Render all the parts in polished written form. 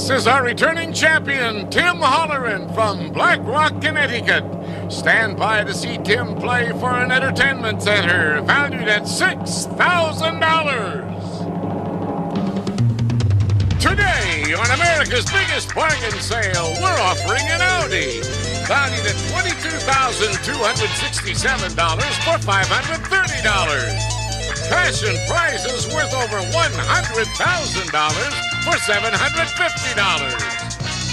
This is our returning champion, Tim Holleran from Black Rock, Connecticut. Stand by to see Tim play for an entertainment center valued at $6,000. Today, on America's biggest bargain sale, we're offering an Audi valued at $22,267 for $530. Cash and prizes worth over $100,000 for $750.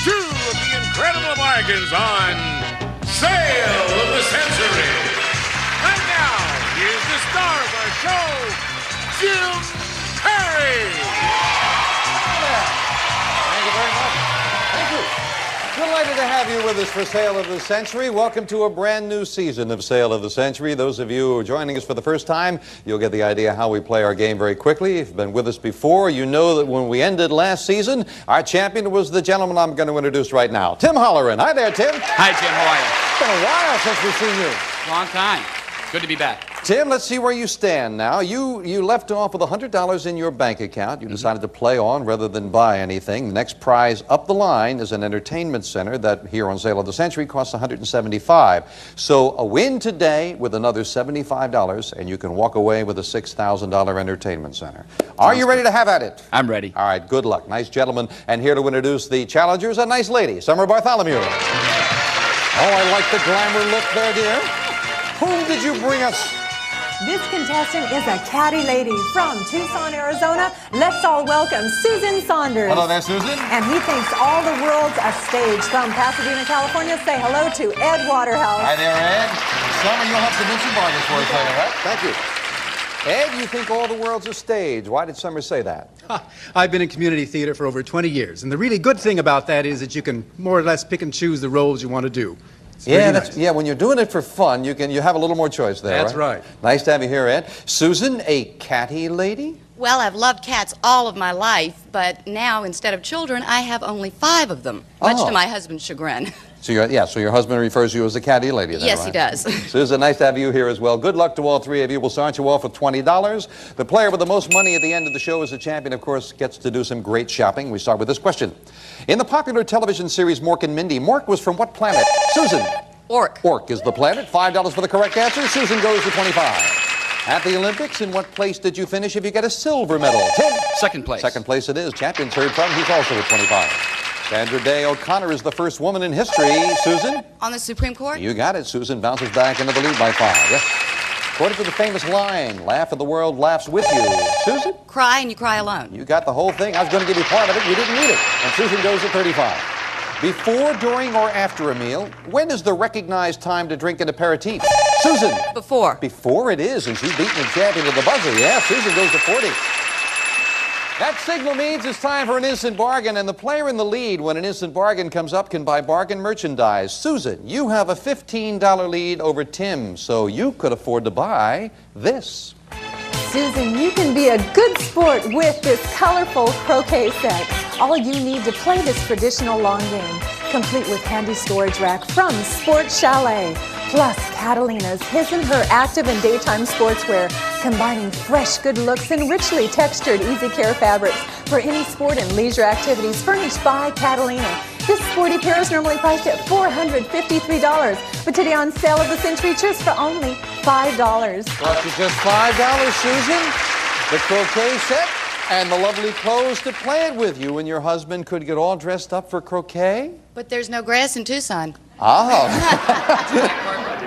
Two of the incredible bargains on Sale of the Century. And now, here's the star of our show, Jim Perry. Thank you very much. Thank you. Delighted to have you with us for Sale of the Century. Welcome to a brand new season of Sale of the Century. Those of you who are joining us for the first time, you'll get the idea how we play our game very quickly. If you've been with us before, you know that when we ended last season, our champion was the gentleman I'm going to introduce right now, Tim Holleran. Hi there, Tim. Hi, Jim. How are you? It's been a while since we've seen you. Long time. Good to be back. Tim, let's see where you stand now. You left off with $100 in your bank account. You decided to play on rather than buy anything. The next prize up the line is an entertainment center that here on Sale of the Century costs $175. So a win today with another $75 and you can walk away with a $6,000 entertainment center. Are you ready to have at it? I'm ready. All right, good luck. Nice gentleman. And here to introduce the challengers, a nice lady, Summer Bartholomew. Oh, I like the glamour look there, dear. Whom did you bring us? This contestant is a catty lady from Tucson, Arizona. Let's all welcome Susan Saunders. Hello there, Susan. And he thinks all the world's a stage. From Pasadena, California, say hello to Ed Waterhouse. Hi there, Ed. Summer, you'll have to do some bargains for us later, right? Thank you. Ed, you think all the world's a stage. Why did Summer say that? I've been in community theater for over 20 years. And the really good thing about that is that you can more or less pick and choose the roles you want to do. Yeah, when you're doing it for fun, you have a little more choice there. That's right. Nice to have you here, Ed. Susan, a catty lady? Well, I've loved cats all of my life, but now instead of children, I have only 5 of them, much to my husband's chagrin. So your husband refers to you as a catty lady then, Yes, right? he does. Susan, nice to have you here as well. Good luck to all three of you. We'll start you off with $20. The player with the most money at the end of the show is the champion, of course, gets to do some great shopping. We start with this question. In the popular television series Mork and Mindy, Mork was from what planet? Susan. Orc. Orc is the planet. $5 for the correct answer. Susan goes to 25. At the Olympics, in what place did you finish if you get a silver medal? Tim. Second place. Second place it is. Champion's heard from. He's also at 25. Sandra Day O'Connor is the first woman in history. Susan? On the Supreme Court? You got it. Susan bounces back into the lead by 5. Yes. According to the famous line, laugh and the world laughs with you. Susan? Cry and you cry alone. You got the whole thing. I was going to give you part of it. You didn't need it. And Susan goes to 35. Before, during, or after a meal, when is the recognized time to drink an aperitif? Susan? Before. Before it is, and she's beaten the champion to the buzzer. Yeah, Susan goes to 40. That signal means it's time for an instant bargain, and the player in the lead when an instant bargain comes up can buy bargain merchandise. Susan, you have a $15 lead over Tim, so you could afford to buy this. Susan, you can be a good sport with this colorful croquet set. All you need to play this traditional long game, complete with handy storage rack from Sport Chalet. Plus, Catalina's his and her active and daytime sportswear, combining fresh good looks and richly textured easy care fabrics for any sport and leisure activities, furnished by Catalina. This sporty pair is normally priced at $453, but today on Sale of the Century, just for only $5. Cost you just $5, Susan. The croquet set and the lovely clothes to play it with. You and your husband could get all dressed up for croquet. But there's no grass in Tucson. Oh.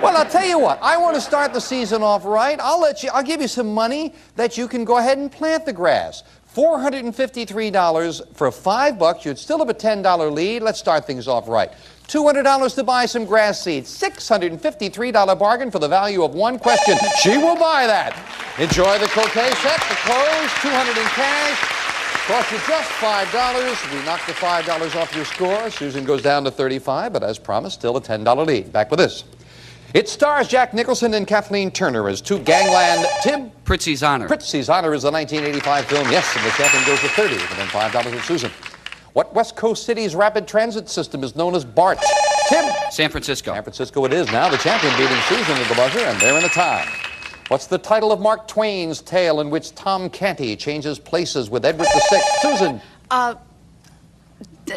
Well, I'll tell you what. I want to start the season off right. I'll give you some money that you can go ahead and plant the grass. $453 for $5. You'd still have a $10 lead. Let's start things off right. $200 to buy some grass seeds. $653 bargain for the value of one question. She will buy that. Enjoy the croquet set, the clothes, $200 in cash. Cost you just $5. We knocked the $5 off your score. Susan goes down to 35, but as promised, still a $10 lead. Back with this. It stars Jack Nicholson and Kathleen Turner as two gangland. Tim? Pritzi's Honor. Pritzi's Honor is the 1985 film. Yes, and the champion goes to 30, and then $5 with Susan. What West Coast city's rapid transit system is known as BART? Tim? San Francisco. San Francisco it is now. The champion beating Susan at the buzzer, and they're in a tie. What's the title of Mark Twain's tale in which Tom Canty changes places with Edward VI? Susan?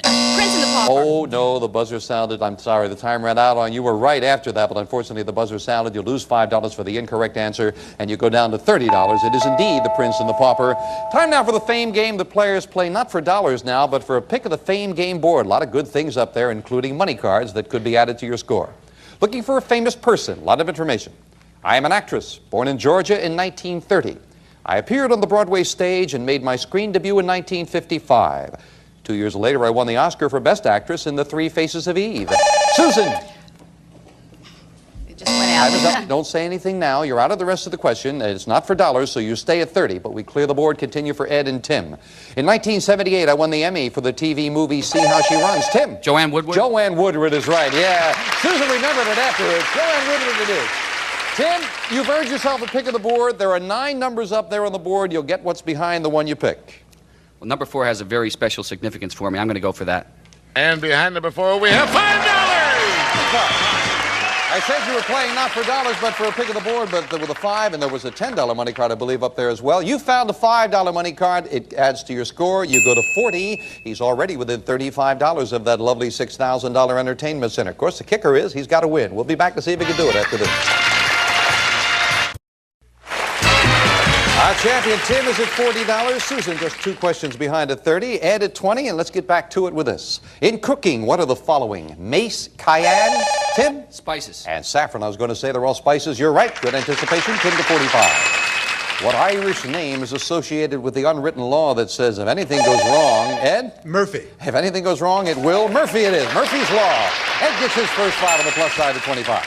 Prince and the Pauper. Oh, no, the buzzer sounded. I'm sorry, the time ran out on you. Were right after that, but unfortunately the buzzer sounded. You lose $5 for the incorrect answer, and you go down to $30. It is indeed the Prince and the Pauper. Time now for the Fame Game. The players play not for dollars now, but for a pick of the Fame Game board. A lot of good things up there, including money cards that could be added to your score. Looking for a famous person. A lot of information. I am an actress, born in Georgia in 1930. I appeared on the Broadway stage and made my screen debut in 1955. 2 years later, I won the Oscar for Best Actress in The Three Faces of Eve. Susan! It just went Time is out. up. Don't say anything now. You're out of the rest of the question. It's not for dollars, so you stay at 30, but we clear the board. Continue for Ed and Tim. In 1978, I won the Emmy for the TV movie See How She Runs. Tim? Joanne Woodward? Joanne Woodward is right, yeah. Susan remembered it afterwards. Joanne Woodward it is. Tim, you've earned yourself a pick of the board. There are 9 numbers up there on the board. You'll get what's behind the one you pick. Well, number 4 has a very special significance for me. I'm going to go for that. And behind number 4, we have $5. I said you were playing not for dollars, but for a pick of the board, but with a 5, and there was a $10 money card, I believe, up there as well. You found a $5 money card. It adds to your score. You go to 40. He's already within $35 of that lovely $6,000 entertainment center. Of course, the kicker is he's got to win. We'll be back to see if he can do it after this. Our champion Tim is at $40. Susan just 2 questions behind at 30. Ed at 20, and let's get back to it with this. In cooking, what are the following? Mace, cayenne, Tim? Spices. And saffron. I was going to say they're all spices. You're right. Good anticipation. Tim to 45. What Irish name is associated with the unwritten law that says if anything goes wrong, Ed? Murphy. If anything goes wrong, it will. Murphy it is. Murphy's Law. Ed gets his first 5 on the plus side of 25.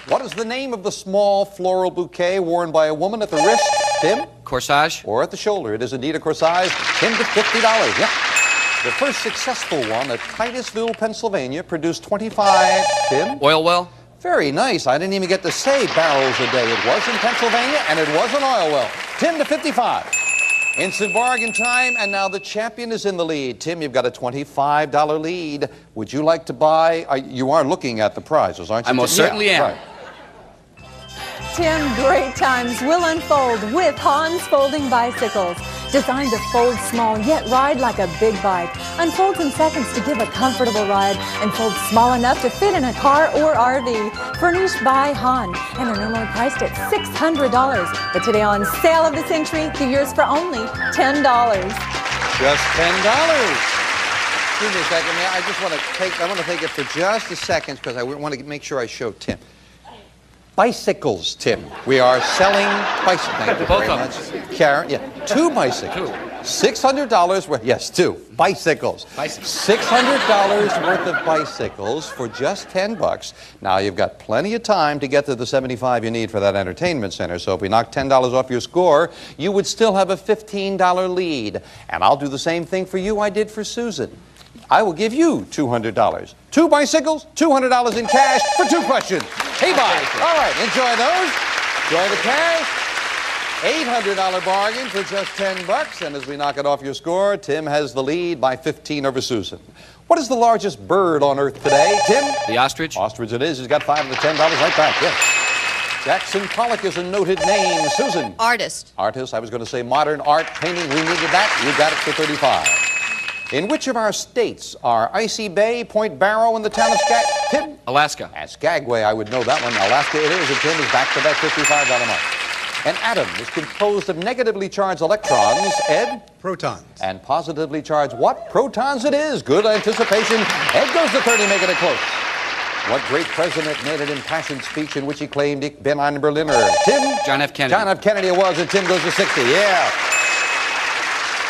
What is the name of the small floral bouquet worn by a woman at the wrist? Tim? Corsage. Or at the shoulder. It is indeed a corsage. $10 to $50. Yeah. The first successful one at Titusville, Pennsylvania, produced 25. Tim? Oil well. Very nice. I didn't even get to say barrels a day. It was in Pennsylvania, and it was an oil well. 10 to 55. Instant bargain time, and now the champion is in the lead. Tim, you've got a $25 lead. Would you like to buy? You are looking at the prizes, aren't you? I most certainly am. Right. Tim, great times will unfold with Hans Folding Bicycles. Designed to fold small, yet ride like a big bike. Unfolds in seconds to give a comfortable ride. And folds small enough to fit in a car or RV. Furnished by Han. And are normally priced at $600. But today on Sale of the Century, get yours for only $10. Just $10. Excuse me a second. I want to take it for just a second because I want to make sure I show Tim. Bicycles, Tim. We are selling bicycles. Thank you Both very of them. much. Karen, yeah, 2 bicycles. 2. $600 worth, yes, 2 bicycles. Bicycles. $600 worth of bicycles for just $10. Now you've got plenty of time to get to the 75 you need for that entertainment center. So if we knock $10 off your score, you would still have a $15 lead. And I'll do the same thing for you I did for Susan. I will give you $200. 2 bicycles, $200 in cash for 2 questions. Hey, bye. All right, enjoy those. Enjoy the cash. $800 bargain for just $10. And as we knock it off your score, Tim has the lead by 15 over Susan. What is the largest bird on Earth today, Tim? The ostrich. Ostrich it is. He's got 5 of the $10 right back. Yes. Jackson Pollock is a noted name. Susan? Artist. Artist. I was going to say modern art painting. We needed that. You got it for 35. In which of our states are Icy Bay, Point Barrow, and the town of Tim? Alaska. At Skagway, I would know that one. Alaska it is, and Tim is back to that $55 mark. An atom is composed of negatively charged electrons, Ed? Protons. And positively charged what? Protons it is. Good anticipation. Ed goes to 30, making it close. What great president made an impassioned speech in which he claimed Ich bin ein Berliner? Tim? John F. Kennedy. John F. Kennedy it was, and Tim goes to 60. Yeah.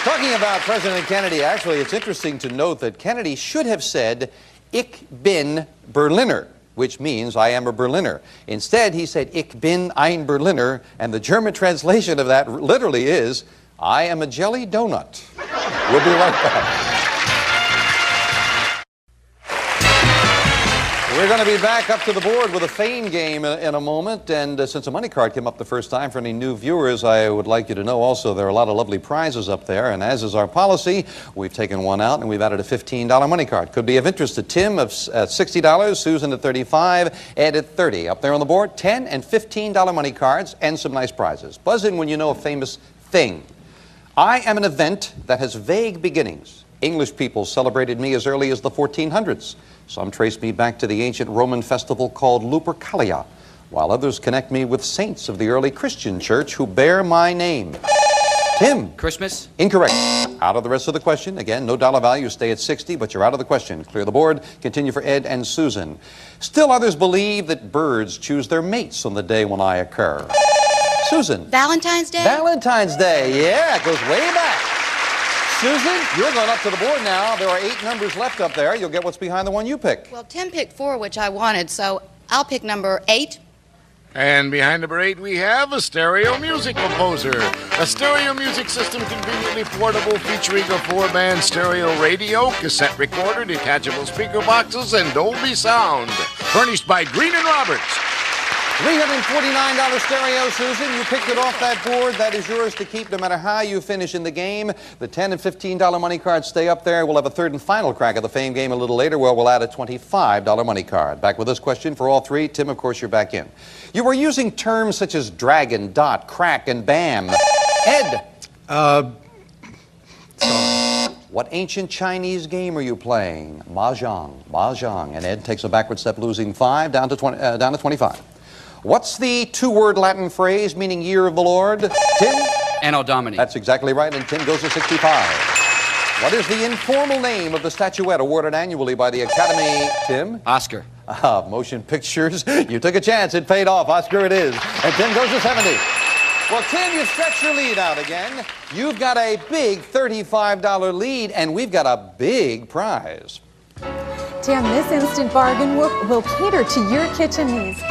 Talking about President Kennedy, actually, it's interesting to note that Kennedy should have said, Ich bin Berliner, which means I am a Berliner. Instead, he said, Ich bin ein Berliner, and the German translation of that literally is, I am a jelly donut. We'll be right back. We're going to be back up to the board with a Fame game in a moment, and since a money card came up the first time for any new viewers, I would like you to know also there are a lot of lovely prizes up there, and as is our policy, we've taken one out and we've added a $15 money card. Could be of interest to Tim at $60, Susan at $35, Ed at $30. Up there on the board, $10 and $15 money cards and some nice prizes. Buzz in when you know a famous thing. I am an event that has vague beginnings English people celebrated me as early as the 1400s. Some trace me back to the ancient Roman festival called Lupercalia, while others connect me with saints of the early Christian church who bear my name. Tim. Christmas? Incorrect. Out of the rest of the question. Again, no dollar value. Stay at 60, but you're out of the question. Clear the board. Continue for Ed and Susan. Still others believe that birds choose their mates on the day when I occur. Susan. Valentine's Day? Valentine's Day. Yeah, it goes way back. Susan, you're going up to the board now. There are 8 numbers left up there. You'll get what's behind the one you pick. Well, Tim picked 4, which I wanted, so I'll pick number 8. And behind number 8, we have a stereo music composer. A stereo music system conveniently portable featuring a 4-band stereo radio, cassette recorder, detachable speaker boxes, and Dolby Sound. Furnished by Green & Roberts. $349 stereo, Susan. You picked it off that board. That is yours to keep no matter how you finish in the game. The $10 and $15 money cards stay up there. We'll have a third and final crack at the fame game a little later where we'll add a $25 money card. Back with this question for all 3. Tim, of course, you're back in. You were using terms such as dragon, dot, crack, and bam. Ed. Sorry. What ancient Chinese game are you playing? Mahjong. Mahjong. And Ed takes a backward step, losing 5 down to 25. What's the 2-word Latin phrase meaning year of the Lord? Tim? Anno Domini. That's exactly right, and Tim goes to 65. What is the informal name of the statuette awarded annually by the Academy? Tim? Oscar. Motion pictures. You took a chance. It paid off. Oscar it is. And Tim goes to 70. Well, Tim, you've stretched your lead out again. You've got a big $35 lead, and we've got a big prize. Tim, this instant bargain will cater to your kitchen needs.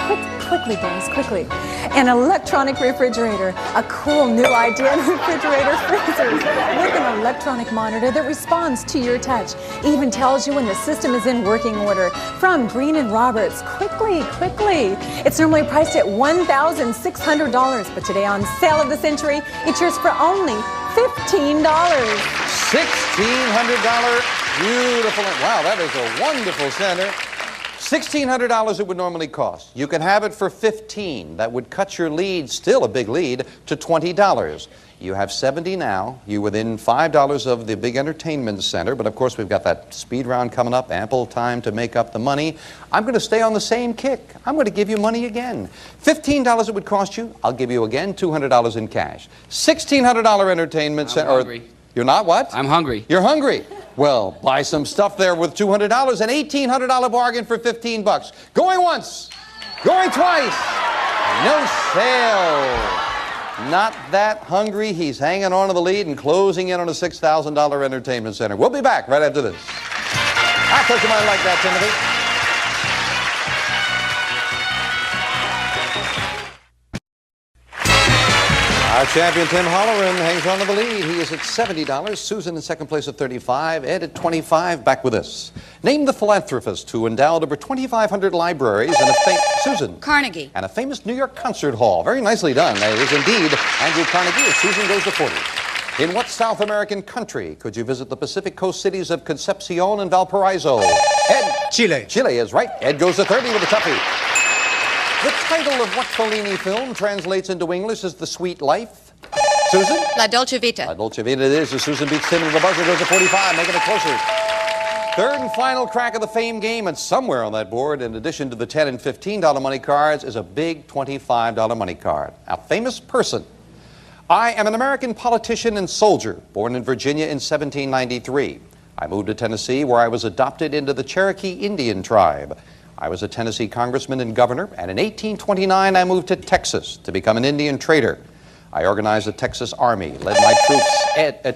Quickly, Dennis, quickly. An electronic refrigerator, a cool new idea in refrigerator freezers with an electronic monitor that responds to your touch, even tells you when the system is in working order. From Green & Roberts, quickly. It's normally priced at $1,600, but today on Sale of the Century, it's yours for only $15. $1,600. Beautiful. Wow, that is a wonderful center. $1,600 it would normally cost. You can have it for $15. That would cut your lead, still a big lead, to $20. You have 70 now. You're within $5 of the big entertainment center, but of course we've got that speed round coming up, ample time to make up the money. I'm going to stay on the same kick. I'm going to give you money again. $15 it would cost you. I'll give you again $200 in cash. $1,600 entertainment center. I'm hungry. You're not what? I'm hungry. You're hungry. Well, buy some stuff there with $200, an $1,800 bargain for $15. Going once, going twice, no sale. Not that hungry. He's hanging on to the lead and closing in on a $6,000 entertainment center. We'll be back right after this. I thought you might like that, Timothy. Our champion, Tim Holleran, hangs on to the lead. He is at $70. Susan in second place at $35. Ed at $25. Back with us. Name the philanthropist who endowed over 2,500 libraries and Susan. Carnegie. And a famous New York concert hall. Very nicely done. It is indeed Andrew Carnegie. Susan goes to 40. In what South American country could you visit the Pacific Coast cities of Concepcion and Valparaiso? Ed. Chile. Chile is right. Ed goes to 30 with a toughie. The title of what Fellini film translates into English as The Sweet Life? Susan? La Dolce Vita. La Dolce Vita it is. As Susan beats Tim, and the buzzer goes to 45, making it closer. Third and final crack of the fame game, and somewhere on that board, in addition to the $10 and $15 money cards, is a big $25 money card. A famous person. I am an American politician and soldier, born in Virginia in 1793. I moved to Tennessee, where I was adopted into the Cherokee Indian tribe. I was a Tennessee congressman and governor, and in 1829 I moved to Texas to become an Indian trader. I organized the Texas Army, led my troops.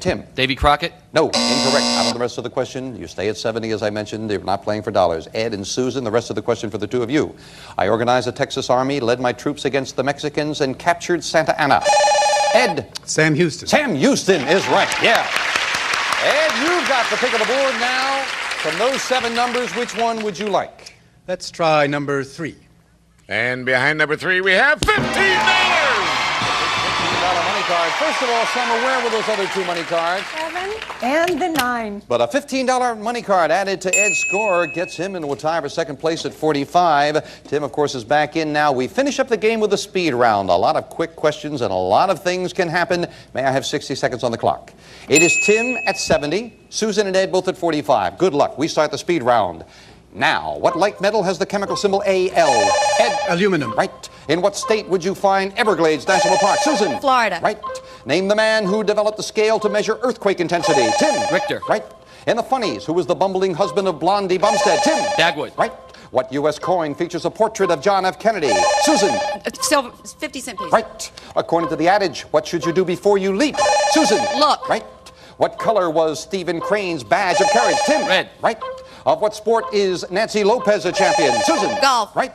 Tim. Davy Crockett? No, incorrect. Out of the rest of the question. You stay at 70, as I mentioned. You're not playing for dollars. Ed and Susan, the rest of the question for the two of you. I organized the Texas Army, led my troops against the Mexicans, and captured Santa Ana. Ed. Sam Houston. Sam Houston is right, yeah. Ed, you've got the pick of the board now. From those 7 numbers, which one would you like? Let's try number 3. And behind number 3, we have $15. $15 money card. First of all, Summer, where were those other 2 money cards? 7 and the 9. But a $15 money card added to Ed's score gets him into a tie for second place at 45. Tim, of course, is back in now. We finish up the game with a speed round. A lot of quick questions and a lot of things can happen. May I have 60 seconds on the clock? It is Tim at 70, Susan and Ed both at 45. Good luck. We start the speed round. Now, what light metal has the chemical symbol AL? Ed. Aluminum. Right. In what state would you find Everglades National Park? Susan. Florida. Right. Name the man who developed the scale to measure earthquake intensity. Tim. Richter. Right. In the Funnies, who was the bumbling husband of Blondie Bumstead? Tim. Dagwood. Right. What U.S. coin features a portrait of John F. Kennedy? Susan. Silver, 50-cent piece. Right. According to the adage, what should you do before you leap? Susan. Look. Right. What color was Stephen Crane's badge of courage? Tim. Red. Right. Of what sport is Nancy Lopez a champion? Susan. Golf. Right.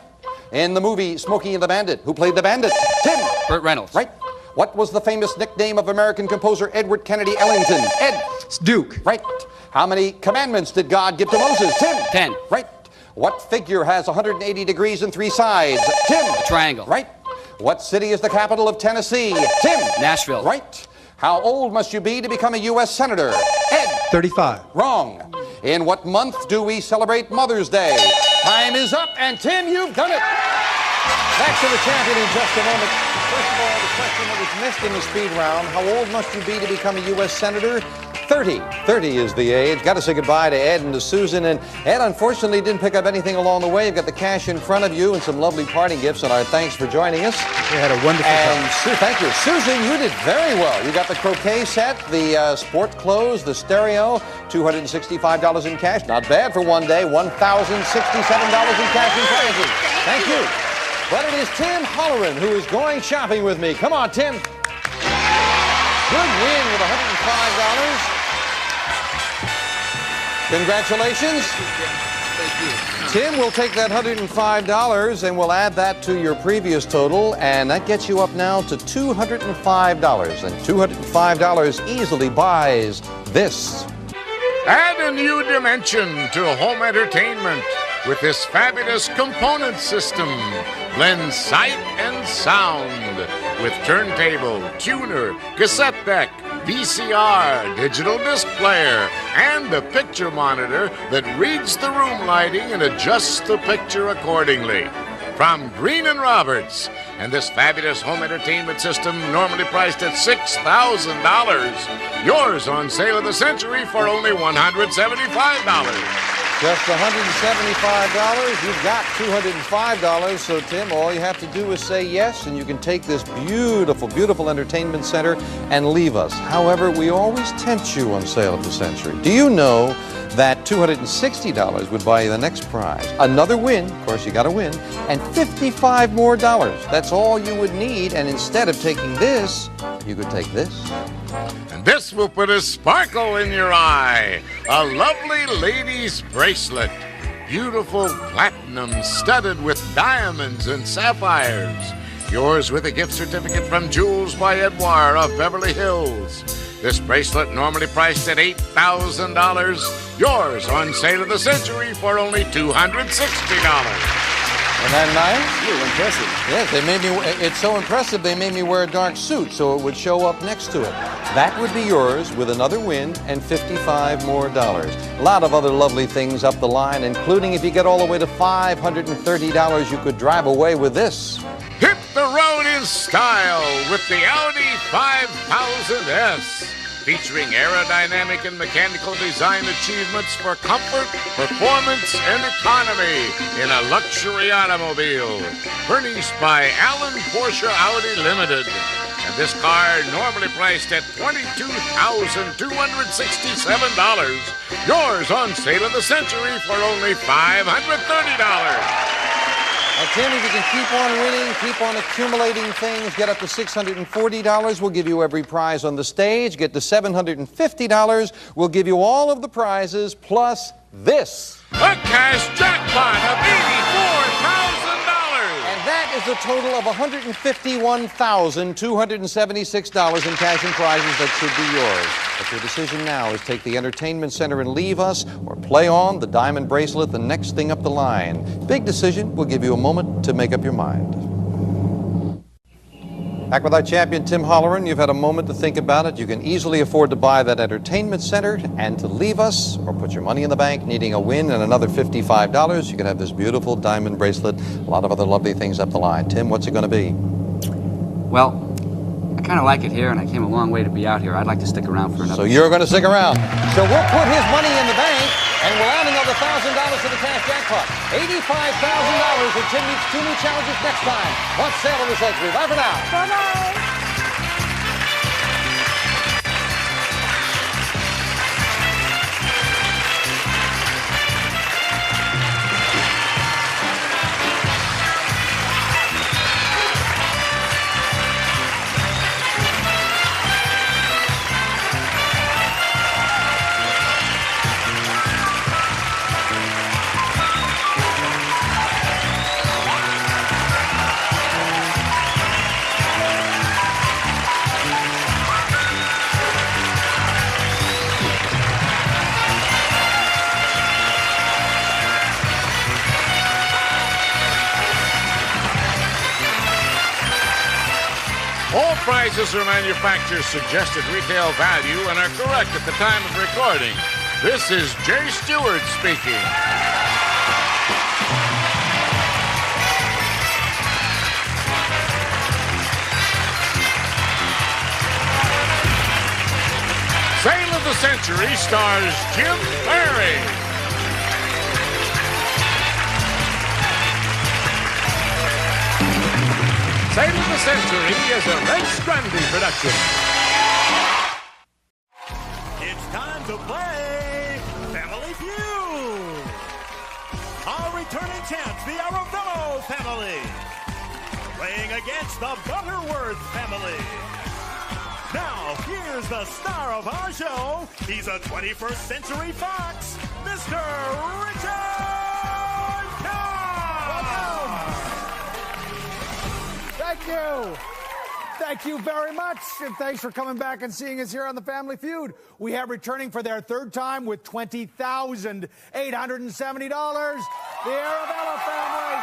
In the movie Smokey and the Bandit, who played the bandit? Tim. Burt Reynolds. Right. What was the famous nickname of American composer Edward Kennedy Ellington? Ed. Duke. Right. How many commandments did God give to Moses? Tim. 10. Right. What figure has 180 degrees and 3 sides? Tim. A triangle. Right. What city is the capital of Tennessee? Tim. Nashville. Right. How old must you be to become a U.S. Senator? Ed. 35. Wrong. In what month do we celebrate Mother's Day? Time is up, and Tim, you've done it. Back to the champion in just a moment. First of all, the question that was missed in the speed round, how old must you be to become a U.S. Senator? 30. 30 is the age. Got to say goodbye to Ed and to Susan. And Ed, unfortunately, didn't pick up anything along the way. You've got the cash in front of you and some lovely parting gifts, and our thanks for joining us. We had a wonderful And time. thank you. Susan, you did very well. You got the croquet set, the sport clothes, the stereo, $265 in cash. Not bad for one day. $1,067 in cash in prizes. Thank you. But it is Tim Holleran who is going shopping with me. Come on, Tim. Good win with $105. Congratulations. Thank you. Tim, we'll take that $105 and we'll add that to your previous total, and that gets you up now to $205. And $205 easily buys this. Add a new dimension to home entertainment with this fabulous component system. Blends sight and sound with turntable, tuner, cassette deck, VCR, digital disc player, and a picture monitor that reads the room lighting and adjusts the picture accordingly. From Green & Roberts, and this fabulous home entertainment system normally priced at $6,000. Yours on sale of the century for only $175. Just $175. You've got $205. So, Tim, all you have to do is say yes, and you can take this beautiful, beautiful entertainment center and leave us. However, we always tempt you on sale of the century. Do you know that $260 would buy you the next prize? Another win, of course, you got to win, and $55 more. That's all you would need, and instead of taking this, you could take this. And this will put a sparkle in your eye. A lovely lady's bracelet. Beautiful platinum studded with diamonds and sapphires. Yours with a gift certificate from Jewels by Edouard of Beverly Hills. This bracelet normally priced at $8,000. Yours on sale of the century for only $260. Isn't that nice? Ooh, impressive. Yes, they made me. It's so impressive they made me wear a dark suit so it would show up next to it. That would be yours with another win and $55 more. A lot of other lovely things up the line, including if you get all the way to $530, you could drive away with this. Hit the road in style with the Audi 5000S. Featuring aerodynamic and mechanical design achievements for comfort, performance, and economy in a luxury automobile. Furnished by Allen Porsche Audi Limited. And this car normally priced at $22,267. Yours on sale of the century for only $530. Now, Tim, if you can keep on winning, keep on accumulating things, get up to $640, we'll give you every prize on the stage. Get to $750, we'll give you all of the prizes, plus this. A cash jackpot of $84,000. And that is a total of $151,276 in cash and prizes that should be yours. But your decision now is take the entertainment center and leave us, or play on the diamond bracelet, the next thing up the line. Big decision. We'll give you a moment to make up your mind. Back with our champion, Tim Holleran. You've had a moment to think about it. You can easily afford to buy that entertainment center and to leave us or put your money in the bank, needing a win and another $55. You can have this beautiful diamond bracelet, a lot of other lovely things up the line. Tim, what's it going to be? Well, I kind of like it here, and I came a long way to be out here. I'd like to stick around for another. So you're going to stick around. So we'll put his money in the bank, and we'll add another $1,000 to the cash jackpot. $85,000, and Tim meets 2 new challenges next time. What's Sale of the Century? Bye for now. Bye-bye. All prices are manufacturer's suggested retail value and are correct at the time of recording. This is Jay Stewart speaking. Sale of the Century stars Jim Barry. Sale of the Century is a Rex Grundy production. It's time to play Family Feud. Our returning champs, the Aravello family, playing against the Butterworth family. Now, here's the star of our show. He's a 21st Century Fox, Mr. Richard Cobb. Thank you. Thank you very much, and thanks for coming back and seeing us here on the Family Feud. We have returning for their third time with $20,870, the Aravello family.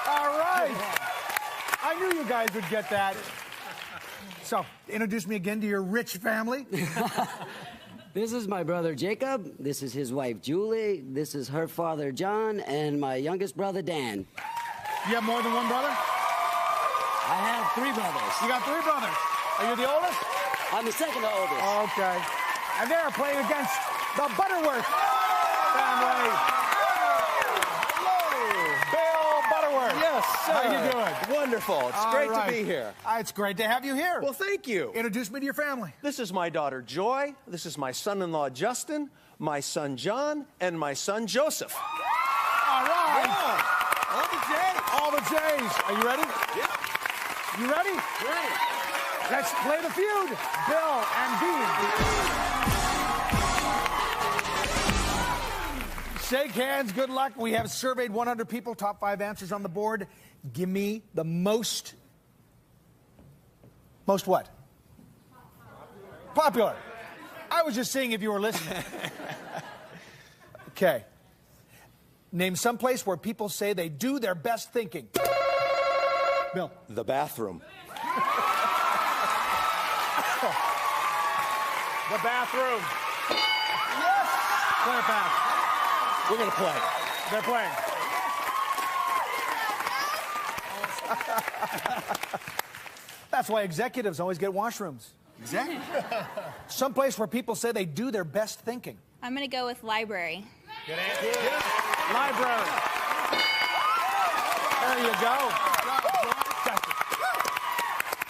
All right. I knew you guys would get that. So, introduce me again to your rich family. This is my brother Jacob, this is his wife Julie, this is her father John, and my youngest brother Dan. You have more than one brother? I have 3 brothers. You got 3 brothers. Are you the oldest? I'm the second oldest. Okay. And they're playing against the Butterworth family. Bill Butterworth. Yes, sir. How you doing? Wonderful. It's great to be here. It's great to have you here. Well, thank you. Introduce me to your family. This is my daughter, Joy. This is my son-in-law, Justin, my son, John, and my son, Joseph. All right. Yeah. All the J's. All the J's. Are you ready? Yeah. You ready? Ready. Let's play the feud. Bill and Dean. Shake hands. Good luck. We have surveyed 100 people. Top 5 answers on the board. Give me the most. Most what? Popular. I was just seeing if you were listening. Okay. Name some place where people say they do their best thinking. Bill. The bathroom. The bathroom. Yes. Clear path. We're going to play. They're playing. That's why executives always get washrooms. Exactly. Someplace where people say they do their best thinking. I'm going to go with library. Good answer. Library. There you go.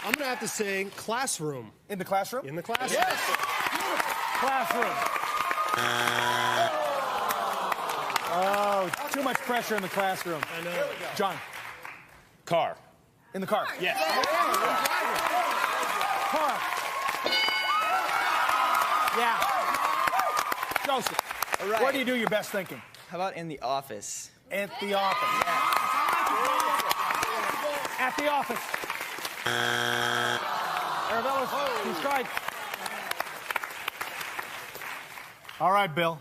I'm going to have to say classroom. In the classroom? In the classroom. Yes. Classroom. Oh, too much pressure in the classroom. I know. John. Car. In the car. Yes. Car. Yeah. Joseph. All right. Where do you do your best thinking? How about in the office? At the office. At the office. Aravello's 2 strikes. All right, Bill.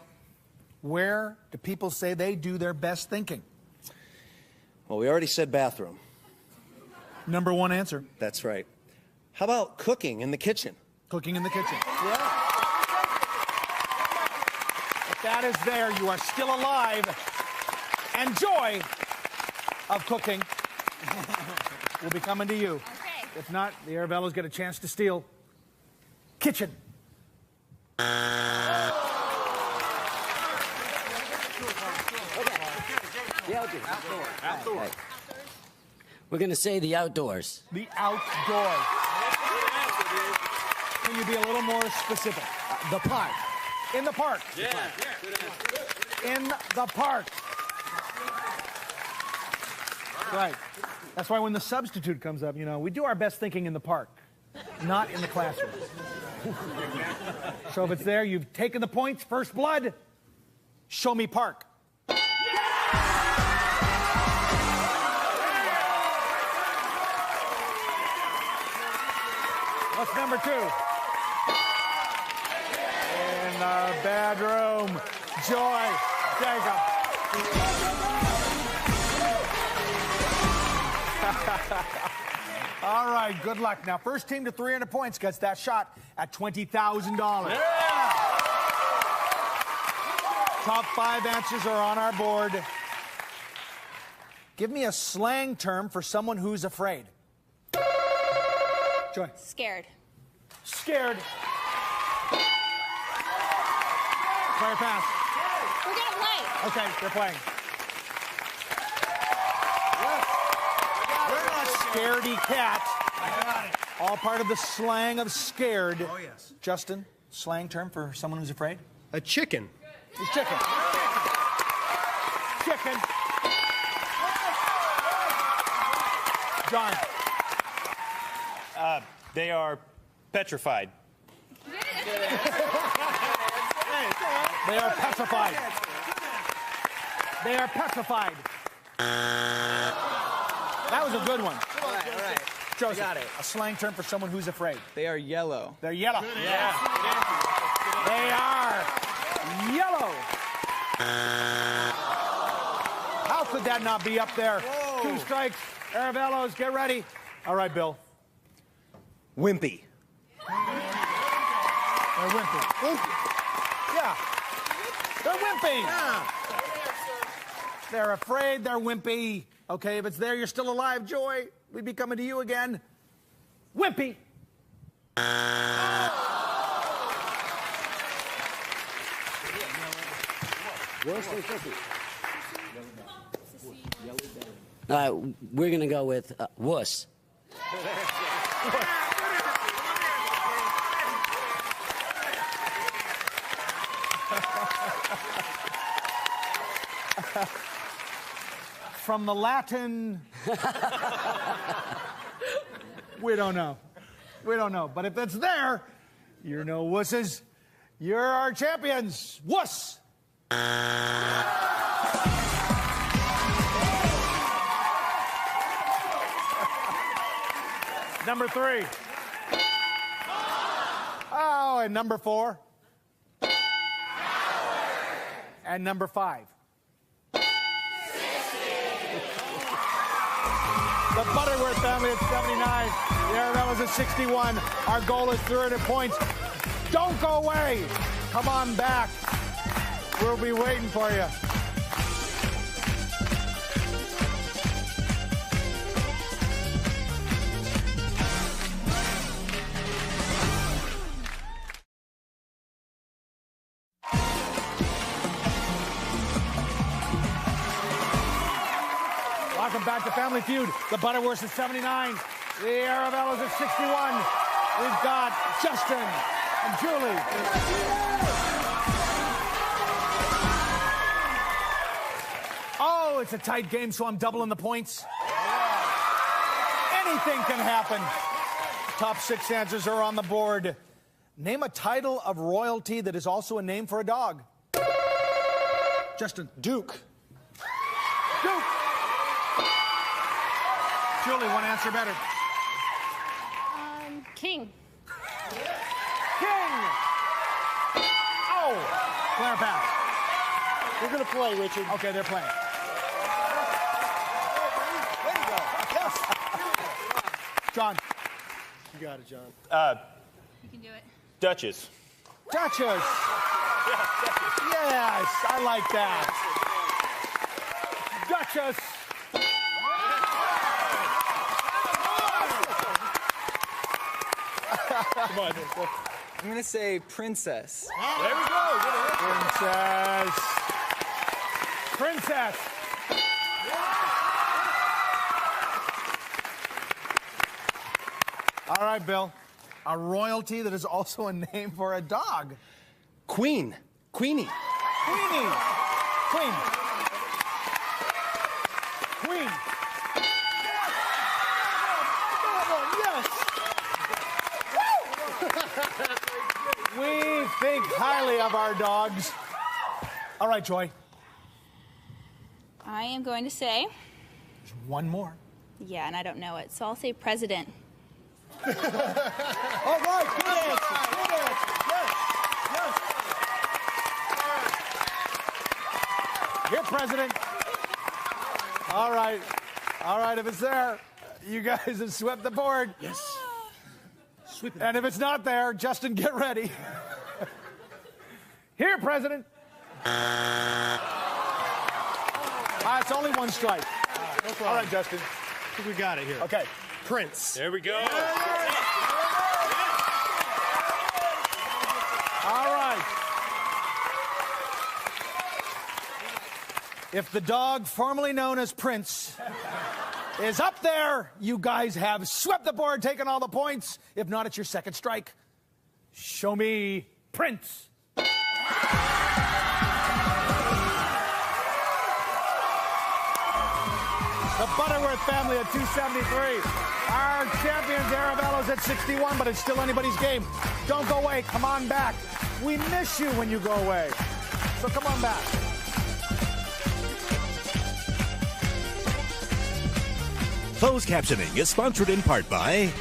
Where do people say they do their best thinking? Well, we already said bathroom. Number one answer. That's right. How about cooking in the kitchen? Cooking in the kitchen. Yeah. If that is there, you are still alive. And joy of cooking will be coming to you. Okay. If not, the Aravellos get a chance to steal. Kitchen. Outdoors. We're going to say the outdoors. The outdoors. Can you be a little more specific? The park. In the park. Yeah. In the park. Right. That's why when the substitute comes up, you know, we do our best thinking in the park, not in the classroom. So if it's there, you've taken the points, first blood. Show me park. What's number two? In the bedroom. Joy. Jacob. All right, good luck. Now, first team to 300 points gets that shot at $20,000. Yeah. Top 5 answers are on our board. Give me a slang term for someone who's afraid. Joy. Scared. Scared. Player pass. We're going to play. Okay, they're playing. We're not scaredy cat. I got it. All part of the slang of scared. Oh, yes. Justin, slang term for someone who's afraid? A chicken. It's chicken. Chicken. John. They are petrified. They are petrified. They are petrified. That was a good one. All right. Joseph, Got it. a slang term for someone who's afraid. They are yellow. They're yellow. Yeah. They are yellow. How could that not be up there? Whoa. 2 strikes. Aravellos, get ready. All right, Bill. Wimpy. They're wimpy. Yeah. They're wimpy. Yeah. They're afraid. They're wimpy. Okay, if it's there, you're still alive, Joy. We'd be coming to you again. Wimpy. We're going to go with wuss. From the Latin, we don't know. We don't know. But if it's there, you're no wusses. You're our champions. Wuss! Number 3. Oh, and number 4. And number 5. The Butterworth family at 79. The Aravellos at 61. Our goal is 300 points. Don't go away. Come on back. We'll be waiting for you. Welcome back to Family Feud. The Butterworths at 79. The Aravellos at 61. We've got Justin and Julie. Oh, it's a tight game, so I'm doubling the points. Anything can happen. Top 6 answers are on the board. Name a title of royalty that is also a name for a dog. Justin. Duke. Duke. Julie, one answer better. King. King. Oh, player pass. We're going to play, Richard. Okay, they're playing. Way to go. Yes. John. You got it, John. You can do it. Duchess. Duchess. Yes, I like that. Duchess. Come on. I'm going to say princess. There we go. Good answer. Princess. All right, Bill. A royalty that is also a name for a dog. Queen. Queenie. Queenie. Queen. Queen. Yes. We think highly of our dogs. All right, Joy. I am going to say, There's one more. yeah, and I don't know it, so I'll say president. All right, good answer. Good answer. Yes. Yes. Here, President. All right. All right, if it's there, you guys have swept the board. Yes. Sweep it. And if it's not there, Justin, get ready. Here, President. It's only one strike. No problem. All right, Justin. I think we got it here. Okay. Prince. There we go. All right. If the dog formerly known as Prince is up there, you guys have swept the board, taken all the points. If not, it's your second strike. Show me Prince. The Butterworth family at 273. Our champions, Aravello's at 61, but it's still anybody's game. Don't go away. Come on back. We miss you when you go away. So come on back. Closed captioning is sponsored in part by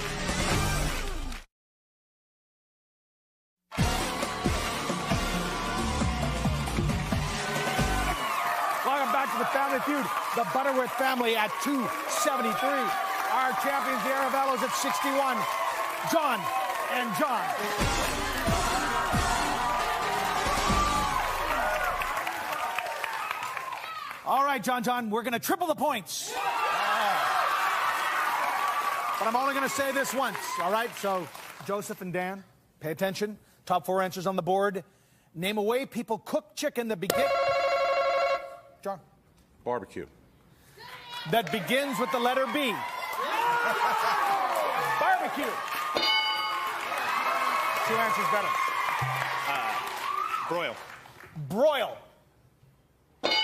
Welcome back to the Family Feud. The Butterworth family at 273. Our champions, the Aravello's at 61. John and John. All right, John, we're going to triple the points. But I'm only going to say this once, all right? So, Joseph and Dan, pay attention. Top 4 answers on the board. Name a way people cook chicken that begins... John. Barbecue. That begins with the letter B. Barbecue. 2 answers better. Broil. Broil. Very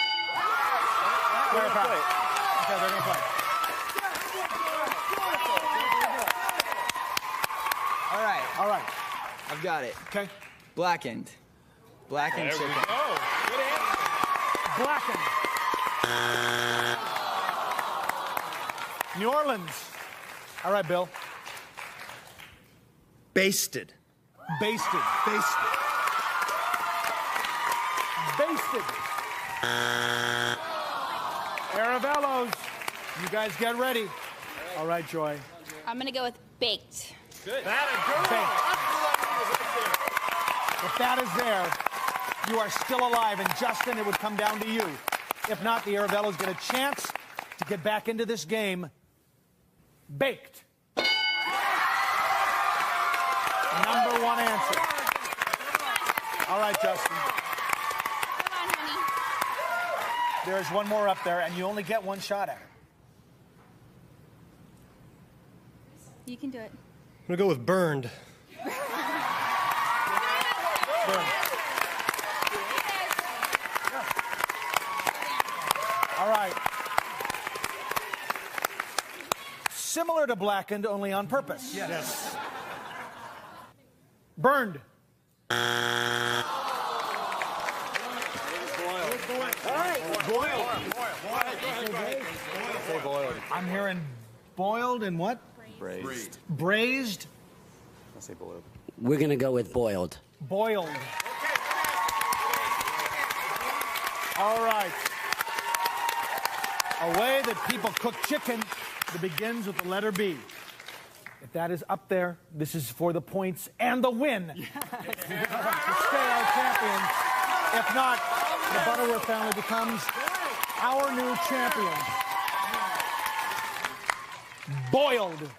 fast. Okay, they're going to play. All right. All right. I've got it. Okay. Blackened. Blackened There we chicken. go. Good answer. Blackened. New Orleans. All right, Bill. Basted. Basted. Basted. Basted. Aravello's. You guys get ready. All right, Joy. I'm going to go with baked. Good. Baked. If that is there, you are still alive. And Justin, it would come down to you. If not, the Aravello's get a chance to get back into this game. Baked. Number 1 answer. All right, Justin. Come on, honey. There's one more up there, and you only get 1 shot at it. You can do it. I'm going to go with burned. Burn. All right. Similar to blackened, only on purpose. Yes. Burned. I'm hearing boiled and what? Braised. Braised. I say boiled. We're going to go with boiled. Boiled. All right. A way that people cook chicken that begins with the letter B. If that is up there, this is for the points and the win. To stay our champions. If not, the Butterworth family becomes our new champion. Boiled.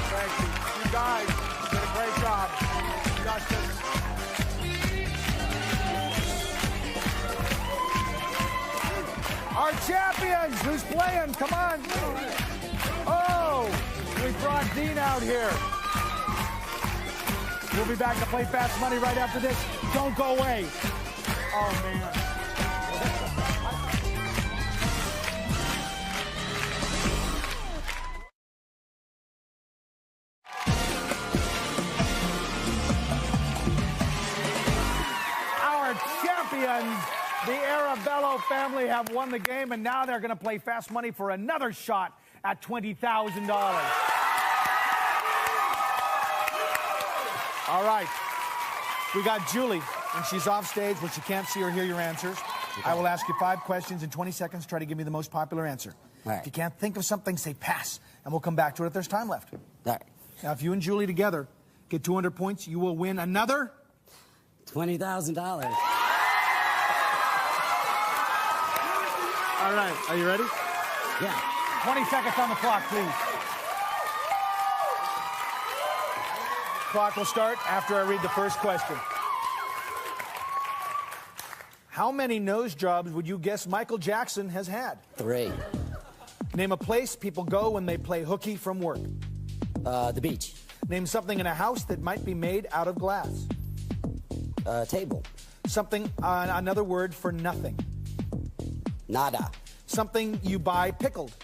Thank you. You guys did a great job. Justice. Our champions, who's playing? Come on. Oh, we brought Dean out here. We'll be back to play Fast Money right after this. Don't go away. Oh, man. Our champions, the Arabello family, have won the game, and now they're going to play Fast Money for another shot at $20,000. All right. We got Julie, and she's off stage, but you can't see or hear your answers. I will ask you 5 questions in 20 seconds. Try to give me the most popular answer. All right. If you can't think of something, say pass, and we'll come back to it if there's time left. All right. Now, if you and Julie together get 200 points, you will win another $20,000. All right. Are you ready? Yeah. 20 seconds on the clock, please. Clock will start after I read the first question. How many nose jobs would you guess Michael Jackson has had? 3. Name a place people go when they play hooky from work. The beach. Name something in a house that might be made out of glass. Table. Something, another word for nothing. Nada. Something you buy pickled.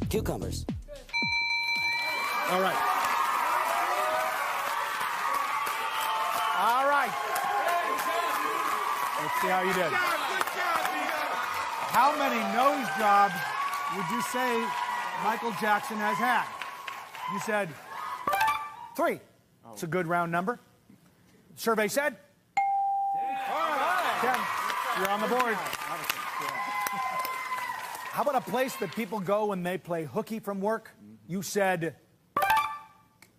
Cucumbers. All right. All right. Let's see how you did. How many nose jobs would you say Michael Jackson has had? You said 3. It's a good round number. Survey said 10. You're on the board. How about a place that people go when they play hooky from work? You said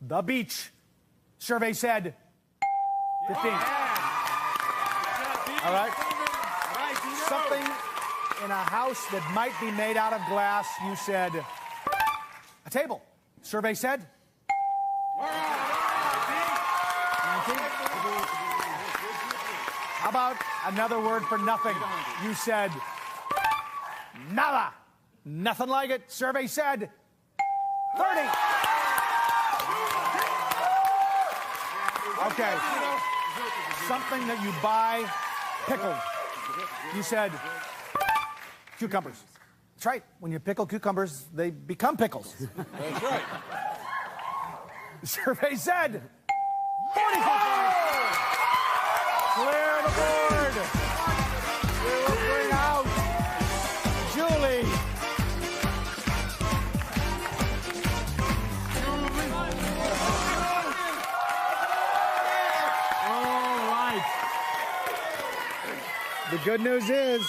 the beach. Survey said 15. All right. Something in a house that might be made out of glass. You said a table. Survey said 19. How about another word for nothing? You said nada. Nothing like it. Survey said 30. Okay. Something that you buy pickled. You said cucumbers. That's right. When you pickle cucumbers, they become pickles. That's right. The survey said 45 points. Clear the board. We will bring out Julie. All right. The good news is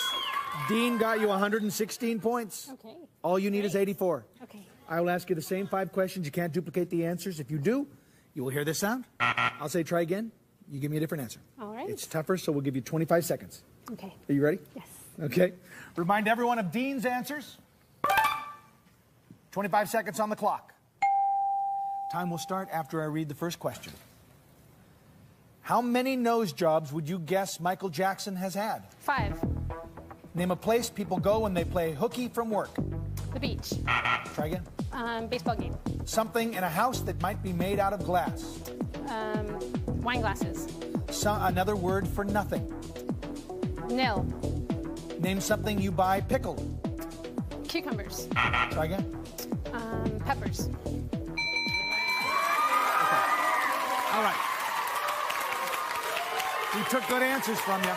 Dean got you 116 points. Okay. All you need is 84. Okay. I will ask you the same 5 questions. You can't duplicate the answers. If you do, you will hear this sound. I'll say try again. You give me a different answer. All right. It's tougher, so we'll give you 25 seconds. Okay. Are you ready? Yes. Okay. Remind everyone of Dean's answers. 25 seconds on the clock. Time will start after I read the first question. How many nose jobs would you guess Michael Jackson has had? 5. Name a place people go when they play hooky from work. The beach. Try again. Baseball game. Something in a house that might be made out of glass. Wine glasses. Another word for nothing. Nil. Name something you buy pickled. Cucumbers. Try again. Peppers. All right. We took good answers from you.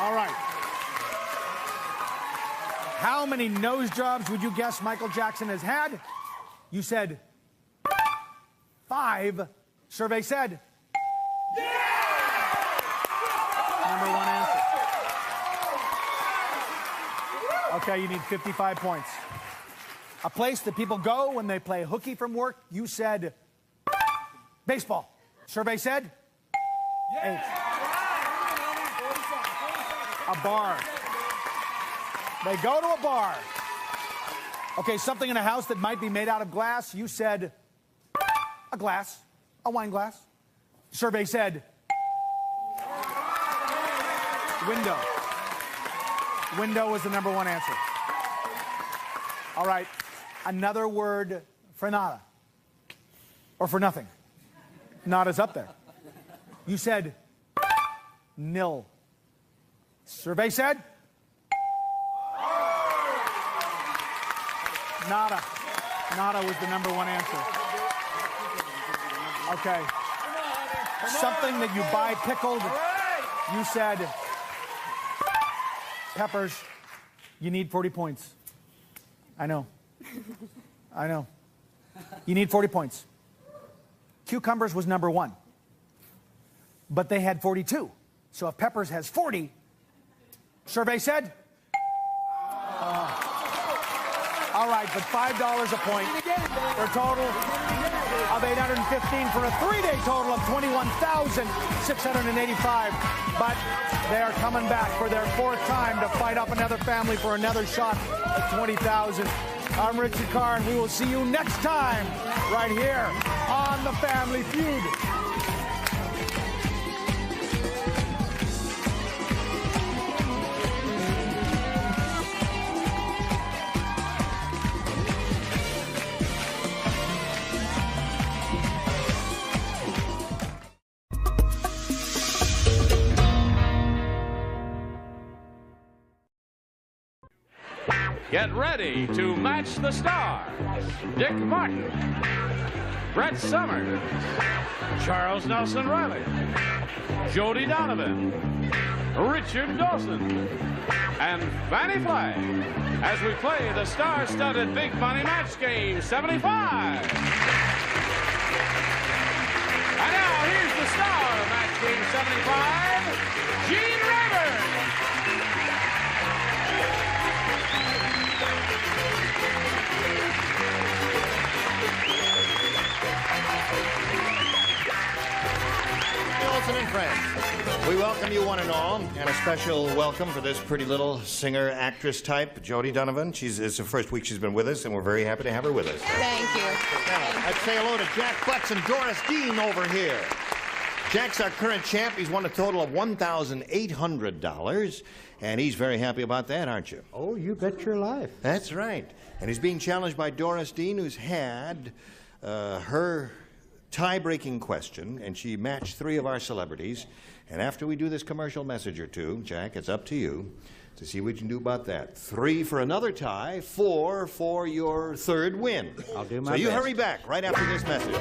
All right. How many nose jobs would you guess Michael Jackson has had? You said 5. Survey said Okay, you need 55 points. A place that people go when they play hooky from work. You said baseball. Survey said 8. A bar. They go to a bar. Okay, something in a house that might be made out of glass. You said a glass, a wine glass. Survey said window. Window was the #1 answer. All right, another word for nada. Or for nothing. Nada's up there. You said nil. Survey said nada. Nada was the #1 answer. Okay. Something that you buy pickled. You said peppers. You need 40 points. I know. I know. You need 40 points. Cucumbers was #1. But they had 42. So if peppers has 40, survey said? All right, but $5 a point for a total of $815 for a 3-day total of $21,685. But they are coming back for their 4th time to fight up another family for another shot at $20,000. I'm Richard Carr, and we will see you next time right here on The Family Feud. Get ready to match the stars. Dick Martin, Brett Summers, Charles Nelson Riley, Jody Donovan, Richard Dawson, and Fannie Flagg as we play the star-studded Big Money Match Game 75. And now here's the star of Match Game 75, Gene Rayburn. Olsen and friends, we welcome you one and all, and a special welcome for this pretty little singer-actress type, Jody Donovan. It's the first week she's been with us, and we're very happy to have her with us. Thank you. Now, I'd say hello to Jack Butts and Doris Dean over here. Jack's our current champ. He's won a total of $1,800, and he's very happy about that, aren't you? Oh, you bet your life. That's right. And he's being challenged by Doris Dean, who's had her tie-breaking question, and she matched 3 of our celebrities. And after we do this commercial message or two, Jack, it's up to you to see what you can do about that. 3 for another tie, 4 for your 3rd win. I'll do my best. So you best. hurry back right after this message.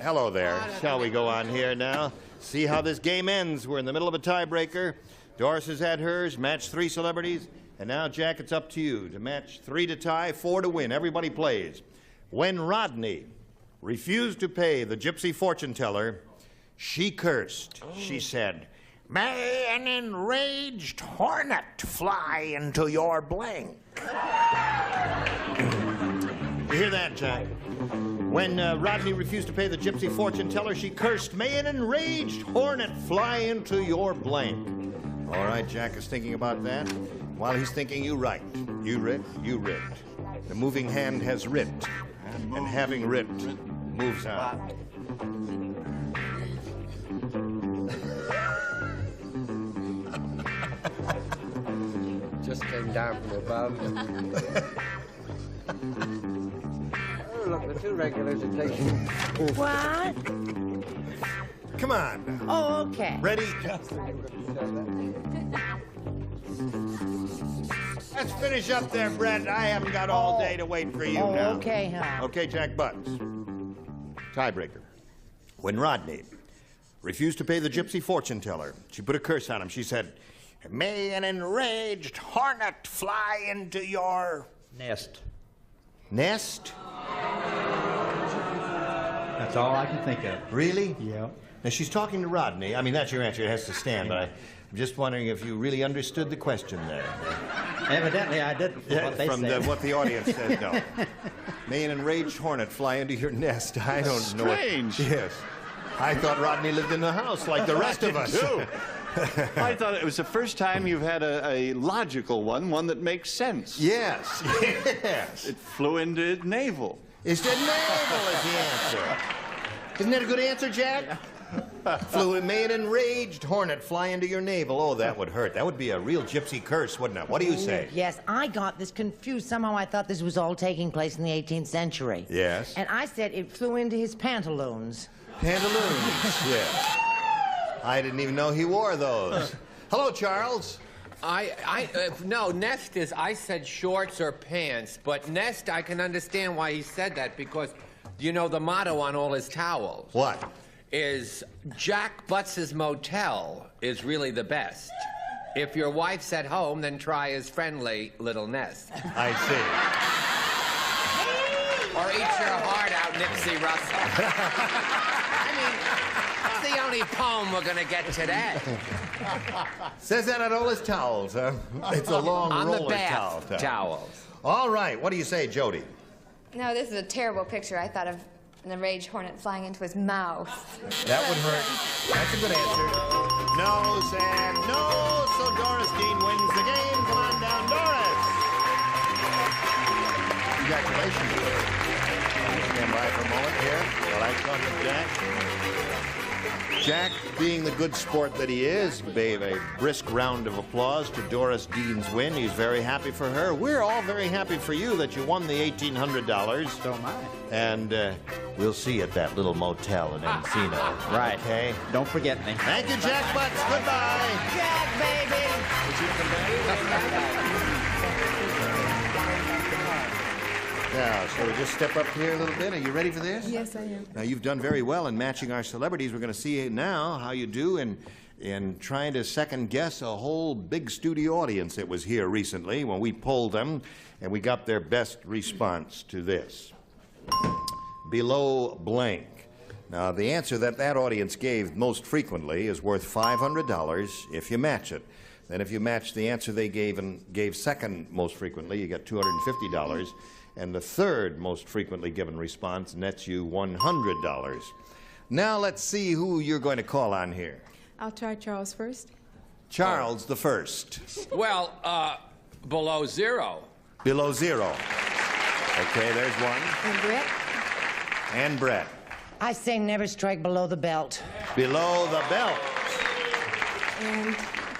Hello there. Shall we go on here now? See how this game ends. We're in the middle of a tiebreaker. Doris has had hers, matched 3 celebrities. And now, Jack, it's up to you to match 3 to tie, 4 to win. Everybody plays. When Rodney refused to pay the gypsy fortune teller, she cursed. She said, "May an enraged hornet fly into your blank." You hear that, Jack? When Rodney refused to pay the gypsy fortune teller, she cursed, "May an enraged hornet fly into your blank." All right, Jack is thinking about that. While he's thinking, you write. You writ, you writ. The moving hand has writ, and having writ moves on. Just came down from above. Oh, look, the 2 regulars are taking... What? Come on. Oh, okay. Ready? Let's finish up there, Brett. I haven't got all day to wait for you now. Okay, huh? Okay, Jack Butts. Tiebreaker. When Rodney refused to pay the gypsy fortune teller, she put a curse on him. She said, "May an enraged hornet fly into your... nest." Nest? That's all I can think of. Really? Yeah. Now, she's talking to Rodney. I mean, that's your answer. It has to stand, but I'm just wondering if you really understood the question there. Evidently, I did. From what the audience says, no. May an enraged hornet fly into your nest? I don't know. Strange. Yes. I thought Rodney lived in the house like the rest of us. Too. I thought it was the first time you've had a logical one that makes sense. Yes. Yes. It flew into navel. Is that navel is the answer? Isn't that a good answer, Jack? May an enraged hornet fly into your navel. Oh, that would hurt. That would be a real gypsy curse, wouldn't it? What do you say? Yes, I got this confused. Somehow I thought this was all taking place in the 18th century. Yes. And I said it flew into his pantaloons. Pantaloons, yes. I didn't even know he wore those. Hello, Charles. No, nest is, I said shorts or pants, but nest, I can understand why he said that, because you know the motto on all his towels? What? Is Jack Butts' motel is really the best. If your wife's at home, then try his friendly little nest. I see. Or eat your heart out, Nipsey Russell. I mean, that's the only poem we're gonna get today. Says that on all his towels, huh? It's a long on roller the bath towel. towels. All right, what do you say, Jody? No, this is a terrible picture. I thought of an enraged hornet flying into his mouth. That would hurt. That's a good answer. No, Sam, no. So Doris Dean wins the game. Come on down, Doris. Congratulations. Stand by for a moment here while I talk to Jack. Jack, being the good sport that he is, gave a brisk round of applause to Doris Dean's win. He's very happy for her. We're all very happy for you that you won the $1,800. So am I. And we'll see you at that little motel in Encino. Right. Okay? Don't forget me. Thank you, Jack Butts. Goodbye. Jack, baby! Now, shall we just step up here a little bit? Are you ready for this? Yes, I am. Now, you've done very well in matching our celebrities. We're going to see now how you do in trying to second-guess a whole big studio audience that was here recently when we polled them, and we got their best response to this. Below blank. Now, the answer that that audience gave most frequently is worth $500 if you match it. Then if you match the answer they gave and gave second most frequently, you get $250. And the third most frequently given response nets you $100. Now let's see who you're going to call on here. I'll try Charles first. Charles the first. Well, below zero. Below zero. Okay, there's one. And Brett? And Brett. I say never strike below the belt. Below the belt. And,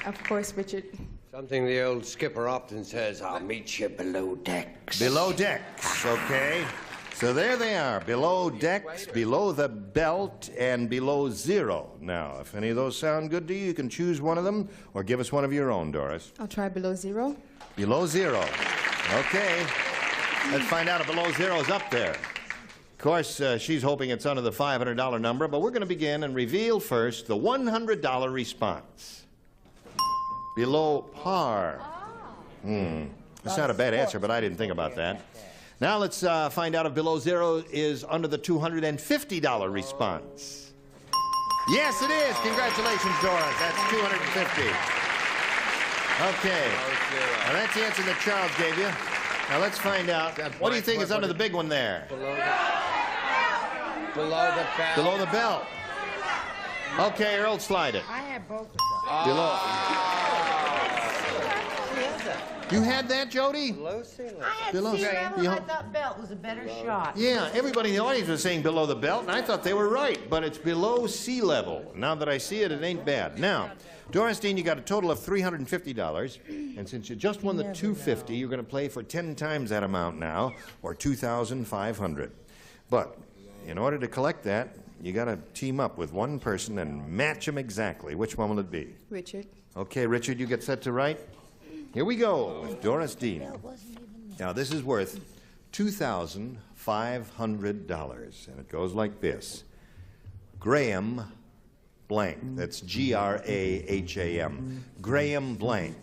of course, Richard. Something the old skipper often says, I'll meet you below decks. Below decks, okay. So there they are, below decks, below the belt, and below zero. Now, if any of those sound good to you, you can choose one of them, or give us one of your own, Doris. I'll try below zero. Below zero. Okay. Let's find out if below zero is up there. Of course, she's hoping it's under the $500 number, but we're going to begin and reveal first the $100 response. Below par. That's not a bad answer, but I didn't think about that. Now let's find out if below zero is under the $250 response. Yes, it is. Congratulations, Doris. That's $250. Okay. Now that's the answer that Charles gave you. Now let's find out. What do you think is under the big one there? Below the belt. Below the belt. Okay, Earl, slide it. I have both. Below. You had that, Jody? I had Below sea level, and I below- thought belt was a better shot. Yeah, everybody in the audience was saying below the belt, and I thought they were right, but it's below sea level. Now that I see it, it ain't bad. Now, Doris Dean, you got a total of $350, and since you just won the $250, you're going to play for 10 times that amount now, or $2,500. But in order to collect that, you got to team up with one person and match them exactly. Which one will it be? Richard. Okay, Richard, you get set to write. Here we go with Doris Dean. Now, this is worth $2,500, and it goes like this. Graham blank. That's Graham. Graham blank.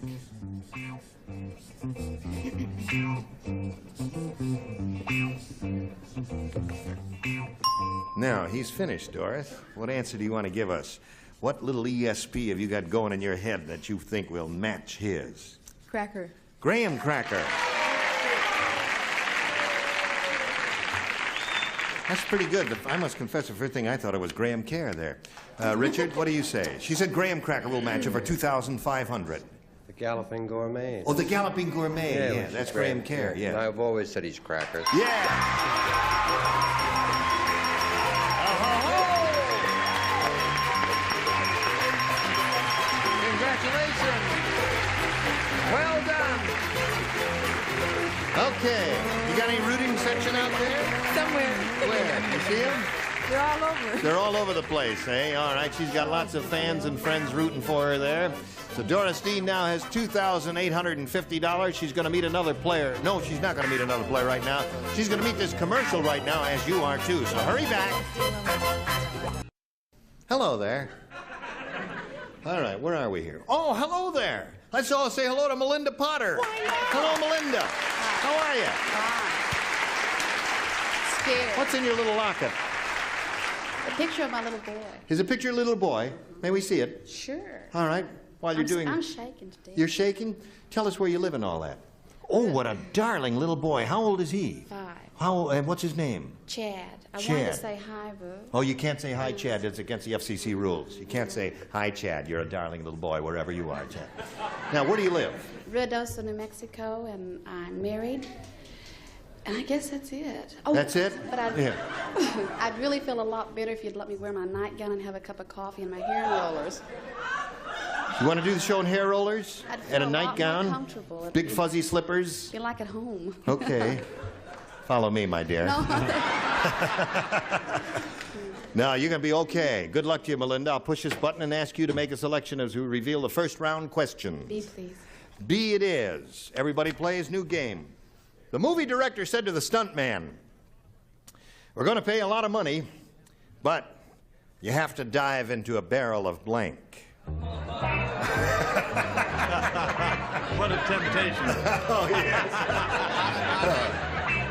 Now, he's finished, Doris. What answer do you want to give us? What little ESP have you got going in your head that you think will match his? Cracker. Graham cracker. That's pretty good. I must confess, the first thing I thought it was Graham Care there. Richard, what do you say? She said Graham cracker will match her for $2,500. The Galloping Gourmet. Oh, the Galloping Gourmet. Yeah, that's Graham Care. Yeah. And I've always said he's crackers. Congratulations. Well done. Okay. You got any rooting section out there? Somewhere. Where? You see them? They're all over. They're all over the place, eh? All right, she's got lots of fans and friends rooting for her there. So Doris Dean now has $2,850. She's going to meet another player. No, she's not going to meet another player right now. She's going to meet this commercial right now, as you are too. So hurry back. Hello there. All right, where are we here? Oh, hello there. Let's all say hello to Melinda Potter. Hello, Melinda. How are you? Scared. What's in your little locket? A picture of my little boy. Is a picture of a little boy? May we see it? Sure. All right. While you're doing... I'm shaking today. You're shaking? Tell us where you live and all that. Oh, what a darling little boy. How old is he? 5. How old, and what's his name? Chad. I wanted Chad. to say hi, boo. Oh, you can't say hi, Chad. It's against the FCC rules. You can't say, hi, Chad. You're a darling little boy wherever you are, Chad. Now, where do you live? Ruidoso, New Mexico, and I'm married. And I guess that's it. Oh, That's it? But I'd really feel a lot better if you'd let me wear my nightgown and have a cup of coffee and my hair rollers. You want to do the show in hair rollers? I'd feel And a a lot more nightgown? comfortable. Big fuzzy slippers? Feel like at home. Okay. Follow me, my dear. No. No, you're going to be okay. Good luck to you, Melinda. I'll push this button and ask you to make a selection as we reveal the first round questions. B, please. B it is. Everybody plays new game. The movie director said to the stuntman, we're going to pay a lot of money, but you have to dive into a barrel of blank. What a temptation. Oh, yes.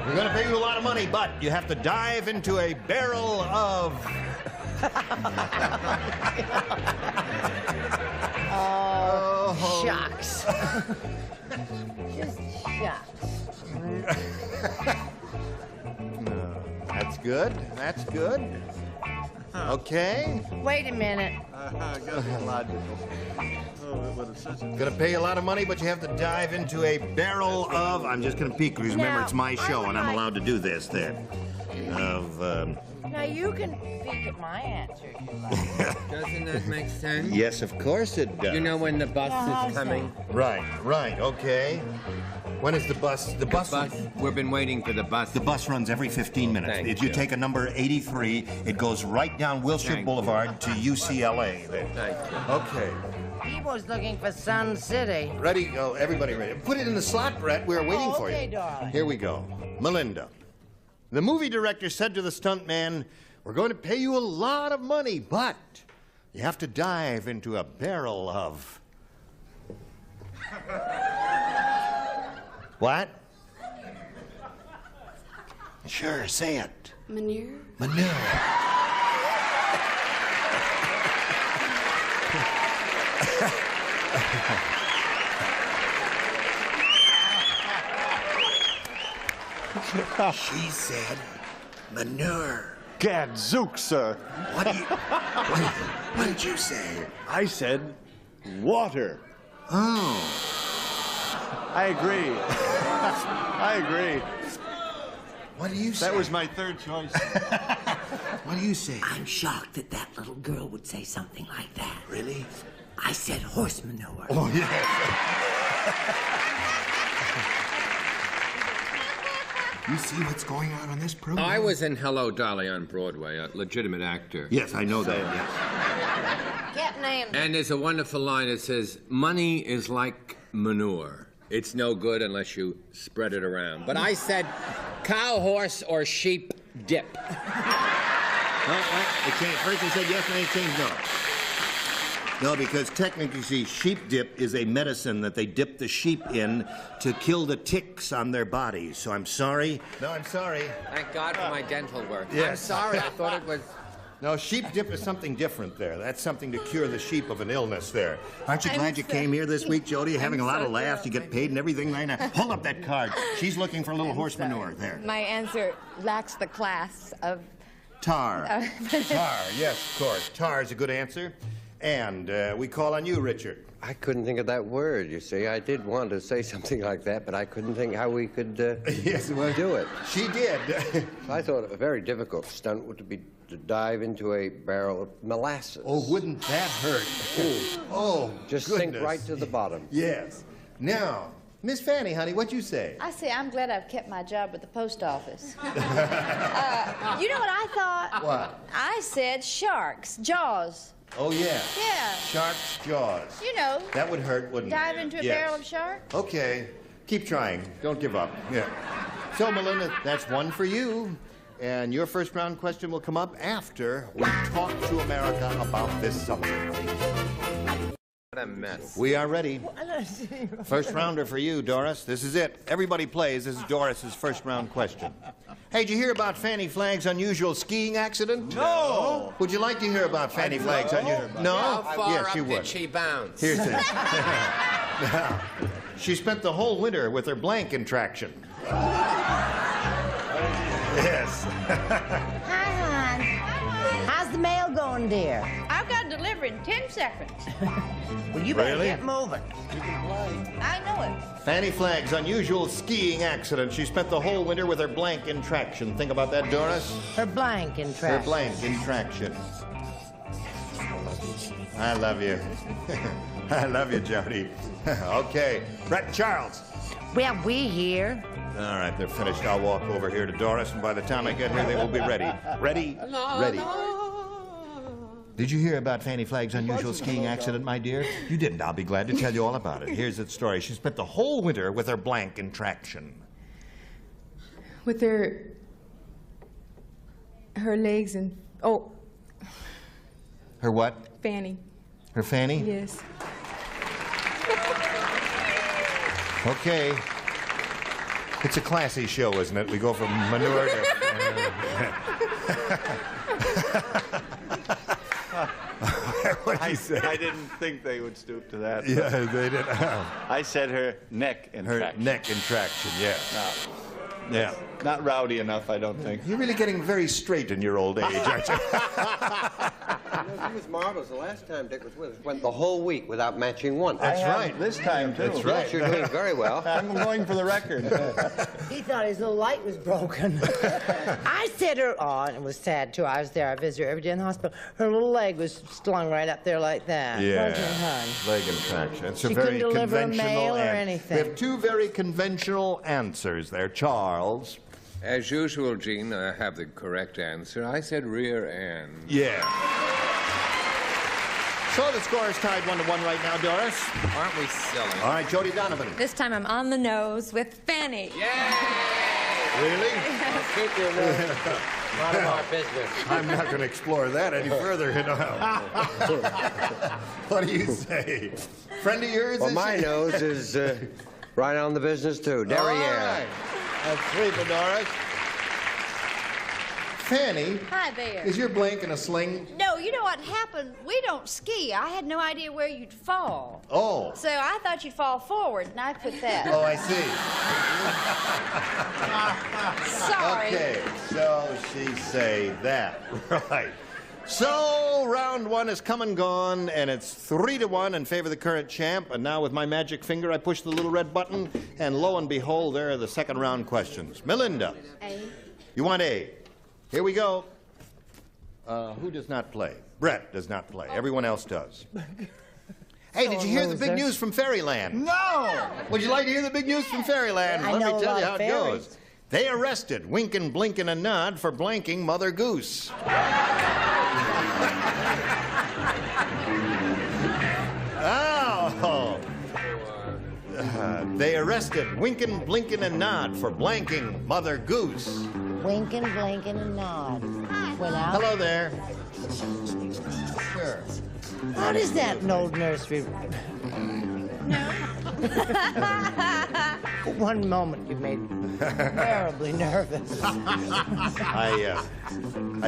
We're going to pay you a lot of money, but you have to dive into a barrel of... Oh, shucks. Just shucks. That's good. That's good. Okay. Wait a minute. Gonna pay a lot of money, but you have to dive into a barrel of... I'm just gonna peek, because remember, it's my show, and I'm allowed to do this there. Now you can peek at my answer. Doesn't that make sense? Yes, of course it does. You know when the bus is coming? Right, okay. When is the bus? The bus. We've been waiting for the bus. The bus runs every 15 minutes. If you take a number 83, it goes right down Wilshire Boulevard to UCLA. Thank you. Okay. He was looking for Sun City. Ready? Go. Everybody ready. Put it in the slot, Brett. We're waiting for you. Okay, darling. Here we go. Melinda. The movie director said to the stuntman, we're going to pay you a lot of money, but you have to dive into a barrel of... What? Sure, say it. Manure? Manure. She said manure. Gadzooks, sir. What did you say? I said water. Oh. I agree. I agree. What do you say? That was my third choice. What do you say? I'm shocked that that little girl would say something like that. Really? I said horse manure. Oh, yes. You see what's going on this program? I was in Hello, Dolly on Broadway, a legitimate actor. Yes, I know that, yes. Get named. And there's a wonderful line that says, money is like manure. It's no good unless you spread it around. But I said cow, horse, or sheep dip. First they said yes, and then they changed no. No, because technically, see, sheep dip is a medicine that they dip the sheep in to kill the ticks on their bodies. So I'm sorry. No, I'm sorry. Thank God for my dental work. Yes. I'm sorry, I thought it was... No, sheep dip is something different there. That's something to cure the sheep of an illness there. Aren't you glad you came here this week, Jody? You're having a lot of laughs. You get paid and everything right now. Hold up that card. She's looking for a little horse manure there. My answer lacks the class of... Tar. Tar, yes, of course. Tar is a good answer. And we call on you, Richard. I couldn't think of that word, you see. I did want to say something like that, but I couldn't think how we could yes, well, do it. She did. I thought a very difficult stunt would be to dive into a barrel of molasses. Oh, wouldn't that hurt? Oh, just goodness. sink right to the bottom. Yes. Now, Miss Fanny, honey, what'd you say? I say I'm glad I've kept my job at the post office. You know what I thought? What? I said sharks, jaws. Oh, yeah. Yeah. Shark's jaws. You know. That would hurt, wouldn't it? Dive into a barrel of shark? Okay. Keep trying. Don't give up. Yeah. So, Melinda, that's one for you. And your first round question will come up after we talk to America about this subject. What a mess. We are ready. First rounder for you, Doris. This is it. Everybody plays. This is Doris's first round question. Hey, did you hear about Fanny Flagg's unusual skiing accident? No. Would you like to hear about Fanny Flagg's unusual? No? How far yes, up you did would. she bounce? Here's it. She spent the whole winter with her blank in traction. Yes. Hi, hon. How's the mail going, dear? I've got a delivery in 10 seconds. Well, you better Really? get moving. I know it. Fanny Flagg's unusual skiing accident. She spent the whole winter with her blank in traction. Think about that, Doris. Her blank in Her track. blank in traction. I love you. I love you, Jody. Okay. Brett and Charles. Well, we're here. All right, they're finished. I'll walk over here to Doris, and by the time I get here, they will be ready. Ready? Ready. Did you hear about Fanny Flagg's unusual skiing accident, my dear? You didn't. I'll be glad to tell you all about it. Here's the story. She spent the whole winter with her blank in traction. With her legs and Her what? Fanny. Her fanny? Yes. Okay. It's a classy show, isn't it? We go from manure to... What'd you say? I didn't think they would stoop to that. Yeah, they did. I said her neck in traction. Her neck in traction, yes. No. Yeah. Not rowdy enough, I don't think. You're really getting very straight in your old age, aren't you? She was marvelous. The last time Dick was with us, went the whole week without matching one. That's right. This time, too. That's right. Yes, you're doing very well. I'm going for the record. He thought his little light was broken. I said and it was sad, too. I was there. I visited her every day in the hospital. Her little leg was slung right up there like that. Yeah. Wasn't it, hon? Leg in traction. It's a She very couldn't deliver a conventional mail or an- anything. We have two very conventional answers there. Charles. As usual, Gene, I have the correct answer. I said rear end. Yeah. So the score is tied 1-1 right now, Doris. Aren't we silly? All right, Jody Donovan. This time I'm on the nose with Fanny. Really? Keep your nose out of our business. I'm not going to explore that any further. You know. What do you say? Friend of yours? Well, is my she? nose is right on the business, too. All Derriere. right. That's three for Doris. Fanny, Hi there. is your blank in a sling? No, you know what happened? We don't ski. I had no idea where you'd fall. Oh. So I thought you'd fall forward, and I put that. Oh, I see. Sorry. Okay, so she say that. Right. So, round one is come and gone, and it's 3-1 in favor of the current champ. And now with my magic finger, I push the little red button, and lo and behold, there are the second round questions. Melinda. A. You want A? Here we go. Who does not play? Brett does not play. Everyone else does. Hey, did you hear the big news from Fairyland? No! Would you like to hear the big news from Fairyland? I Let know me a tell lot you of how it fairies. goes. They arrested Winkin', Blinkin', and Nod for blanking Mother Goose. Oh! They arrested Winkin', Blinkin', and Nod for blanking Mother Goose. Winking, blinking, and nod. Went out. Hello there. Sure. What is that in old nursery? No. For one moment you made terribly nervous. I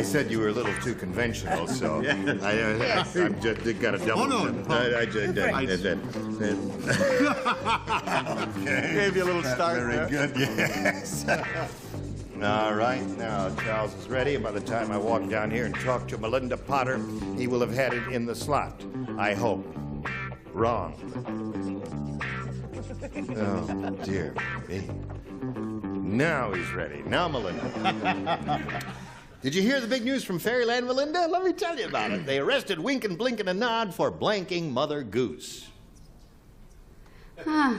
said you were a little too conventional, so Yes. I'm just got a double. Oh, no. I did. Gave you a little start Very there. good. Yes. All right, now Charles is ready, and by the time I walk down here and talk to Melinda Potter, he will have had it in the slot. I hope. Wrong. Oh, dear me. Now he's ready. Now, Melinda. Did you hear the big news from Fairyland, Melinda? Let me tell you about it. They arrested Wink and Blink and a Nod for blanking Mother Goose. Huh.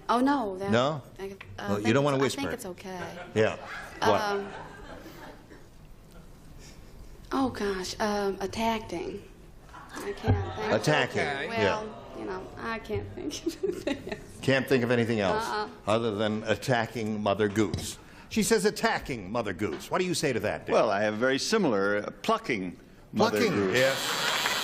Oh, no. That, No? Well, you don't want to whisper. I think it's okay. Yeah. What? Oh, gosh. Attacking. I can't think. Attacking, Well, yeah. you know, I can't think of anything. Can't think of anything else Uh-uh. other than attacking Mother Goose. She says attacking Mother Goose. What do you say to that, Dick? Well, I have very similar plucking. Mother Plucking, goose. yes.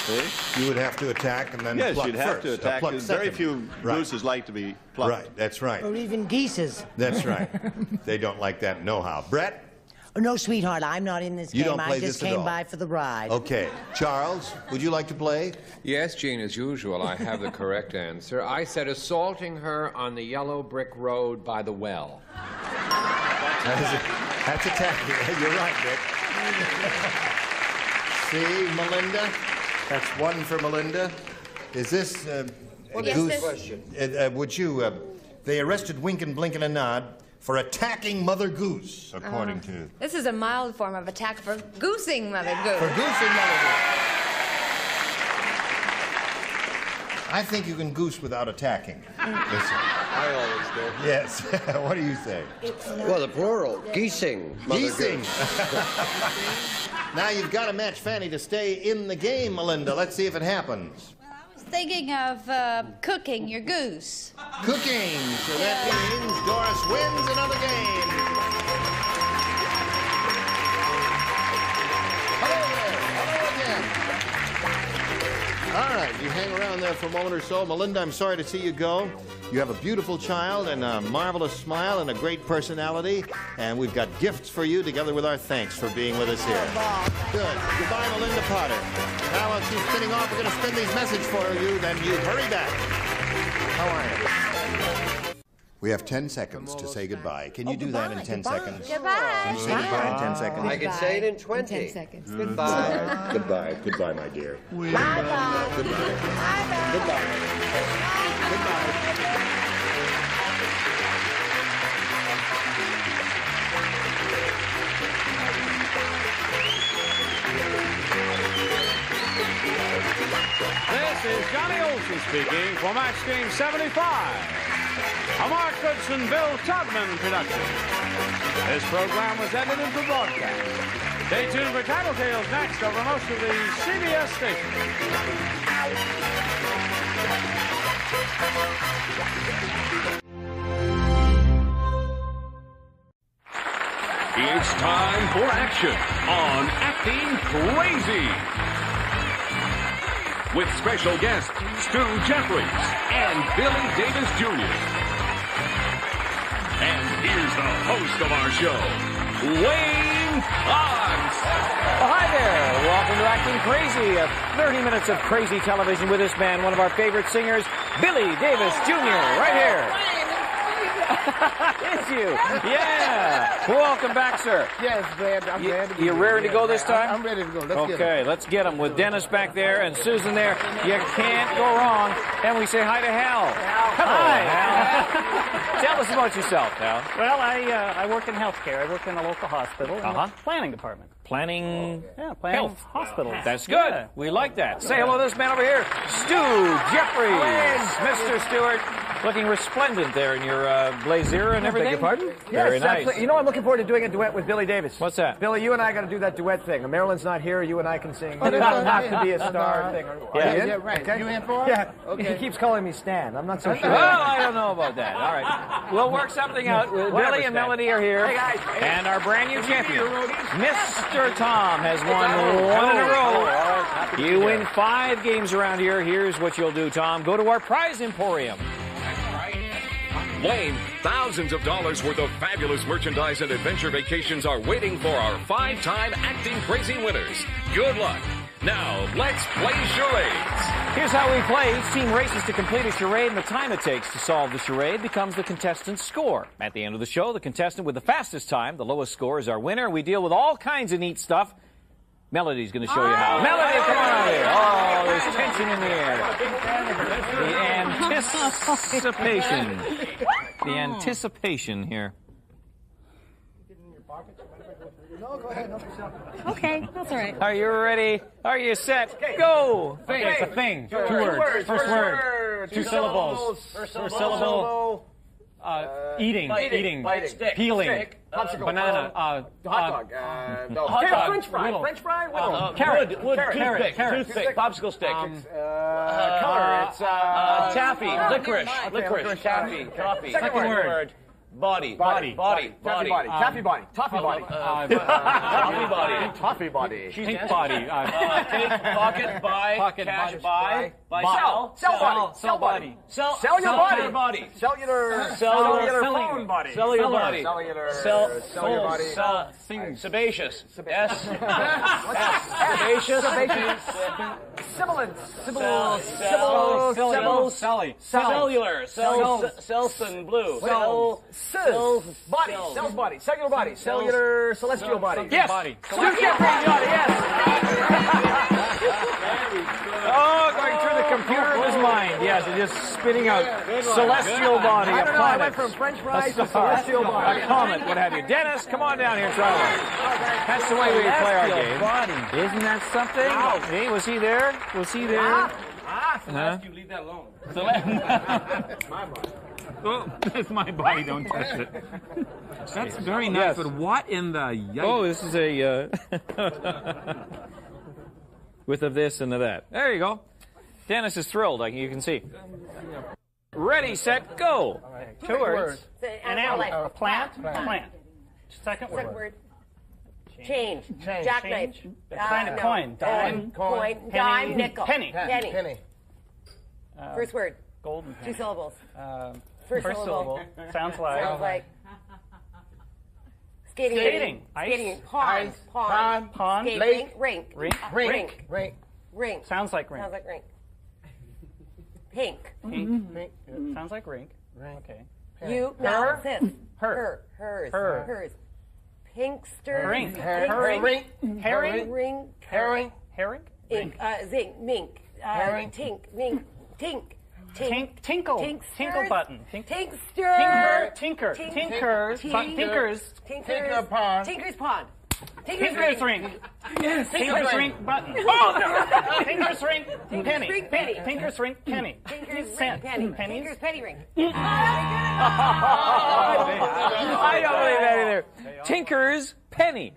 See? You would have to attack and then Yes, pluck you'd have first. to attack. Pluck Very second. few Right. gooses like to be plucked. Right, that's right. Or even geeses. That's right. They don't like that know-how. Brett? Oh, no, sweetheart, I'm not in this You game. don't play I just this at came all? by for the ride. Okay. Charles, would you like to play? Yes, Gene, as usual, I have the correct answer. I said assaulting her on the yellow brick road by the well. That's attacking. You're right, Dick. See, Melinda? That's one for Melinda. Is this What is Goose? this? Would you? They arrested Wink and Blink and a Nod for attacking Mother Goose, according to. This is a mild form of attack for goosing Mother Goose. For goosing Mother Goose. I think you can goose without attacking. Listen. I always do. Yes. What do you say? Well, the plural, geesing. Mother Geesing. Goose. Now you've got to match Fanny to stay in the game, Melinda. Let's see if it happens. Thinking of cooking your goose. Cooking. So that means Doris wins another game. Hello there. Hello again. All right, you hang around there for a moment or so. Melinda, I'm sorry to see you go. You have a beautiful child and a marvelous smile and a great personality. And we've got gifts for you together with our thanks for being with us here. Good. Goodbye, Melinda Potter. Now, while she's spinning off, we're going to spin these messages for you. Then you hurry back. How are you? We have 10 seconds to say goodbye. Can you do that in 10 seconds? Goodbye. Can you say goodbye in 10 seconds? I can say it in 20. 10 seconds. Goodbye. Goodbye. Goodbye, my dear. Bye-bye. Goodbye. Goodbye. Goodbye. This is Johnny Olson speaking for Match Game 75. A Mark Goodson, Bill Todman production. This program was edited for broadcast. Stay tuned for Title Tales next over most of the CBS stations. It's time for action on Acting Crazy. With special guests Stu Jeffries and Billy Davis Jr. And here's the host of our show, Wayne Cox. Well, hi there. Welcome to Acting Crazy, 30 minutes of crazy television with this man, one of our favorite singers, Billy Davis Jr., right here. It's you. Yeah. Welcome back, sir. Yes, glad. I'm glad to be You're here. ready to go this time? I'm ready to go. Let's get Okay, let's get them. With Dennis back there and Susan there, you can't go wrong. And we say hi to Hal. Hi, Hal. Tell us about yourself, Hal. Well, I work in healthcare. I work in a local hospital in the planning department. Planning planning health. hospitals. That's good. Yeah. We like that. Say hello to this man over here, Stu Jeffries. Mr. Stewart, looking resplendent there in your blazer and everything. Beg your pardon? Very Yes, nice. you know, I'm looking forward to doing a duet with Billy Davis. What's that? Billy, you and I got to do that duet thing. Marilyn's not here. You and I can sing. Oh, not to be a star thing. Yeah. You in? Yeah, right. Okay. You in for it? Yeah. Okay. He keeps calling me Stan. I'm not so sure. Well, I don't know about that. All right. We'll work something out. Billy and Melody are here. Hey, guys. And our brand new champion, Mr. Tom, has won one in a row. You win 5 games around here. Here's what you'll do, Tom. Go to our prize emporium. Wayne, thousands of dollars worth of fabulous merchandise and adventure vacations are waiting for our 5-time Acting Crazy winners. Good luck. Now, let's play charades. Here's how we play. Each team races to complete a charade, and the time it takes to solve the charade becomes the contestant's score. At the end of the show, the contestant with the fastest time, the lowest score, is our winner. We deal with all kinds of neat stuff. Melody's going to show you how. Melody, come on out here. Oh, there's tension in the air. The anticipation. The anticipation here. No, go ahead. Okay, that's all right. Are you ready? Are you set? Go! Okay, it's a thing. Two words. First word. Two syllables. First syllable. Eating. Biting. Peeling. Banana. Hot dog. French fry. French fry. Carrot. Wood. Carrot. Toothpick. Popsicle stick. Color. It's taffy. Licorice. Taffy. Coffee. Second word. Body. Taffy body. Toffee body. Pink body. Cake pocket. Buy. Cash. Buy. Sell body. Cellular body. Cellular phone body. Cellular body. Cellular body. Sebaceous. Sebaceous. Sibilant. Cellular. Selson blue. Cells body. Cellular body. Cellular celestial body. Yes. Body. Yes. Oh, going through the computer of his mind. Yes, it's just spitting out celestial body, a planet. I went from French fries to celestial body. A comet, what have you. Dennis, come on down here and try one. That's the way we play our game. Isn't that something? Hey, was he there? Celeste, you leave that alone. My body. Oh, that's my body. Don't touch it. That's very nice, but what in the yikes? Oh, this is a with of this and of that. There you go. Dennis is thrilled, like you can see. Ready, set, go. Two words. An animal. A plant. Second word. Change. Jackknife. Kind of coin. Dime. Dime. Nickel. Penny. First word. Golden penny. Two syllables. First syllable. Sounds like. Skating. Ice. Pond. Skating. Rink. Sounds like rink. Pink. Sounds like rink. Okay. You. Her. Sis. Hers. Pinkster. Ring. Herring. Herring. Ink. Zinc. Mink. Tink. Mink. Tink. Tinkle button. Tinkster. Tinker. Tinker's pond. Tinker's ring. Yes. Tinker's ring button. Oh, no. Tinker's ring penny. Tinker's ring penny. Tinker's penny ring. I don't believe that either. Tinker's penny.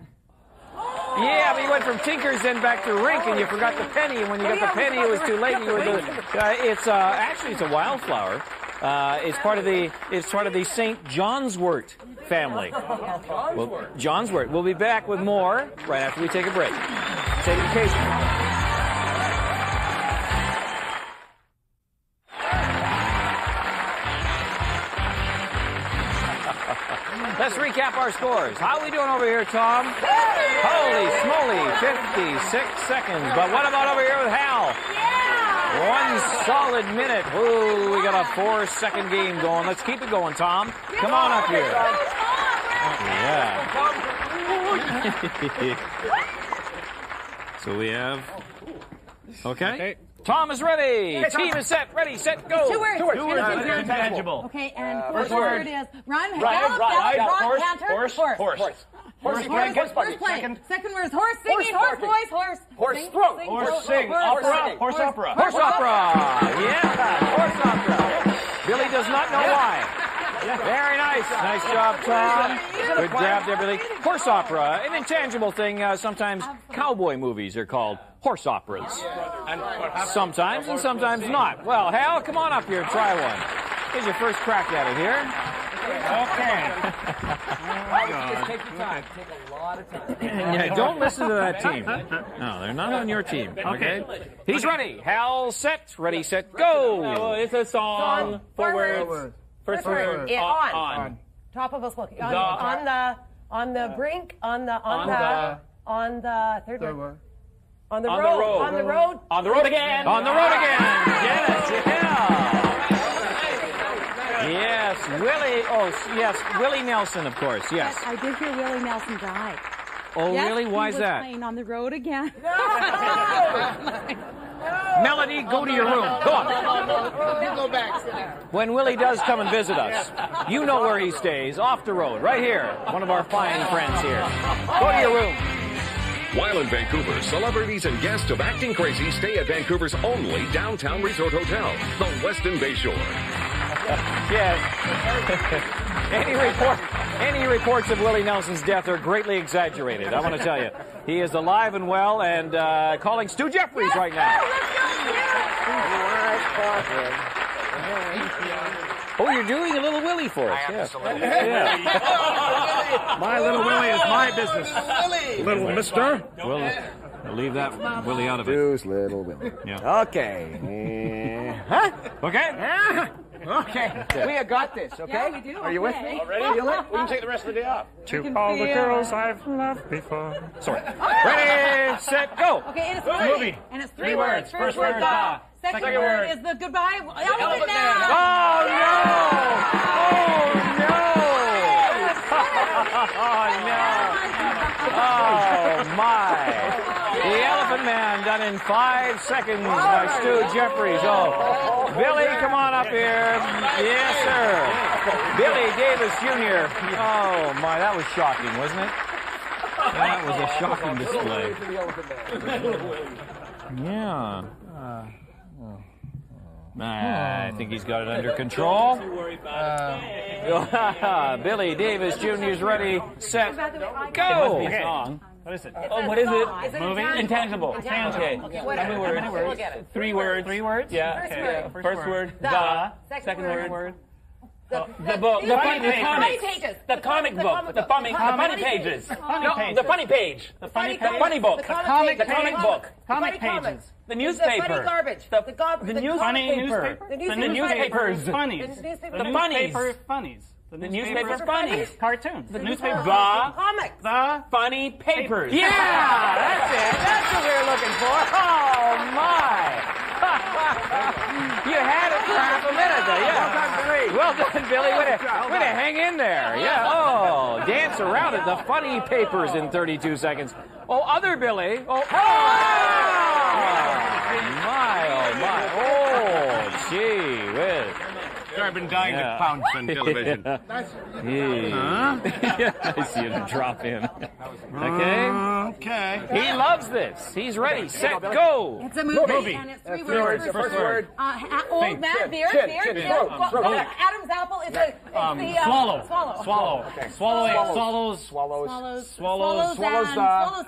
Yeah, but you went from Tinkers then back to Rink, and you forgot the penny. And when you got the penny, it was too late. You were it's actually it's a wildflower. It's part of the St. Johnswort family. Johnswort. We'll be back with more right after we take a break. Take vacation. Let's recap our scores. How are we doing over here, Tom? Holy smoly, 56 seconds. But what about over here with Hal? Yeah! 1 solid minute. Ooh, we got a 4-second game going. Let's keep it going, Tom. Come on up here. Yeah. So we have... Okay. Tom is ready. Team is set. Ready, set, go. Two words. Intangible. Okay, and First word is run. Horse. Plane. Second word is horse singing. Horse voice. Horse sing. Horse opera. Yeah, horse opera. Billy does not know why. Very nice. Nice job, Tom. Good job there, Billy. Horse opera, an intangible thing. Sometimes cowboy movies are called horse operas. Sometimes and sometimes not. Well, Hal, come on up here and try one. Here's your first crack at it here. Okay. Just take your time. Take a lot of time. Yeah, don't listen to that team. No, they're not on your team. Okay. He's ready. Hal, set. Ready, set, go. It's a song. 4 words. First word. On. Top of a smoking. The- On the brink. On the third word. On the On the road. road. On the road. On the road again. On the road again. Yes, yeah. Yes, Willie. Oh, yes, Willie Nelson, of course. Yes. I did hear Willie Nelson died. Oh, Yes, really? Why is he was that? playing on the road again. Melody, go to your room. Go on. Go back. Sit down. When Willie does come and visit us, you know where he stays. Off the road, right here. One of our fine friends here. Go to your room. While in Vancouver, celebrities and guests of Acting Crazy stay at Vancouver's only downtown resort hotel, the Westin Bayshore. Yes. Any reports of Willie Nelson's death are greatly exaggerated, I want to tell you. He is alive and well and calling Stu Jeffries right now. Oh, you're doing a little Willie for us. Yeah. My little Willie is my business. Little mister. We'll leave that Willie out of it. Who's little Willie? Yeah. Okay. Huh? Okay. Okay. We have got this, okay? Yeah, we do. Are you with me? Ready? We can take the rest of the day off. To all the girls I've loved before. Sorry. Ready, set, go. Okay, and it's Movie. And it's Three words. First word, da. Second Second word word. is the goodbye. Elephant Elephant Man. Man. Oh, no! Oh, no! Oh, my. The Elephant Man done in 5 seconds by Stu Jeffries. Oh, Billy, come on up here. Yes, sir. Billy Davis Jr. Oh, my, that was shocking, wasn't it? That was a shocking display. Yeah. I think he's got it under control. Billy Davis Jr. is ready, set, go. Okay. Song. What is it? Oh, what is it? Movie? Intangible. Okay. Okay, How many words? Look at it. 3 words. 3 words? Yeah. First Okay. word. First word. The. The. Second word. The book. The funny comics. pages. The comic book. The funny pages. Funny No, pages. the funny page. The funny The funny book. The comic book. Comic pages. The newspaper. The funny garbage. The Funny newspaper. newspaper. The newspapers. Funnies. The newspaper. The funnies. newspaper funnies. The newspaper funnies. Cartoons. The newspaper. Comics. The funny papers. Yeah, that's it. That's what we were looking for. Oh, my. You had it for half a minute there, yeah. Well done, Billy. Way to hang in there. Yeah. Oh, dance around it. The funny papers in 32 seconds. Oh, other Billy. Oh, my, oh, my. Oh, gee whiz. I've been dying to pounce on television. I see him drop in. Okay. Okay. He loves this. He's ready, set, go. It's a movie. And it's 3 words. First word. Old man, beard. Adam's apple is the Swallow. Swallow. Okay. Swallows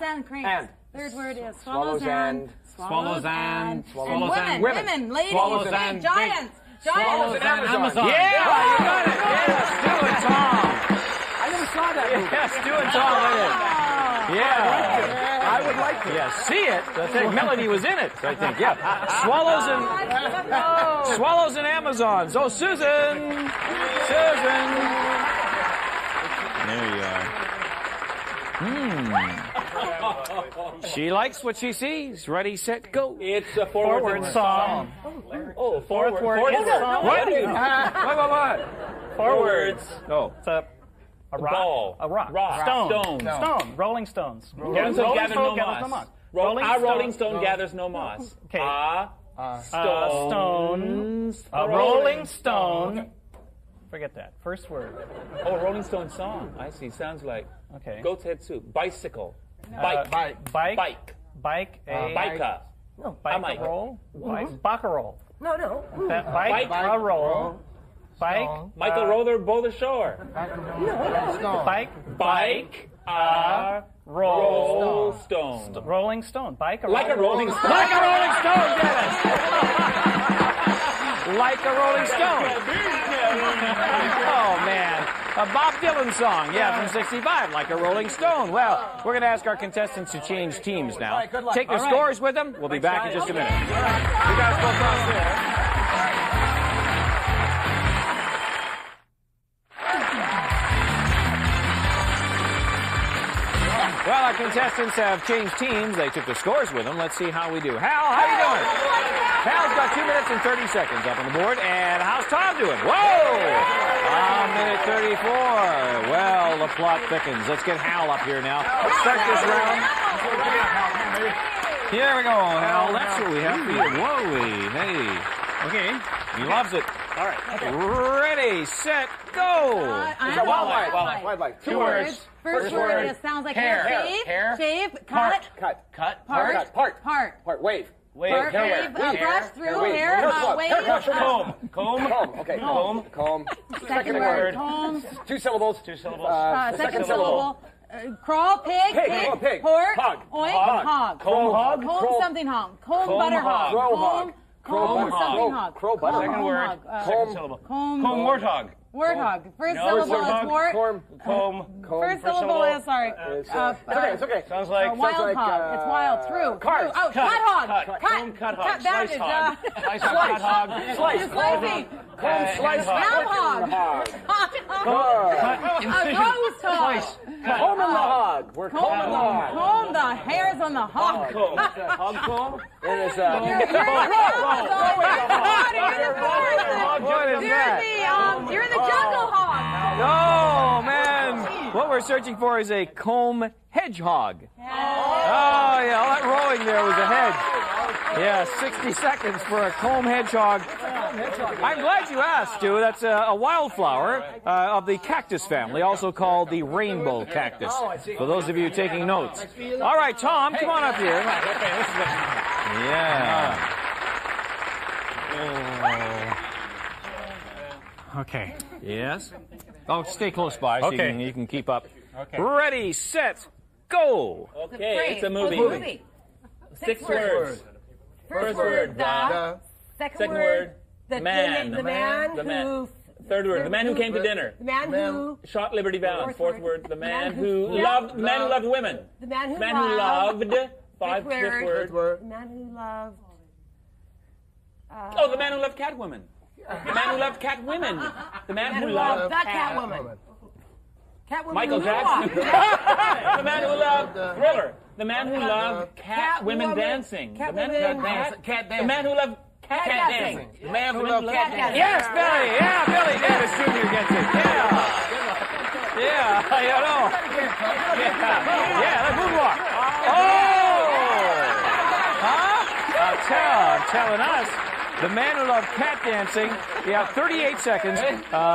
and cranes. Third word is swallows and women, ladies, Swallows big and giants. Swallows and Amazon. Yeah, you got it. Yes, Stu and Tom. I never saw that movie. Yes, Stu and Tom in it. Yeah. I would like to. Yeah, see it. I think Melody was in it, I think. Yeah. Swallows and Amazons. Oh, Susan. There you are. She likes what she sees. Ready, set, go. It's a forward song. Oh, fourth word. What? What? 4 words. Oh. It's a rock. Ball. A rock. Stone. Stone. Rolling Stones. Rolling Stone gathers no moss. Rolling Stone no. gathers no moss. Okay. Stone. A Rolling Stone. Forget that. First word. Oh, Rolling Stone song. I see. Sounds like. Okay. Goat's head soup. Bicycle. Bike. Bike. Biker. No, bike roll. Baccaroll. No. Bike a roll. Bike. Michael Rother, Boulder Shore. Bike. Roll Stone. Rolling Stone. Bike a Like a Rolling Stone. Like a Rolling Stone, Dennis. Like a Rolling Stone. Oh, man. A Bob Dylan song, yeah, from 65, Like a Rolling Stone. Well, we're going to ask our contestants to change teams now. Take their scores with them. We'll be back in just a minute. You guys go across there. contestants have changed teams. They took the scores with them. Let's see how we do. Hal, how you doing? Hal's got 2 minutes and 30 seconds up on the board. And how's Tom doing? Whoa! Minute 34. Well, the plot thickens. Let's get Hal up here now. Let's start this round. Here we go, Hal. That's what we have for you. Whoa, hey. Okay. He loves it. All right. Okay. Ready, set, go. Wildlife. 2 words. First word is sounds like hair. Shave. Cut. Part. Wave. Brush through hair. Wave. Comb. Okay. Comb. Second word. Comb. 2 syllables. Second syllable. Crawl, pig, pork, hog, oink, hog. Comb hog. Comb something hog. Comb butter hog. Crow hog. Comb something hog. Crow butter. Second word. Second syllable. Comb warthog. Warthog. First syllable is wart. Comb. First syllable is, sorry. It's okay. Sounds like wild hog. It's wild. Through. Cart. Oh, cut hog. Cut hog. That Slice is, hog. Slice hog. Cut hog. Slice. Slicing. Comb slice Ham hog. Roast hog. Comb in the hog. We're combing the hog. Comb the hairs on the hog. Hog comb. It is You're the jungle hog. Oh, man. What we're searching for is a comb hedgehog. Oh, yeah, all that rowing there was a hedge. Yeah, 60 seconds for a comb hedgehog. I'm glad you asked, Stu. That's a wildflower of the cactus family, also called the rainbow cactus, for those of you taking notes. All right, Tom, come on up here. Yeah. Okay. Yes? Oh, stay close by so you can keep up. Okay. Ready, set, go. Okay, it's a movie. 6 words. First word, the. Second word, man. The man who. Third word, the man who came to dinner. The man who shot Liberty Valance. Fourth word, the man who loved women. The man who loved. Fifth word. The man who loved. The man who loved Catwoman. The man who loved Catwomen. The man who loved Catwoman. Michael Jackson. The man who loved Thriller. The man who loved women dancing. The man who loved cat dancing. The man who loved cat dancing. The man who loved cat dancing. Yes, Billy. Yeah, Billy Davis Jr. gets it. Yeah, I know. Yeah, the moonwalk. I'm telling us. The man who loved cat dancing. Yeah, 38 seconds.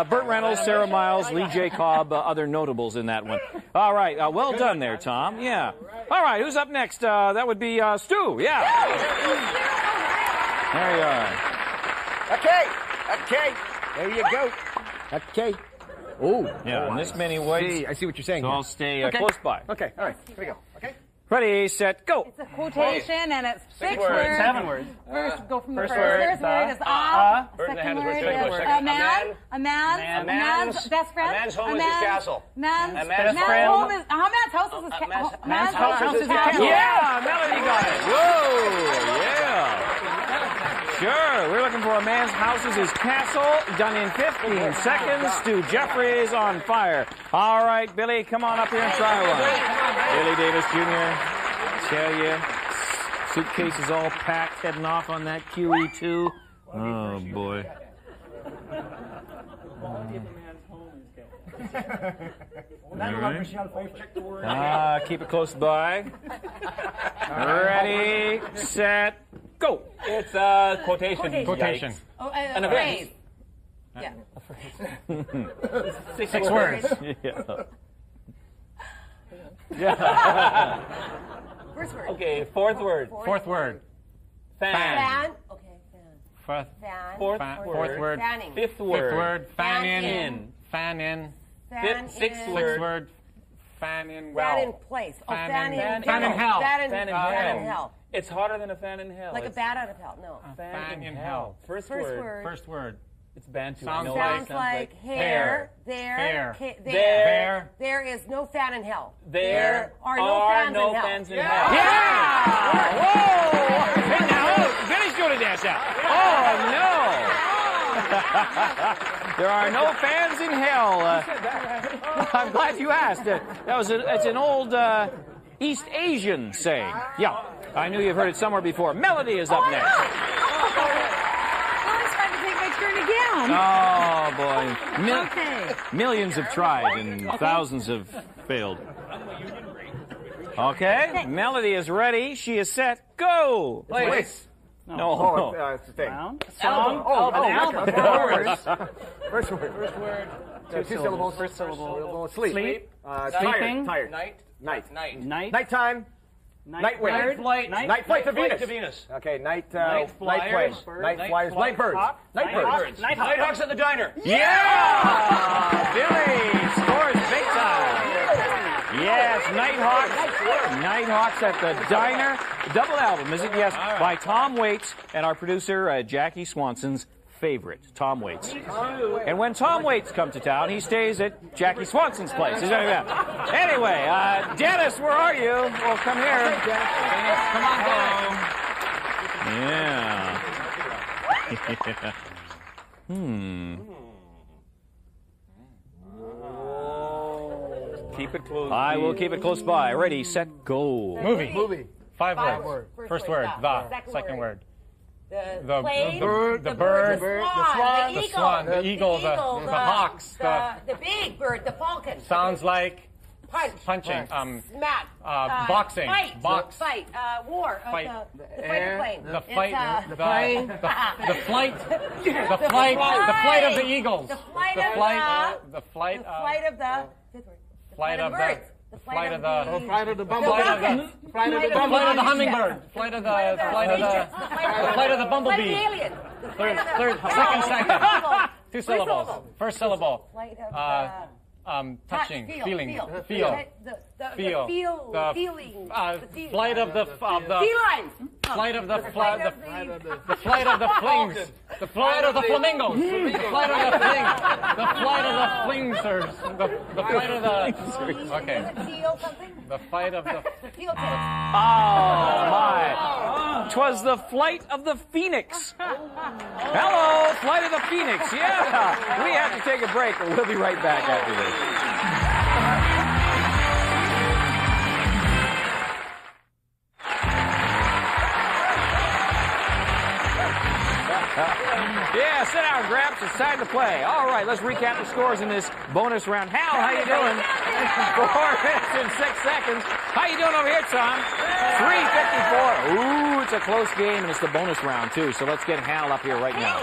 Burt Reynolds, Sarah Miles, Lee J. Cobb, other notables in that one. All right, well done there, Tom. Yeah. All right, who's up next? That would be Stu. Yeah. There you are. Okay. There you go. Okay. Oh, yeah, in this many ways. I see what you're saying. So I'll stay close by. Okay, all right. Here we go. Okay. Ready, set, go. It's a quotation and it's 6 words. 7 words. First, go from the First first. word, First word is Second word is a man's best friend. A man's home is his castle. Man's best friend. home Man's house is his castle. Man's house is his castle. Yeah, Melody got it. Whoa, yeah. Sure, we're looking for a man's house is his castle, done in 15 seconds. Stu Jeffrey is on fire. All right, Billy, come on up here and try one. Billy Davis Jr., tell you, suitcase is all packed, heading off on that QE2. Oh, boy. Right. Keep it close by. Ready, set, go. It's a quotation. Quotation. An phrase. Yeah. A phrase. 6 words. Yeah. First word. Okay, fourth word. Fourth word. Fan. Okay, fan. Fourth word. Fanning. Fifth word. Fan in. Fan in. Sixth word. Fan in. Fan in place. Fan in hell. Fan in hell. It's hotter than a fan in hell. Like a bat out of hell. No. Fan in hell. First word. First word. It's Bantu. Sounds like hair. There is no fan in hell. There are no fans in hell. Yeah! Whoa! Hey, now, Billy's going to dance out. Oh, no! There are no fans in hell. I'm glad you asked. It's an old East Asian saying. Yeah, I knew you've heard it somewhere before. Melody is up next. It's time to take my turn again. Oh, boy. Okay. Millions have tried and thousands have failed. Okay, Melody is ready. She is set. Go! Place. No. It's a thing. Song. Album. First word. Two syllables. First syllable. Sleep. Sleeping. Tired. Night. Nighttime. Night wind. Night flight to Venus. Okay, night flyers. Night flyers. Night birds. Nighthawks at the diner. Yeah! Billy scores big time. Yes, Nighthawks at the diner. Double album, is it? Yes, by Tom Waits and our producer, Jackie Swanson's favorite, Tom Waits. And when Tom Waits comes to town, he stays at Jackie Swanson's place. Is that right? Anyway, Dennis, where are you? Well, come here. Come on, Yeah. Keep it close. I will keep it close by. Ready, set, go. Movie. 5 words. First word. The. Second word. The bird, the swan, the eagle, the hawks, the big bird, the falcon. Sounds like punching, smack, boxing, fight, war, fight, the fighter plane, the flight of the eagles, the flight of the hummingbird, flight of the bumblebee. Second. 2 syllables. First syllable. Touching, feeling, feel. Flight of the flight of the flings. The flight of the flamingos. The flight of the flings. The flight of the flingsers. The flight of the. Okay. The flight of the. Oh, my. 'Twas the flight of the phoenix. Hello, flight of the phoenix. Yeah. We have to take a break, but we'll be right back after this. Yeah, sit down, Gramps. It's time to play. All right, let's recap the scores in this bonus round. Hal, how you doing? 4 minutes and 6 seconds. How you doing over here, Tom? 3:54. Ooh, it's a close game, and it's the bonus round, too. So let's get Hal up here right now.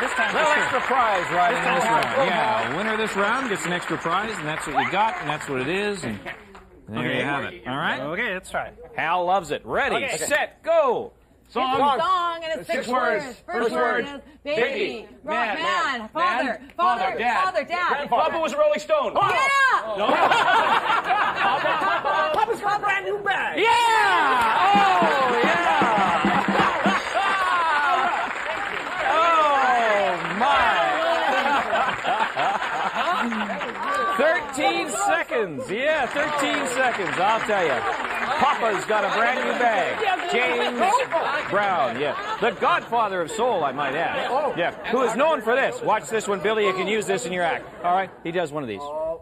This time. Little extra prize right in this round. Yeah, winner of this round gets an extra prize, and that's what you got, and that's what it is, and there you have it. All right? Okay, let's try it. Hal loves it. Ready, set, go. Song, and it's 6 words. First word is baby, man, father, dad. Papa was a Rolling Stone. Yeah! Papa's got a brand new bag. Yeah! Oh, yeah! Oh, my. 13 seconds. Yeah, 13 seconds, I'll tell you. Papa's got a brand new bag. James Brown, yeah. The godfather of soul, I might add. Yeah, who is known for this. Watch this one, Billy. You can use this in your act. All right? He does one of these. Oh,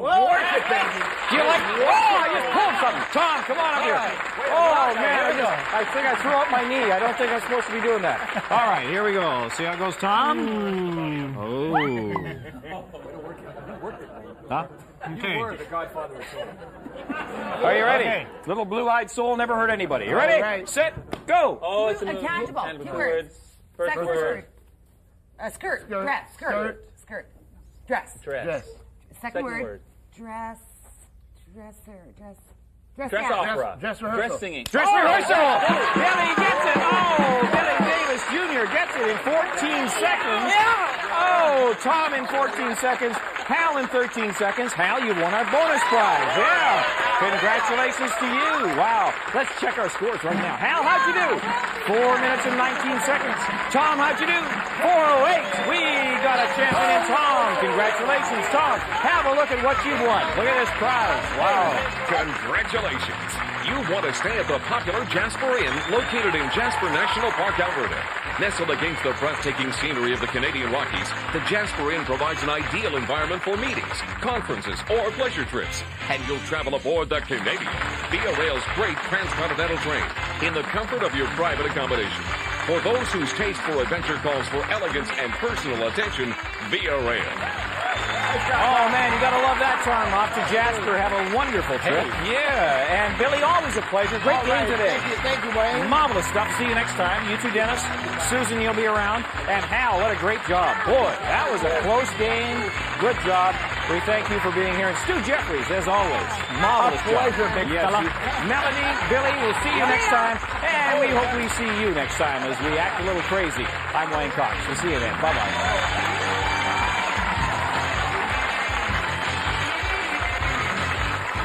work it, baby. Do you like? Oh, I just pulled something. Tom, come on up here. Oh, man, I think I threw out my knee. I don't think I'm supposed to be doing that. All right, here we go. See how it goes, Tom? Oh. Huh? Okay. You were the godfather of soul. Are you ready? Okay. Little blue-eyed soul never hurt anybody. You ready? Right. Set, go. Oh, it's intangible. 2 words. First word. Skirt. Dress. Skirt. Dress. Second word. Dress. Dress opera. Dress rehearsal. Dress singing. Dress rehearsal. Billy gets it. Oh, Billy Davis Jr. gets it in 14 seconds. Oh, Tom in 14 seconds. Hal in 13 seconds. Hal, you won our bonus prize. Yeah. Congratulations to you. Wow. Let's check our scores right now. Hal, how'd you do? 4 minutes and 19 seconds. Tom, how'd you do? 4:08. We got a champion in Tom. Congratulations, Tom. Have a look at what you've won. Look at this prize. Wow. Congratulations. you want to stay at the popular Jasper Inn, located in Jasper National Park, Alberta. Nestled against the breathtaking scenery of the Canadian Rockies, the Jasper Inn provides an ideal environment for meetings, conferences, or pleasure trips. And you'll travel aboard the Canadian, Via Rail's great transcontinental train, in the comfort of your private accommodation. For those whose taste for adventure calls for elegance and personal attention, Via Rail. Oh, man, you got to love that charm. Off to Jasper. Have a wonderful trip. Hey. Yeah, and Billy, always a pleasure. Great game today. Thank you, Wayne. Marvelous stuff. See you next time. You too, Dennis. Susan, you'll be around. And Hal, what a great job. Boy, that was a close game. Good job. We thank you for being here. And Stu Jeffries, as always. Marvelous A pleasure, big fella. Melanie, Billy, we'll see you next time. And we hope we see you next time as we act a little crazy. I'm Wayne Cox. We'll see you then. Bye-bye.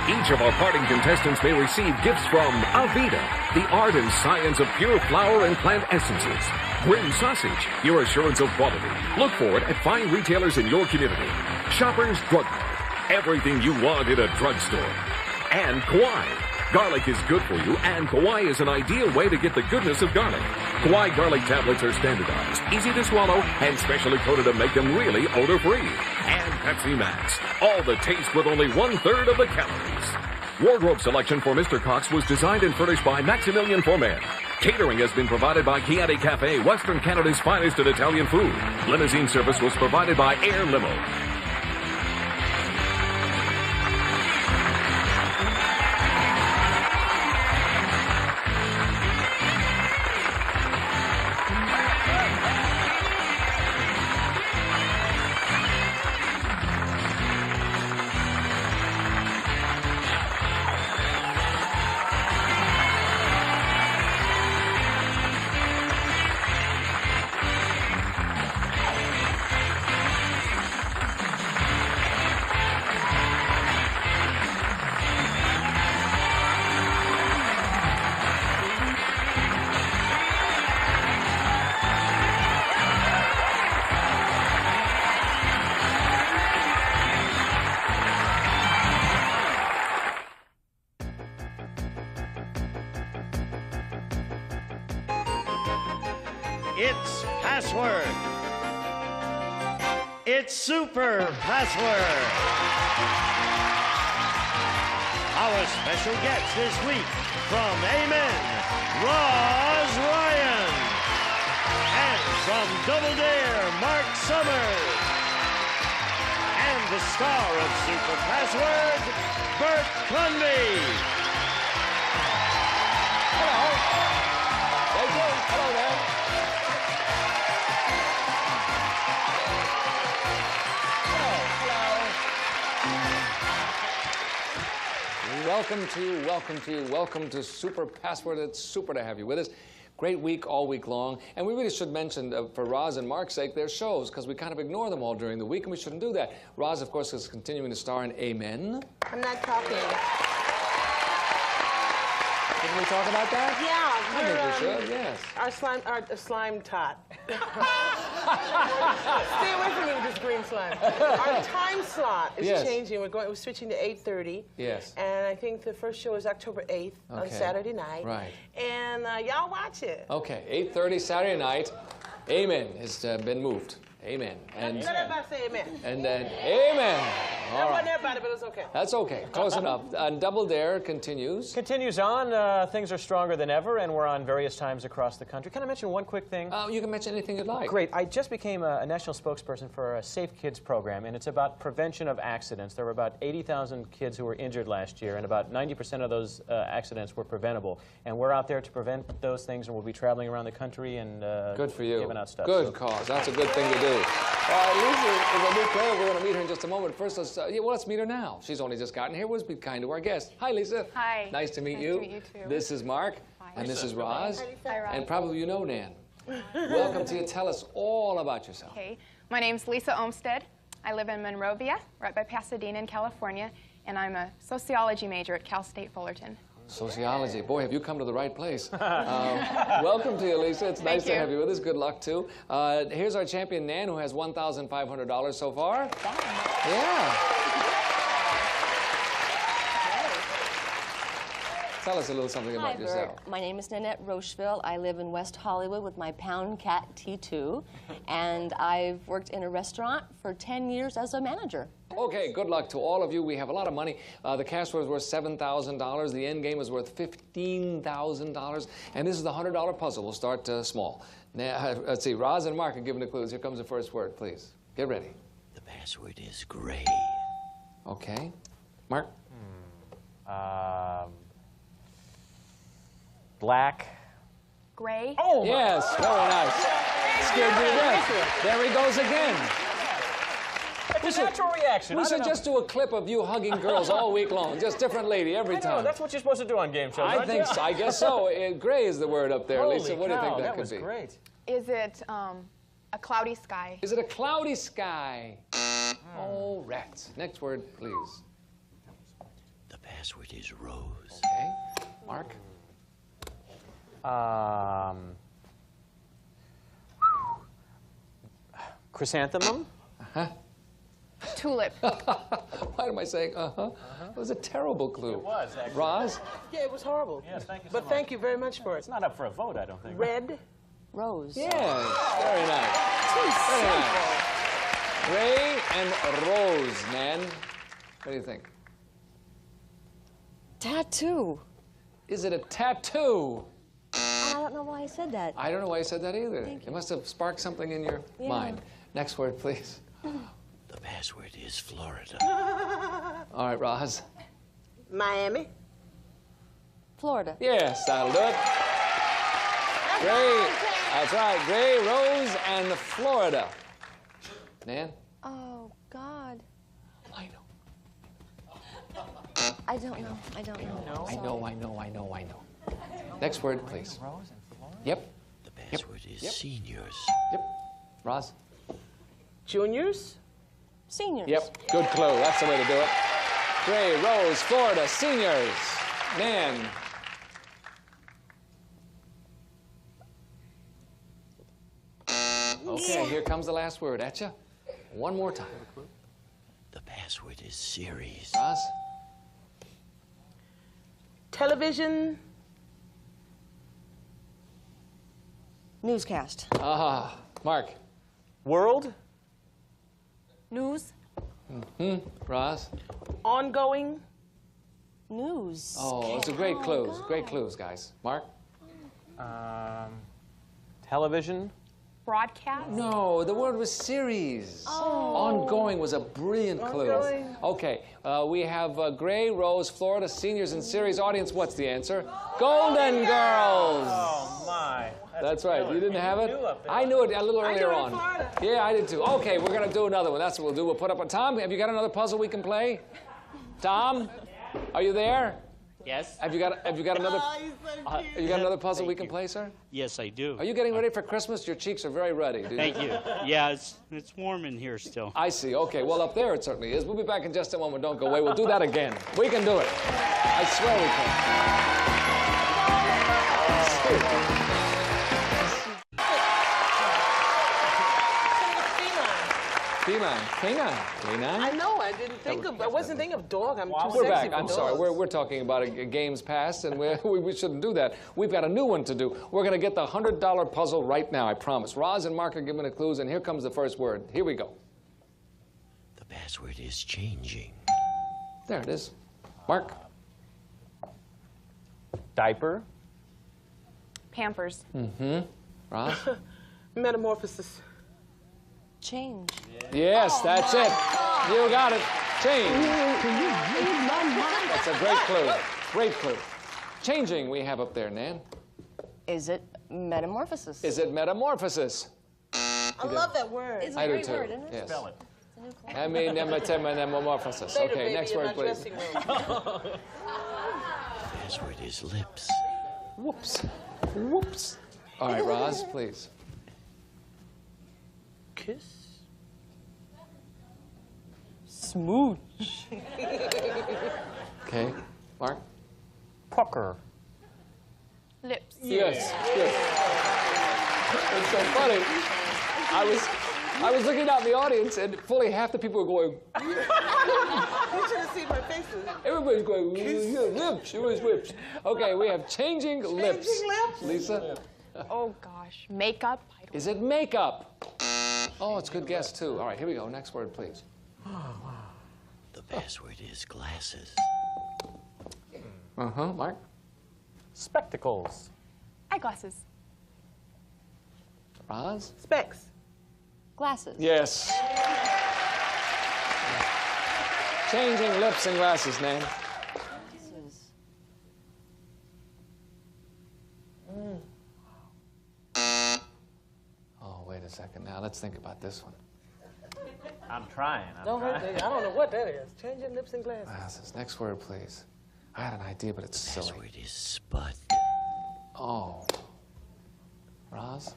Each of our parting contestants may receive gifts from Avida, the art and science of pure flower and plant essences. Grim Sausage, your assurance of quality. Look for it at fine retailers in your community. Shoppers Drug Mart, everything you want in a drugstore. And Kauai. Garlic is good for you, and Kauai is an ideal way to get the goodness of garlic. Kauai garlic tablets are standardized, easy to swallow, and specially coated to make them really odor-free. And Pepsi Max, all the taste with only 1/3 of the calories. Wardrobe selection for Mr. Cox was designed and furnished by Maximilian Forman. Catering has been provided by Chianti Cafe, Western Canada's finest in Italian food. Limousine service was provided by Air Limo. It's Password. It's Super Password. Our special guest this week from Amen, Roz Ryan. And from Double Dare, Mark Summers. And the star of Super Password, Bert Clunby. Hello. Hello there. Welcome to Super Password. It's super to have you with us. Great week all week long. And we really should mention, for Roz and Mark's sake, their shows, because we kind of ignore them all during the week, and we shouldn't do that. Roz, of course, is continuing to star in Amen. I'm not talking. Didn't we talk about that? Yeah. I think we should, yes. Our slime tot. Stay away from me with this green slime. Our time slot is changing. We're switching to 8:30. Yes. And I think the first show is October 8th on Saturday night. Right. And y'all watch it. Okay, 8:30 Saturday night. Amen has been moved. Amen. And let everybody say amen. And then amen. That wasn't everybody, but it's okay. That's okay. Close enough. And Double Dare continues. Continues on. Things are stronger than ever, and we're on various times across the country. Can I mention one quick thing? You can mention anything you'd like. Great. I just became a national spokesperson for a Safe Kids program, and it's about prevention of accidents. There were about 80,000 kids who were injured last year, and about 90% of those accidents were preventable. And we're out there to prevent those things, and we'll be traveling around the country and good for you. Giving out stuff. Good cause. That's a good thing to do. Lisa is a new player. We're going to meet her in just a moment. First, let's meet her now. She's only just gotten here. Let's be kind to our guest. Hi, Lisa. Hi. Nice to meet you. Nice to meet you, too. This is Mark. Hi. And this is Roz. Hi, Roz. And probably you know Nan. Welcome to you. Tell us all about yourself. Okay. My name's Lisa Olmstead. I live in Monrovia, right by Pasadena in California, and I'm a sociology major at Cal State Fullerton. Sociology. Boy, have you come to the right place. Welcome to you, Lisa. It's nice to have you with us. Good luck, too. Here's our champion, Nan, who has $1,500 so far. Yeah. Tell us a little something about yourself. My name is Nanette Rocheville. I live in West Hollywood with my pound cat, T2. And I've worked in a restaurant for 10 years as a manager. Okay, good luck to all of you. We have a lot of money. The cash was worth $7,000. The end game is worth $15,000. And this is the $100 puzzle. We'll start small. Now, let's see. Roz and Mark are giving the clues. Here comes the first word, please. Get ready. The password is gray. Okay. Mark? Black. Gray. Oh, yes, very nice. Scared me to death. There he goes again. It's a natural reaction. We should just do a clip of you hugging girls all week long. Just different lady every time. I know, that's what you're supposed to do on game shows, I think so. I guess so. Gray is the word up there. Holy Lisa, what do you think cow, that could was be? Great. Is it a cloudy sky? Is it a cloudy sky? Oh, rats. Next word, please. The password is rose. Okay. Mark? Chrysanthemum? Uh-huh. Tulip. Why am I saying uh-huh? It was a terrible clue. It was, actually. Roz? Yeah, it was horrible. Yes, thank you so But much. thank you very much for it. It's not up for a vote, I don't think. Red. Rose. Yeah, very nice. Very nice. Gray and rose, man. What do you think? Tattoo. Is it a tattoo? I don't know why I said that. I don't know why you said that either. It must have sparked something in your mind. Next word, please. The password is Florida. All right, Roz. Miami. Florida. Yes, that'll do it. Gray. That's right. Gray, Rose, and Florida. Nan? Oh, God. I I don't know. I don't know. I know. Next word, please. Yep. The password is seniors. Yep. Roz? Juniors. Seniors. Yep. Good clue. That's the way to do it. Gray, Rose, Florida, seniors. Nan? Okay, here comes the last word. At you. One more time. The password is series. Roz? Television. Newscast. Ah, Mark? World. News. Roz? Ongoing. News. Oh, it's a great clues. Great clues, guys. Mark? Television. Broadcast. No, the word was series. Ongoing was a brilliant clue. Ongoing. Okay, we have Gray, Rose, Florida, seniors, and series. Audience, what's the answer? Golden Girls! Oh, my. That's right. You didn't have it? I knew it a little earlier on. Yeah, I did too. Okay, we're going to do another one. That's what we'll do. We'll put up a... Tom, have you got another puzzle we can play? Tom, are you there? Yes. Have you got another? You got another puzzle we can play, sir? Yes, I do. Are you getting ready for Christmas? Your cheeks are very ruddy. Thank you. Yeah, it's warm in here still. I see. Okay. Well, up there it certainly is. We'll be back in just a moment. Don't go away. We'll do that again. We can do it. I swear we can. Canine. I know. I didn't think of. I wasn't thinking of dog. I'm too We're sexy back. for I'm sorry. dogs. We're talking about games past, and we shouldn't do that. We've got a new one to do. We're going to get the $100 puzzle right now. I promise. Roz and Mark are giving the clues, and here comes the first word. Here we go. The password is changing. There it is. Mark. Diaper. Pampers. Roz. Metamorphosis. Change. Yes, that's it. You got it. Change. That's a great clue. Great clue. Changing we have up there, Nan. Is it metamorphosis? Is it metamorphosis? I love that word. It's a I do great too. word, isn't it? Yes. Spell it. I mean, metamorphosis. Later, Okay, baby, next in word, my please. dressing room. The password is lips. Whoops. Whoops. All right, Roz, please. Kiss. Smooch. Okay. Mark? Pucker. Lips. Yes. Yes. It's so funny. I was looking out in the audience, and fully half the people were going. You should have seen my faces. Everybody's going. Lips. It was lips. Okay, we have changing lips. Lisa. Oh gosh, makeup. Is it makeup? Oh, it's a good guess too. All right, here we go. Next word, please. The password is glasses. Mark. Spectacles. Eyeglasses. Roz. Specs. Glasses. Yes. Changing lips and glasses, Nan. Oh, wait a second. Now let's think about this one. I'm trying. I don't know what that is. Changing lips and glasses. Glasses. Next word, please. I had an idea, but it's silly. The password is spud. Oh. Roz?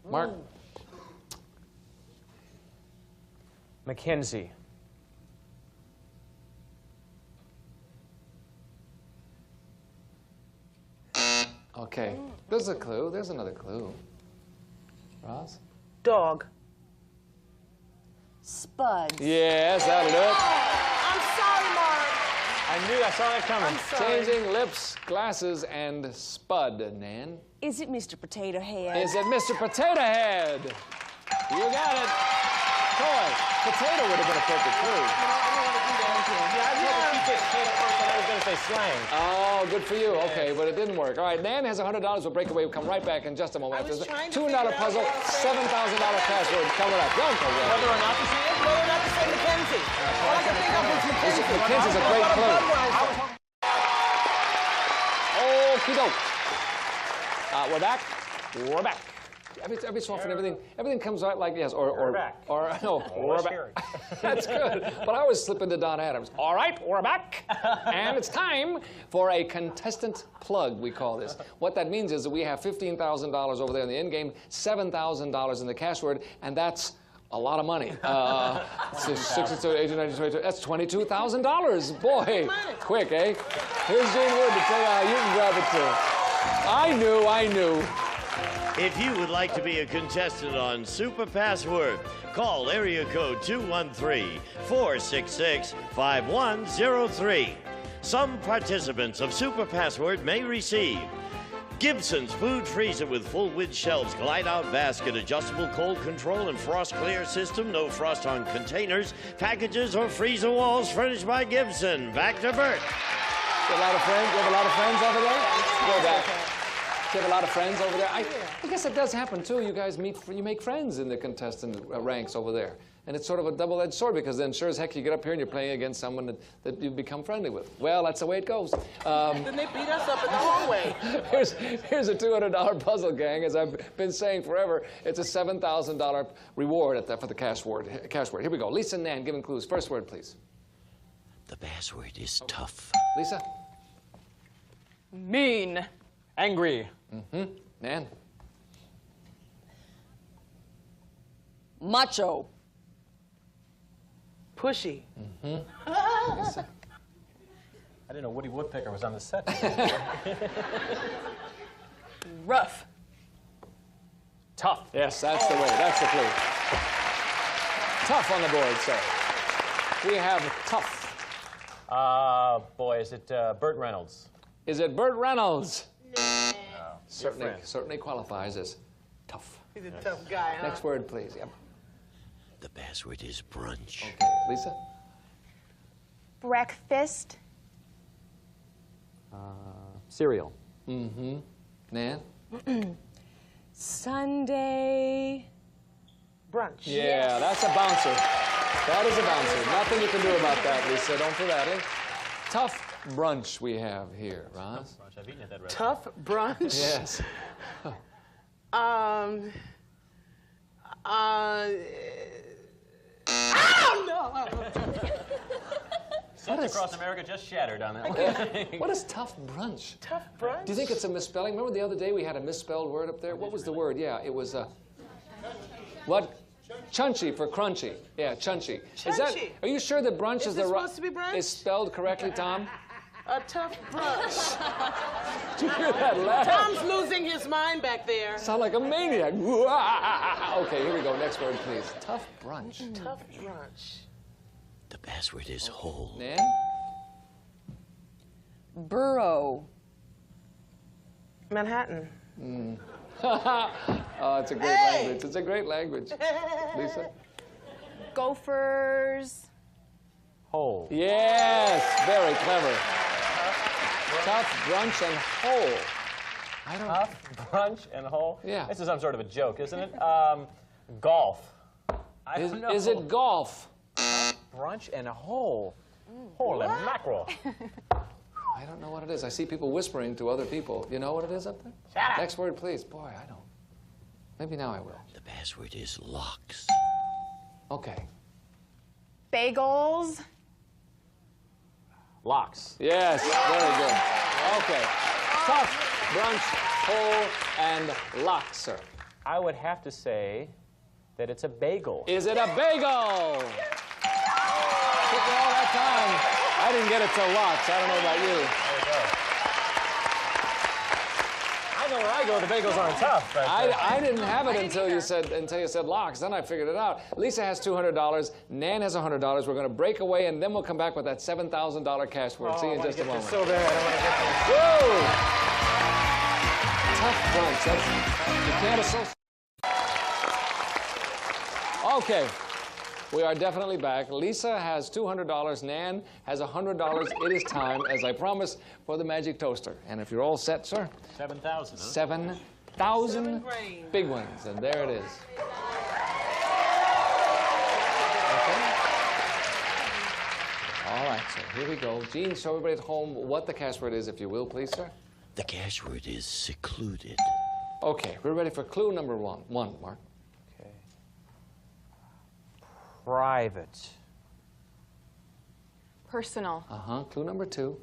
Mark? Mackenzie. Okay. There's a clue. There's another clue. Roz? Dog. Spud. Yes, that'll do it. I'm sorry, Mark. I saw that coming. I'm sorry. Changing lips, glasses, and spud, Nan. Is it Mr. Potato Head? Is it Mr. Potato Head? You got it. Troy, potato would have been a perfect clue. Slang. Oh, good for you. Okay, but it didn't work. All right, Nan has $100. We'll break away. We'll come right back in just a moment. There's a $200 puzzle, $7,000 password coming up. Don't go away. Whether or not to say it, whether or not to say Mackenzie. All I can think of is Mackenzie. Mackenzie's a great clue. Okie doke. We're back. We're back. Every so often, everything comes out like yes, or back. We're back. That's good. But I always slip into Don Adams. All right, we're back, and it's time for a contestant plug. We call this. What that means is that we have $15,000 over there in the end game, $7,000 in the cash word, and that's a lot of money. 62, 80, 90, 22. That's $22,000. Boy, quick, eh? Here's Gene Wood to tell you how you can grab it too. I knew. If you would like to be a contestant on Super Password, call area code 213-466-5103. Some participants of Super Password may receive Gibson's Food Freezer with full width shelves, glide-out basket, adjustable cold control and frost clear system, no frost on containers, packages, or freezer walls furnished by Gibson. Back to Bert. You have a lot of friends? You have a lot of friends over there? Go back. You have a lot of friends over there? I guess it does happen, too. You guys you make friends in the contestant ranks over there. And it's sort of a double-edged sword because then sure as heck you get up here and you're playing against someone that you become friendly with. Well, that's the way it goes. Then they beat us up in the hallway. Here's a $200 puzzle, gang. As I've been saying forever, it's a $7,000 reward for the cash word. Here we go. Lisa and Nan, giving clues. First word, please. The password is tough. Lisa? Mean. Angry. Nan? Macho. Pushy. Lisa? I didn't know Woody Woodpecker was on the set. Rough. Tough. Yes, that's the way. That's the clue. Tough on the board, sir. We have tough. Boy, is it Burt Reynolds? Is it Burt Reynolds? No. Certainly qualifies as tough. He's a tough guy, huh? Next word, please. Yep. The password is brunch. Okay, Lisa? Breakfast. Cereal. Nan? Sunday. Brunch. Yeah, that's a bouncer. That is a bouncer. Nothing you can do about that, Lisa. Don't put that in. Tough brunch we have here, Roz. I've eaten at that restaurant. Tough brunch. Yes. Oh, no! Sets across America just shattered on that one. What is tough brunch? Tough brunch? Do you think it's a misspelling? Remember the other day we had a misspelled word up there? What was the word? Yeah, it was what? Chunchy for crunchy. Yeah, chunchy. Is that? Chunchy. Are you sure that brunch is the right? Supposed to be brunch? Is spelled correctly, Tom? A tough brunch. Did you hear that laugh? Tom's losing his mind back there. Sound like a maniac. Okay, here we go. Next word, please. Tough brunch. Tough brunch. The password is whole. Nan? Burrow. Manhattan. Oh, it's a great language. It's a great language. Lisa? Gophers. Hole. Yes, very clever. Tough brunch and hole. I don't. Tough brunch and hole. Yeah. This is some sort of a joke, isn't it? Golf. I don't know. Is it golf? Brunch and a hole. Holy mackerel. I don't know what it is. I see people whispering to other people. You know what it is up there? Shut up. Next word, please. Boy, I don't. Maybe now I will. The password is locks. Okay. Bagels. Locks. Yes, very good. Okay. Tough, brunch, hole, and lock, sir. I would have to say that it's a bagel. Is it a bagel? Took me all that time. I didn't get it till locks. I don't know about you. There you go. I know where I go, the bagels aren't tough. But, I didn't have it until you said locks. Then I figured it out. Lisa has $200. Nan has $100. We're going to break away, and then we'll come back with that $7,000 cash word. See you in just a moment. So bad. I don't want to get this. Whoa! Tough brunch. You can't associate. Okay. We are definitely back. Lisa has $200. Nan has $100. It is time, as I promised, for the magic toaster. And if you're all set, sir. 7,000, huh? 7,000 big ones. And there it is. Okay. All right, so here we go. Gene, show everybody at home what the cash word is, if you will, please, sir. The cash word is secluded. Okay, we're ready for clue number one. Mark. Private. Personal. Uh-huh. Clue number 2.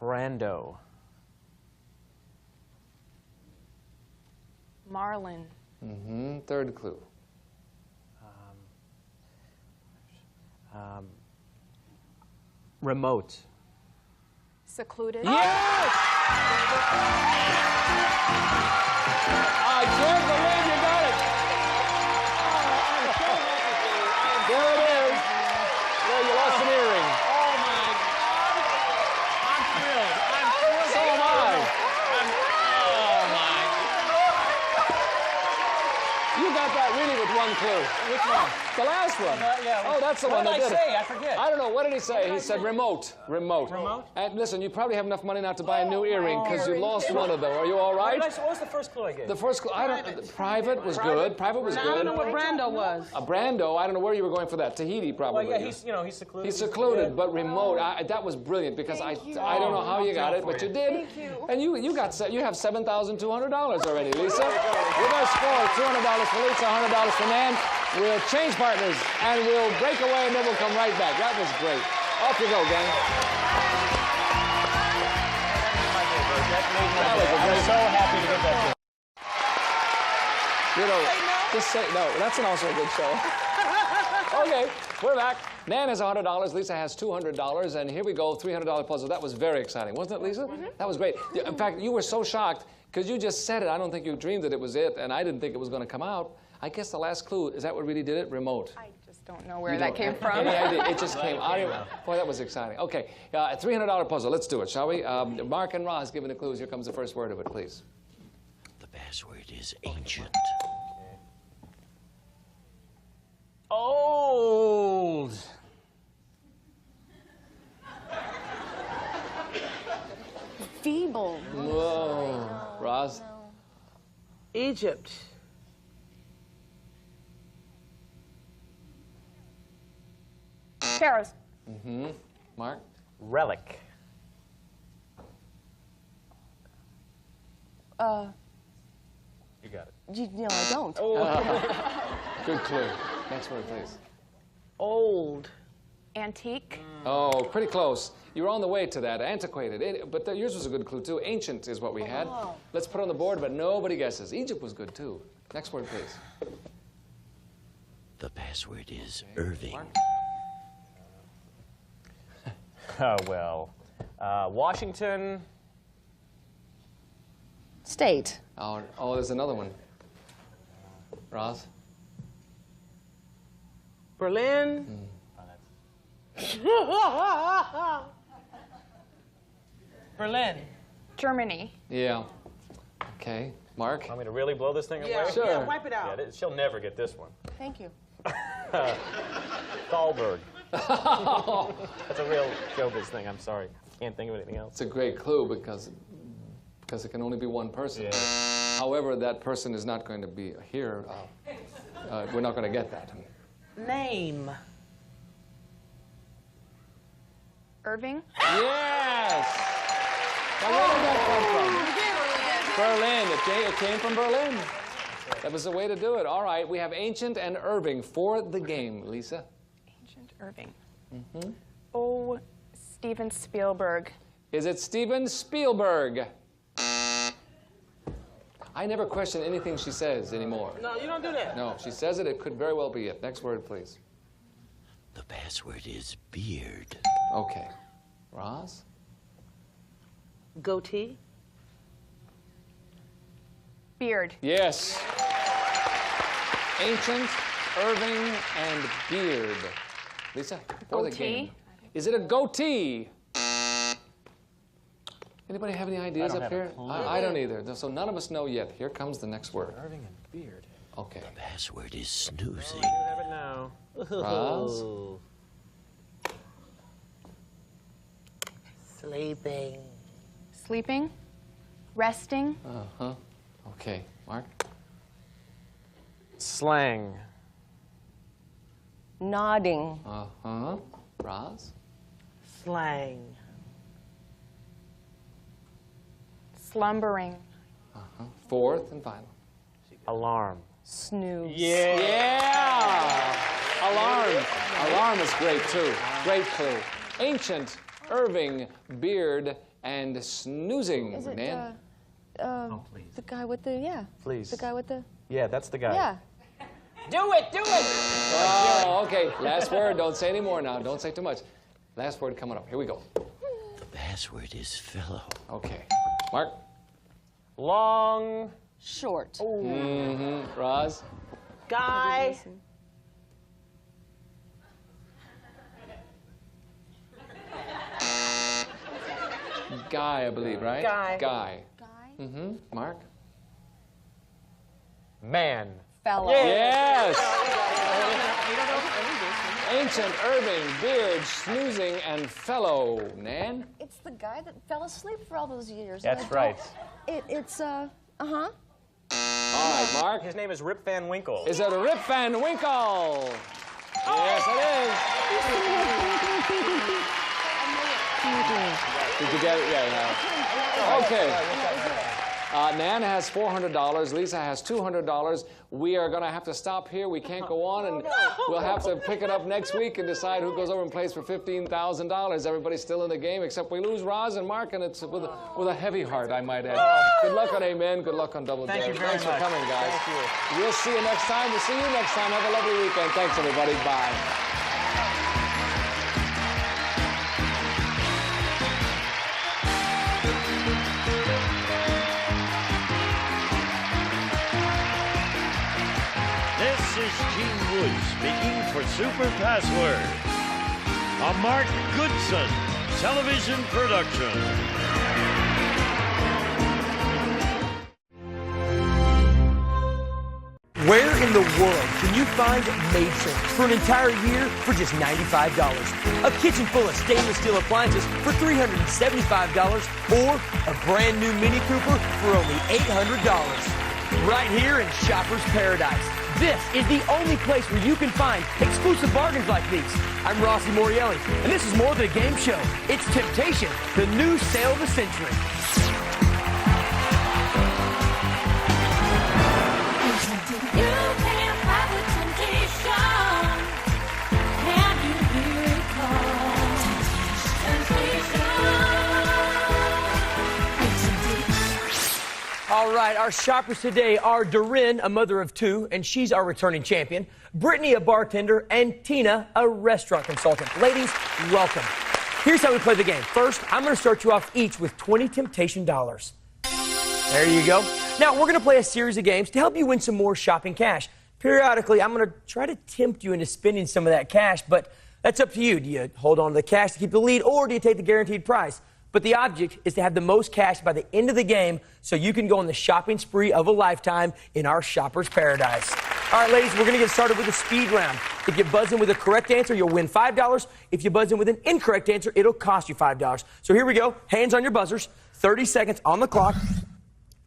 Brando. Marlin. Mm-hmm. Third clue. Remote. Secluded. Yes! I can't believe you got it. There it is. There, you lost an earring. Oh, my God. I'm thrilled. So am I. Oh, my. You got that really with one clue. Which one? The last one. Yeah, Oh, that's the one that did What did I say? it. I forget. I don't know. What did he say? He said remote. Remote. Remote? And listen, you probably have enough money now to buy a new earring because you lost one of them. Are you all right? What was the first clue I gave? The first clue, I don't. Private was good. Private was I don't good. know what Brando was. A Brando. I don't know where you were going for that. Tahiti, probably. Well, yeah, he's secluded. He's secluded, but remote. That was brilliant because I don't know how you got it, but you did. Thank you. And you have $7,200 already, Lisa. With our score, $200 for Lisa, $100 for Nan. We'll change partners and we'll break away and then we'll come right back. That was great. Off you go, gang. That was a I'm great. so happy to get that. You know, just say no. That's also a good show. Okay, we're back. Nan has $100. Lisa has $200, and here we go. $300 puzzle. That was very exciting, wasn't it, Lisa? That was great. In fact, you were so shocked because you just said it. I don't think you dreamed that it was it, and I didn't think it was going to come out. I guess the last clue is that what really did it? Remote. I just don't know where that came from. Any idea? It just came out. Boy, that was exciting. Okay, a $300 puzzle. Let's do it, shall we? Mark and Roz giving the clues. Here comes the first word of it, please. The password is ancient. Old. Feeble. Whoa. Roz? Egypt. Pharaohs. Mm-hmm. Mark? Relic. You got it. No, I don't. Good clue. Next word, please. Old. Antique. Oh, pretty close. You were on the way to that. Antiquated. But yours was a good clue, too. Ancient is what we had. Let's put it on the board, but nobody guesses. Egypt was good, too. Next word, please. The password is Irving. Washington State. Oh, there's another one. Roz? Berlin. Berlin. Germany. Yeah. Okay. Mark? Want me to really blow this thing away? Sure. Yeah, wipe it out. Yeah, she'll never get this one. Thank you. Thalberg. That's a real showbiz thing. I'm sorry. Can't think of anything else. It's a great clue because it can only be one person. Yeah. However, that person is not going to be here. We're not going to get that. Name. Irving. Yes! Now, where did that come from? Berlin. It came from Berlin. That was the way to do it. All right, we have Ancient and Irving for the game. Lisa? Ancient Irving. Mm-hmm. Oh, Steven Spielberg. Is it Steven Spielberg? I never question anything she says anymore. No, you don't do that. No, she says it. It could very well be it. Next word, please. The password is beard. Okay. Roz? Goatee. Beard. Yes. Ancient, Irving, and Beard. Lisa, for the game. Goatee. Is it a goatee? Anybody have any ideas up here? I don't either. So none of us know yet. Here comes the next word. Irving and Beard. Okay. The password is snoozing. You have it now. Roz? Sleeping. Sleeping. Resting. Uh-huh. Okay. Mark? Slang. Nodding. Uh-huh. Roz? Slang. Slumbering. Uh-huh. Fourth and final. Alarm. Snooze. Yeah! Alarm. Alarm is great, too. Great clue. Ancient, Irving, Beard, and snoozing. Is it Nan? the guy with the, yeah. Please. The guy with the, Yeah, that's the guy. yeah. Do it, do it. Oh, okay. Last word. Don't say any more now. Don't say too much. Last word coming up. Here we go. The password is fellow. Okay. Mark? Long. Short. Mm-hmm. Roz? Guy. Guy, I believe, right? Guy. Guy. Mm-hmm. Mark? Man. Fellow. Yes! Ancient, Irving, Beard, snoozing, and fellow. Nan? It's the guy that fell asleep for all those years. That's And I right. It's All right, Mark. His name is Rip Van Winkle. Is it Rip Van Winkle? Yes, it is. Did you get it? Yeah. Okay. Nan has $400. Lisa has $200. We are going to have to stop here. We can't go on, and we'll have to pick it up next week and decide who goes over and plays for $15,000. Everybody's still in the game, except we lose Roz and Mark, and it's with a heavy heart, I might add. Good luck on Amen. Good luck on Double Dare. Thank you very Thanks much. for coming, guys. Thank you. We'll see you next time. We'll see you next time. Have a lovely weekend. Thanks, everybody. Bye. This is Gene Wood speaking for Super Password, a Mark Goodson television production. Where in the world can you find maid service for an entire year for just $95? A kitchen full of stainless steel appliances for $375, or a brand new Mini Cooper for only $800. Right here in Shopper's Paradise. This is the only place where you can find exclusive bargains like these. I'm Rossi Morielli, and this is more than a game show. It's Temptation, the new sale of the century. All right, our shoppers today are Doreen, a mother of two, and she's our returning champion. Brittany, a bartender, and Tina, a restaurant consultant. Ladies, welcome. Here's how we play the game. First, I'm going to start you off each with 20 temptation dollars. There you go. Now, we're going to play a series of games to help you win some more shopping cash. Periodically, I'm going to try to tempt you into spending some of that cash, but that's up to you. Do you hold on to the cash to keep the lead, or do you take the guaranteed prize? But the object is to have the most cash by the end of the game so you can go on the shopping spree of a lifetime in our shopper's paradise. All right, ladies, we're going to get started with a speed round. If you buzz in with a correct answer, you'll win $5. If you buzz in with an incorrect answer, it'll cost you $5. So here we go. Hands on your buzzers. 30 seconds on the clock.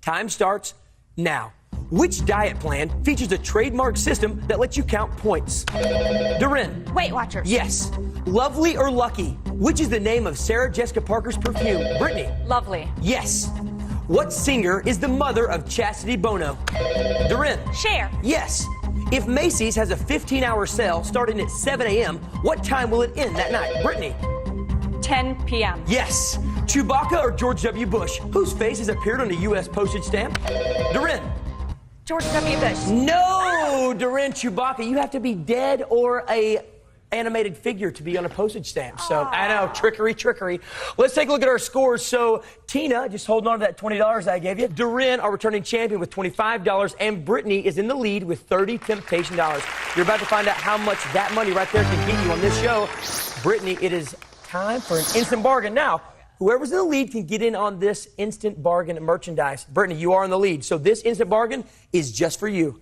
Time starts now. Which diet plan features a trademark system that lets you count points? Doreen. Weight Watchers. Yes. Lovely or Lucky? Which is the name of Sarah Jessica Parker's perfume? Brittany. Lovely. Yes. What singer is the mother of Chastity Bono? Doreen. Cher. Yes. If Macy's has a 15-hour sale starting at 7 a.m., what time will it end that night? Brittany. 10 p.m. Yes. Chewbacca or George W. Bush? Whose face has appeared on a U.S. postage stamp? Doreen. George W. Bush. No, Doreen. Chewbacca. You have to be dead or a animated figure to be on a postage stamp. So, I know, trickery. Let's take a look at our scores. So, Tina, just holding on to that $20 I gave you. Doreen, our returning champion, with $25. And Brittany is in the lead with $30 temptation dollars. You're about to find out how much that money right there can get you on this show. Brittany, it is time for an instant bargain. Now, whoever's in the lead can get in on this instant bargain merchandise. Brittany, you are in the lead. So this instant bargain is just for you.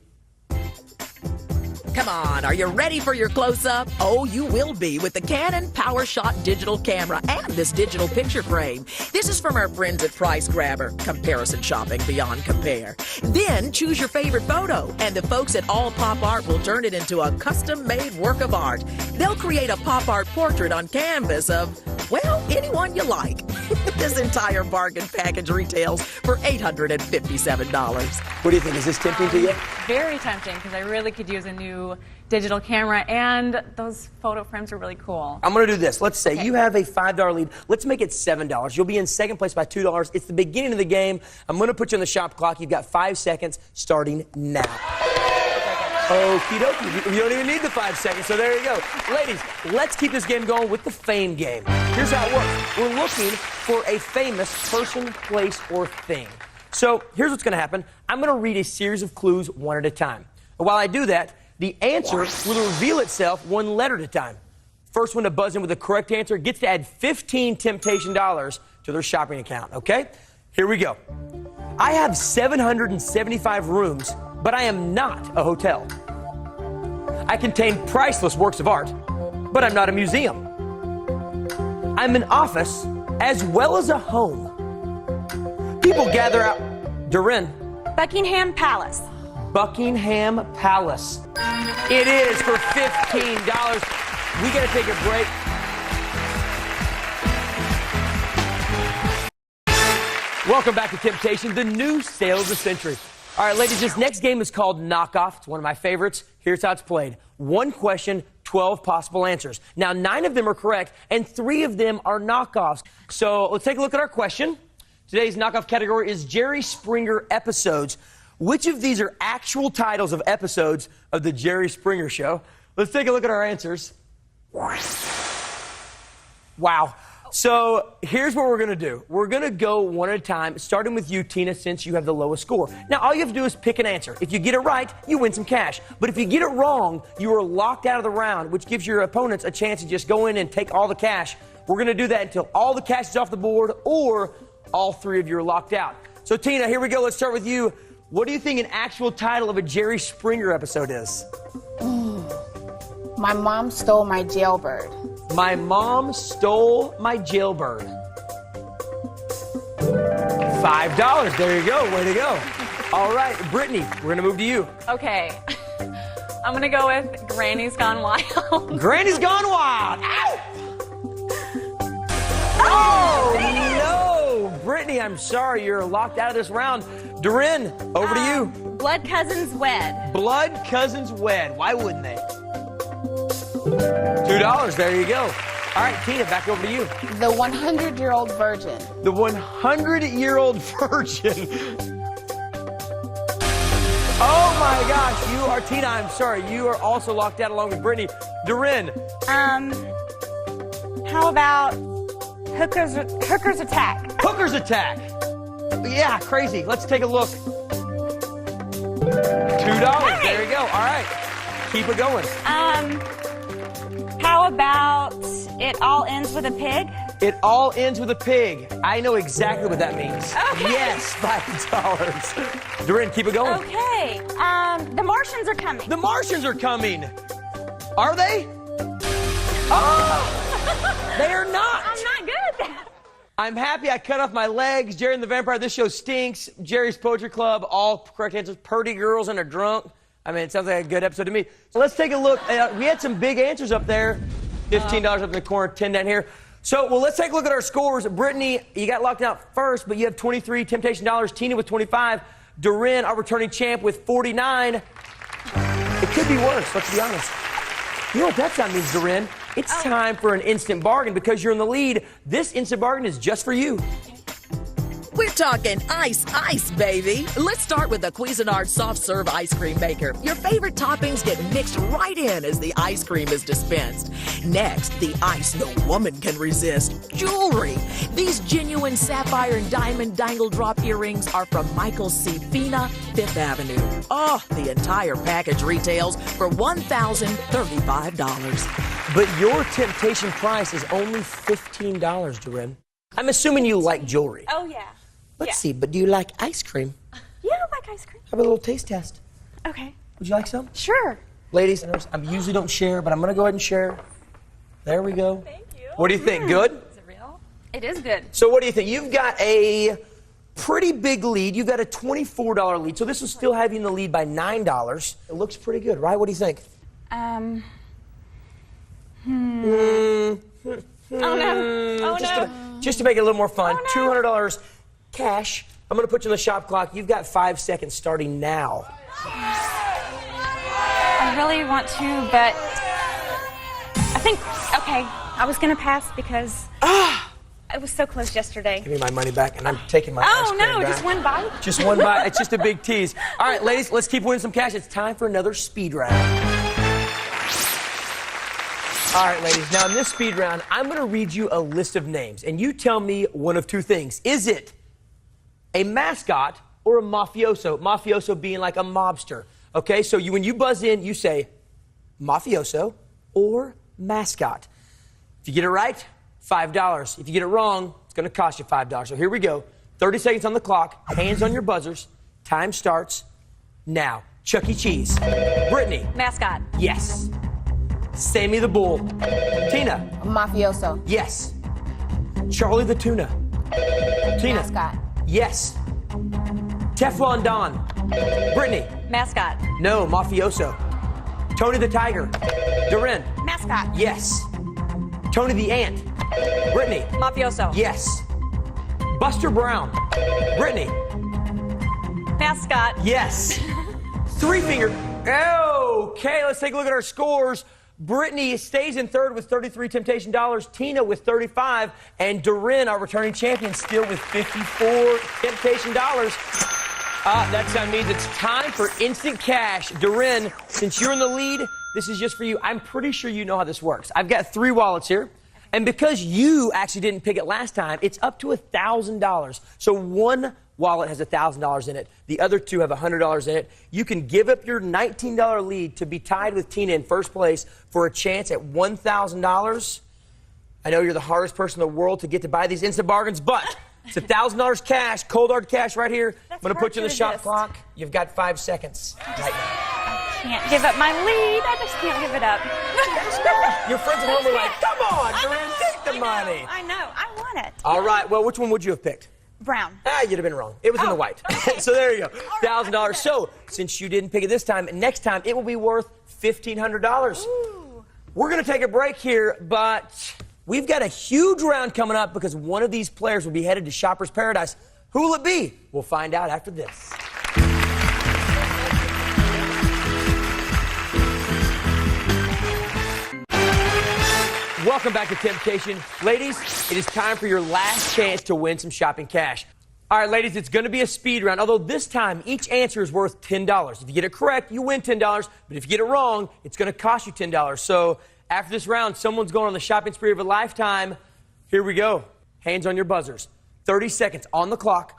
Come on, are you ready for your close-up? Oh, you will be with the Canon PowerShot digital camera and this digital picture frame. This is from our friends at Price Grabber. Comparison shopping beyond compare. Then choose your favorite photo, and the folks at All Pop Art will turn it into a custom-made work of art. They'll create a pop art portrait on canvas of, well, anyone you like. This entire bargain package retails for $857. What do you think? Is this tempting to you? Very tempting, because I really could use a new digital camera, and those photo frames are really cool. I'm going to do this. Let's say you have a $5 lead. Let's make it $7. You'll be in second place by $2. It's the beginning of the game. I'm going to put you on the shop clock. You've got 5 seconds starting now. Okie dokie. You don't even need the 5 seconds, so there you go. Ladies, let's keep this game going with the fame game. Here's how it works. We're looking for a famous person, place, or thing. So here's what's going to happen. I'm going to read a series of clues one at a time. While I do that, the answer will reveal itself one letter at a time. First one to buzz in with the correct answer gets to add 15 temptation dollars to their shopping account, okay? Here we go. I have 775 rooms, but I am not a hotel. I contain priceless works of art, but I'm not a museum. I'm an office as well as a home. People gather out. Doreen. Buckingham Palace. Buckingham Palace. It is for $15. We got to take a break. Welcome back to Temptation, the new sale of the century. All right, ladies, this next game is called Knockoff. It's one of my favorites. Here's how it's played. 1 question, 12 possible answers. Now, 9 of them are correct, and 3 of them are knockoffs. So let's take a look at our question. Today's knockoff category is Jerry Springer episodes. Which of these are actual titles of episodes of the Jerry Springer Show? Let's take a look at our answers. Wow. So here's what we're going to do. We're going to go one at a time, starting with you, Tina, since you have the lowest score. Now, all you have to do is pick an answer. If you get it right, you win some cash. But if you get it wrong, you are locked out of the round, which gives your opponents a chance to just go in and take all the cash. We're going to do that until all the cash is off the board or all 3 of you are locked out. So, Tina, here we go. Let's start with you. What do you think an actual title of a Jerry Springer episode is? My mom stole my jailbird. My mom stole my jailbird. $5. There you go. Way to go. All right, Brittany, we're going to move to you. Okay. I'm going to go with Granny's Gone Wild. Granny's Gone Wild. Ow! Oh, no. Brittany, I'm sorry. You're locked out of this round. Doreen, over to you. Blood Cousins Wed. Blood Cousins Wed. Why wouldn't they? $2. There you go. All right, Tina, back over to you. The 100-year-old virgin. The 100-year-old virgin. Oh, my gosh. You are, Tina, I'm sorry. You are also locked out along with Brittany. Doreen. How about Hooker's Attack. Hooker's Attack. Yeah, crazy. Let's take a look. $2. There you go. All right. Keep it going. How about It All Ends with a Pig? It All Ends with a Pig. I know exactly what that means. Okay. Yes, $5. Doreen, keep it going. Okay. The Martians are coming. The Martians are coming. Are they? Oh! They are not. I'm not good at that. I'm happy I cut off my legs. Jerry and the Vampire, this show stinks. Jerry's Poetry Club, all correct answers. Purdy girls and a drunk. I mean, it sounds like a good episode to me. So let's take a look. We had some big answers up there. $15 up in the corner, 10 down here. So, well, let's take a look at our scores. Brittany, you got locked out first, but you have 23 Temptation dollars. Tina with 25. Doreen, our returning champ, with 49. It could be worse, let's be honest. You know what that sound means, Doreen? It's time for an instant bargain because you're in the lead. This instant bargain is just for you. We're talking ice, baby. Let's start with the Cuisinart Soft Serve Ice Cream Maker. Your favorite toppings get mixed right in as the ice cream is dispensed. Next, the ice no woman can resist. Jewelry. These genuine sapphire and diamond dangle drop earrings are from Michael C. Fina, 5th Avenue. Oh, the entire package retails for $1,035. But your temptation price is only $15, Doreen. I'm assuming you like jewelry. Oh, yeah. Let's see, but do you like ice cream? Yeah, I like ice cream. How about a little taste test? Okay. Would you like some? Sure. Ladies, I usually don't share, but I'm going to go ahead and share. There we go. Thank you. What do you think? Good? Is it real? It is good. So what do you think? You've got a pretty big lead. You've got a $24 lead. So this will still have you in the lead by $9. It looks pretty good, right? What do you think? Oh, no. Oh, no. Just to make it a little more fun, $200 cash. I'm going to put you on the shop clock. You've got 5 seconds starting now. I really want to, but I think, okay, I was going to pass because it was so close yesterday. Give me my money back, and I'm taking my ice cream back. Just one bite? Just one bite. It's just a big tease. All right, ladies, let's keep winning some cash. It's time for another speed round. All right, ladies, now in this speed round, I'm going to read you a list of names, and you tell me one of two things. Is it a mascot or a mafioso? Mafioso being like a mobster. Okay, so when you buzz in, you say mafioso or mascot. If you get it right, $5. If you get it wrong, it's going to cost you $5. So here we go. 30 seconds on the clock. Hands on your buzzers. Time starts now. Chuck E. Cheese. Brittany. Mascot. Yes. Sammy the Bull. Tina. Mafioso. Yes. Charlie the Tuna. Tina. Mascot. Yes. Teflon Don. Brittany. Mascot. No, mafioso. Tony the Tiger. Doreen. Mascot. Yes. Tony the Ant. Brittany. Mafioso. Yes. Buster Brown. Brittany. Mascot. Yes. Three Finger. Okay, let's take a look at our scores. Brittany stays in third with 33 Temptation dollars. Tina with 35. And Doreen, our returning champion, still with 54 Temptation dollars. That means it's time for instant cash. Doreen, since you're in the lead, this is just for you. I'm pretty sure you know how this works. I've got 3 wallets here. And because you actually didn't pick it last time, it's up to $1,000. So one wallet has $1,000 in it. The other 2 have $100 in it. You can give up your $19 lead to be tied with Tina in first place for a chance at $1,000. I know you're the hardest person in the world to get to buy these instant bargains, but it's $1,000 cash, cold hard cash right here. I'm going to put you in the shot clock. You've got 5 seconds right now. Can't give up my lead. I just can't give it up. Your friends at home are like, come on, Doreen, take the money. I know. I want it. All right. Well, which one would you have picked? Brown. You'd have been wrong. It was in the white. So there you go. $1,000. So since you didn't pick it this time, next time it will be worth $1,500. We're going to take a break here, but we've got a huge round coming up because one of these players will be headed to Shoppers Paradise. Who will it be? We'll find out after this. Welcome back to Temptation. Ladies, it is time for your last chance to win some shopping cash. All right, ladies, it's going to be a speed round, although this time each answer is worth $10. If you get it correct, you win $10, but if you get it wrong, it's going to cost you $10. So after this round, someone's going on the shopping spree of a lifetime. Here we go. Hands on your buzzers. 30 seconds on the clock.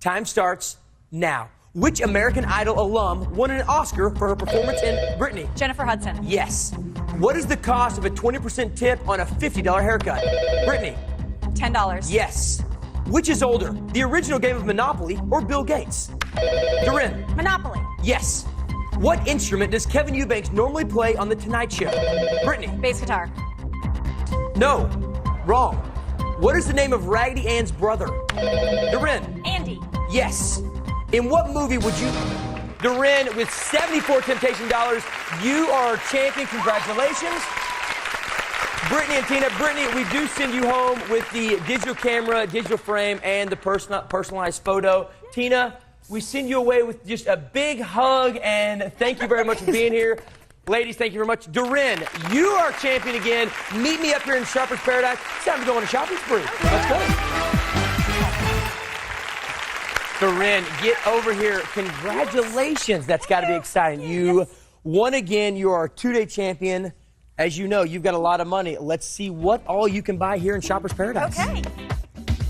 Time starts now. Which American Idol alum won an Oscar for her performance in Brittany? Jennifer Hudson. Yes. What is the cost of a 20% tip on a $50 haircut? Brittany. $10. Yes. Which is older, the original game of Monopoly or Bill Gates? Doreen. Monopoly. Yes. What instrument does Kevin Eubanks normally play on The Tonight Show? Brittany. Bass guitar. No. Wrong. What is the name of Raggedy Ann's brother? Doreen. Andy. Yes. In what movie would you... Doreen, with 74 Temptation dollars, you are our champion. Congratulations. Brittany and Tina. Brittany, we do send you home with the digital camera, digital frame, and the personalized photo. Tina, we send you away with just a big hug, and thank you very much for being here. Ladies, thank you very much. Doreen, you are champion again. Meet me up here in Shoppers Paradise. It's time to go on a shopping spree. Let's go. Doreen, get over here. Congratulations. That's got to be exciting. You won again. You are a two-day champion. As you know, you've got a lot of money. Let's see what all you can buy here in Shoppers Paradise. Okay.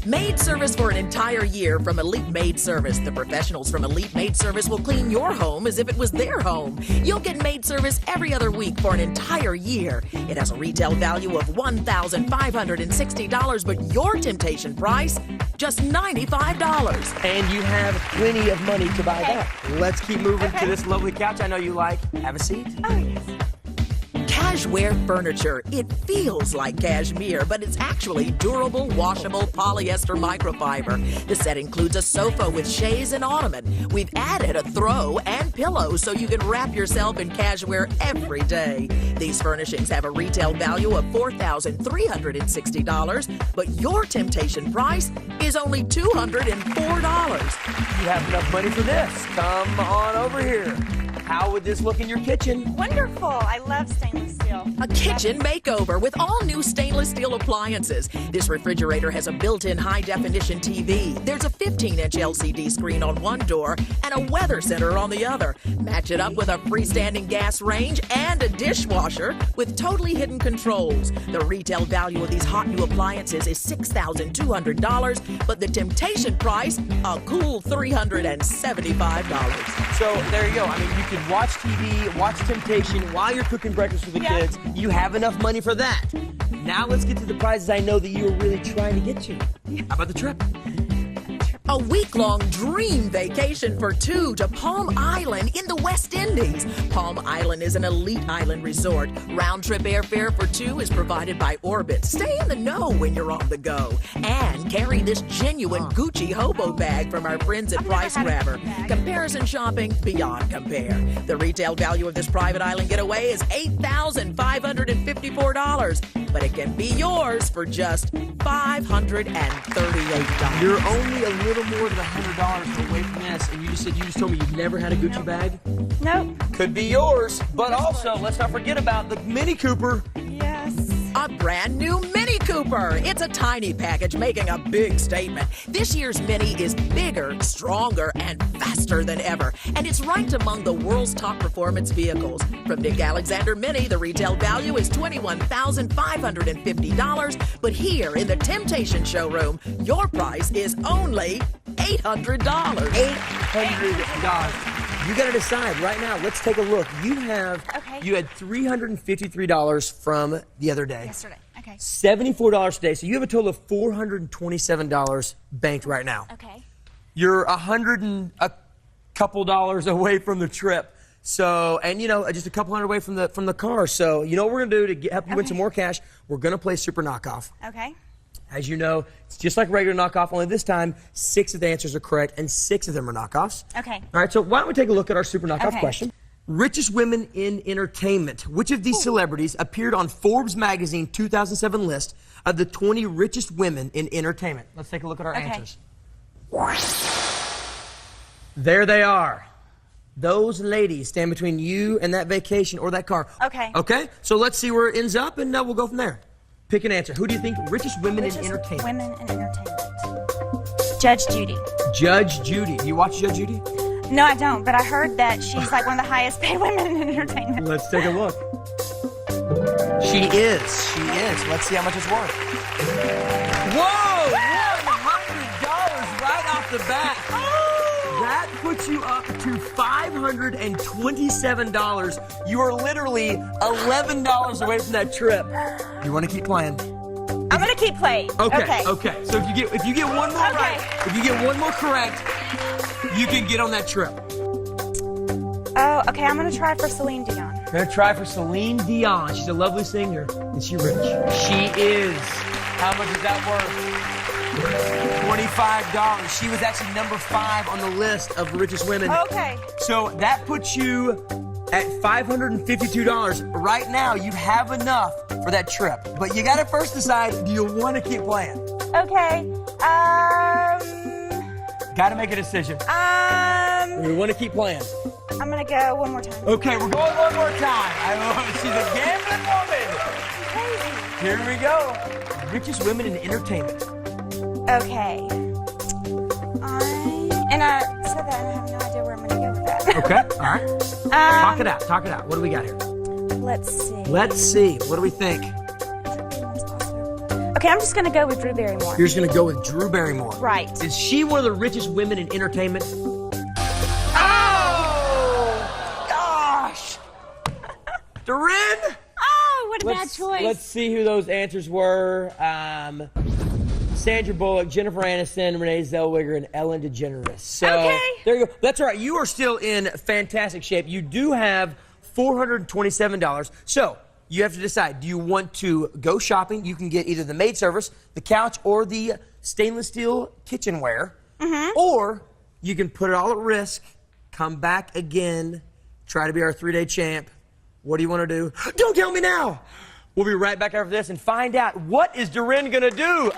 Maid service for an entire year from Elite Maid Service. The professionals from Elite Maid Service will clean your home as if it was their home. You'll get maid service every other week for an entire year. It has a retail value of $1,560, but your temptation price, just $95. And you have plenty of money to buy that. Let's keep moving to this lovely couch I know you like. Have a seat. Oh, yes. Cashware furniture. It feels like cashmere, but it's actually durable, washable polyester microfiber. The set includes a sofa with chaise and ottoman. We've added a throw and pillow so you can wrap yourself in cashware every day. These furnishings have a retail value of $4,360, but your temptation price is only $204. You have enough money for this. Come on over here. How would this look in your kitchen? Wonderful. I love stainless steel. A kitchen makeover with all new stainless steel appliances. This refrigerator has a built-in high-definition TV. There's a 15-inch LCD screen on one door and a weather center on the other. Match it up with a freestanding gas range and a dishwasher with totally hidden controls. The retail value of these hot new appliances is $6,200, but the temptation price, a cool $375. So there you go. I mean, you can watch TV, watch Temptation while you're cooking breakfast for the kids. You have enough money for that. Now let's get to the prizes I know that you're really trying to get to. How about the trip? A week-long dream vacation for two to Palm Island in the West Indies. Palm Island is an elite island resort. Round-trip airfare for two is provided by Orbit. Stay in the know when you're on the go. And carry this genuine Gucci hobo bag from our friends at Price Grabber. Comparison shopping beyond compare. The retail value of this private island getaway is $8,554, but it can be yours for just $538. You're only a little more than $100 away from this, and you just told me you've never had a Gucci bag? Nope. Could be yours, but also let's not forget about the Mini Cooper. Yes. A brand new Mini Cooper. It's a tiny package making a big statement. This year's Mini is bigger, stronger, and faster than ever. And it's ranked among the world's top performance vehicles. From Nick Alexander Mini, the retail value is $21,550. But here in the Temptation Showroom, your price is only $800. $800. You got to decide right now. Let's take a look. You had $353 from the other day. Yesterday. Okay. $74 today. So you have a total of $427 banked right now. Okay. You're $100 and a couple dollars away from the trip. So, and you know, just a couple hundred away from the car. So, you know what we're going to do to help you win some more cash? We're going to play Super Knockoff. Okay. As you know, it's just like regular knockoff, only this time 6 of the answers are correct and 6 of them are knockoffs. Okay. All right, so why don't we take a look at our Super Knockoff question? Richest women in entertainment. Which of these celebrities appeared on Forbes magazine 2007 list of the 20 richest women in entertainment? Let's take a look at our answers. There they are. Those ladies stand between you and that vacation or that car. Okay. Okay, so let's see where it ends up and we'll go from there. Pick an answer. Who do you think richest women in entertainment? Women in entertainment. Judge Judy. Judge Judy. Do you watch Judge Judy? No, I don't, but I heard that she's like one of the highest paid women in entertainment. Let's take a look. She is. Let's see how much it's worth. Whoa! the bat. That puts you up to $527. You are literally $11 away from that trip. You want to keep playing? I'm gonna keep playing. Okay. So if you get one more right, if you get one more correct, you can get on that trip. Oh, okay. I'm gonna try for Celine Dion. We're gonna try for Celine Dion. She's a lovely singer. Is she rich? She is. How much is that worth? $25. She was actually number 5 on the list of richest women. Okay. So that puts you at $552. Right now, you have enough for that trip. But you gotta first decide, do you want to keep playing? Okay. Gotta make a decision. We want to keep playing. I'm gonna go one more time. Okay, we're going one more time. I love it. She's a gambling woman. Here we go. Richest women in entertainment. Okay. I said that and I have no idea where I'm gonna go with that. Okay, all right. Talk it out. What do we got here? Let's see. What do we think? Okay, I'm just gonna go with Drew Barrymore. You're just gonna go with Drew Barrymore. Right. Is she one of the richest women in entertainment? Gosh! Doreen? Oh, what a bad choice. Let's see who those answers were. Sandra Bullock, Jennifer Aniston, Renee Zellweger, and Ellen DeGeneres. So, there you go. That's all right. You are still in fantastic shape. You do have $427. So, you have to decide. Do you want to go shopping? You can get either the maid service, the couch, or the stainless steel kitchenware. Or you can put it all at risk, come back again, try to be our 3-day champ. What do you want to do? Don't tell me now. We'll be right back after this and find out what is Doreen going to do.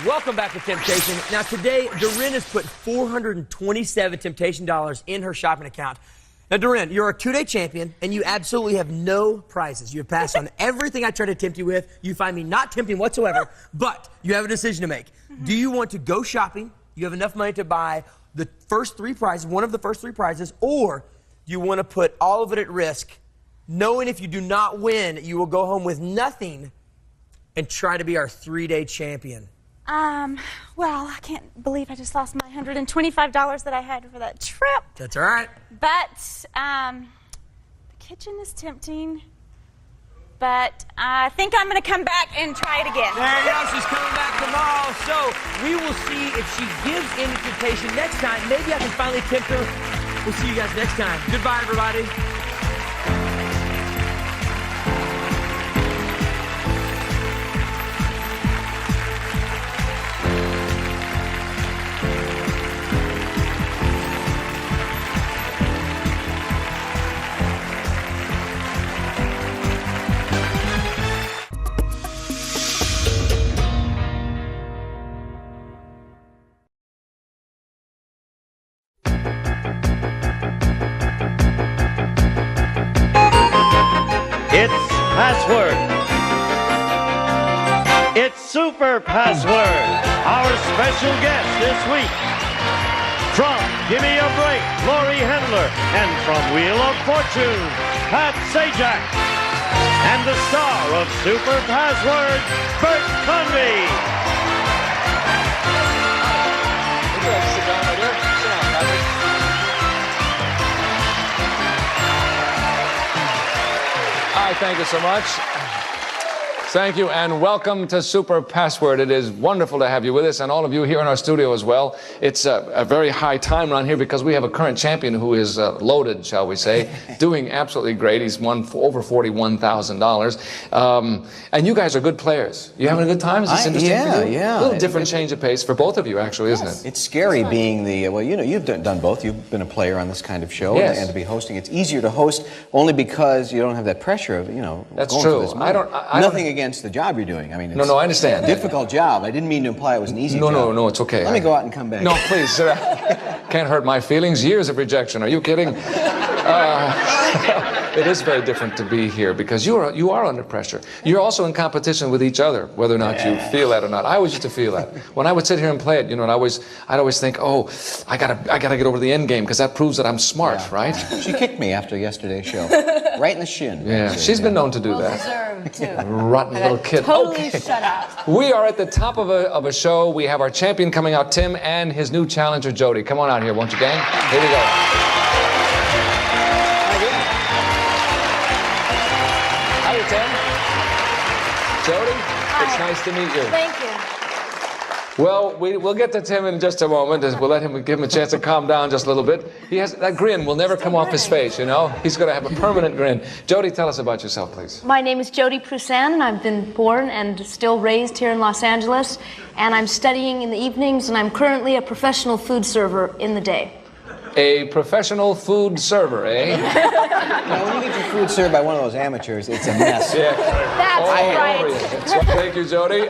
Welcome back to Temptation. Now today, Doreen has put $427 Temptation dollars in her shopping account. Now Doreen, you're a 2-day champion and you absolutely have no prizes. You have passed on everything I tried to tempt you with. You find me not tempting whatsoever, but you have a decision to make. Do you want to go shopping? You have enough money to buy the first 3 prizes, one of the first 3 prizes, or do you want to put all of it at risk, knowing if you do not win, you will go home with nothing and try to be our 3-day champion? Well, I can't believe I just lost my $125 that I had for that trip. That's all right. But, the kitchen is tempting. But I think I'm going to come back and try it again. There you go. She's coming back tomorrow. So we will see if she gives in to temptation next time. Maybe I can finally tempt her. We'll see you guys next time. Goodbye, everybody. It's Password. It's Super Password, our special guest this week. From Gimme a Break, Laurie Hendler, and from Wheel of Fortune, Pat Sajak. And the star of Super Password, Bert Convy. Would you like to sit down right here? Sit down, Patrick. Hi, thank you so much. Thank you, and welcome to Super Password. It is wonderful to have you with us, and all of you here in our studio as well. It's a very high time around here because we have a current champion who is loaded, shall we say, doing absolutely great. He's won over $41,000. And you guys are good players. You having a good time? Is this interesting for you? Yeah. A little different change of pace for both of you, actually, isn't it? It's scary being the, well, you know, you've done both. You've been a player on this kind of show, Yes. and to be hosting. It's easier to host only because you don't have that pressure of, you know, That's going true. for this money. Nothing against the job you're doing. I mean, it's No, I understand. a difficult job. I didn't mean to imply it was an easy No, job. no, it's okay. Let me go out and come back. No, please, sir. Can't hurt my feelings. Years of rejection. Are you kidding? It is very different to be here because you are under pressure. You're also in competition with each other, whether or not you feel that or not. I always used to feel that. When I would sit here and play it, you know, and I'd always think, oh, I gotta get over the end game because that proves that I'm smart, right? She kicked me after yesterday's show. Right in the shin. Yeah, she's been known to do that. Deserved, too. Rotten little kid. Totally Okay. shut up. We are at the top of a show. We have our champion coming out, Tim, and his new challenger, Jody. Come on out here, won't you, gang? Here we go. Hi, Tim. Jody, it's nice to meet you. Thank you. Well, we'll get to Tim in just a moment. We'll give him a chance to calm down just a little bit. He has that grin will never come off his face, you know? He's going to have a permanent grin. Jody, tell us about yourself, please. My name is Jody Prusan, and I've been born and still raised here in Los Angeles. And I'm studying in the evenings, and I'm currently a professional food server in the day. A professional food server, eh? Now, when you get your food served by one of those amateurs, it's a mess. Yeah. That's All right. over you. That's right. Thank you, Jody.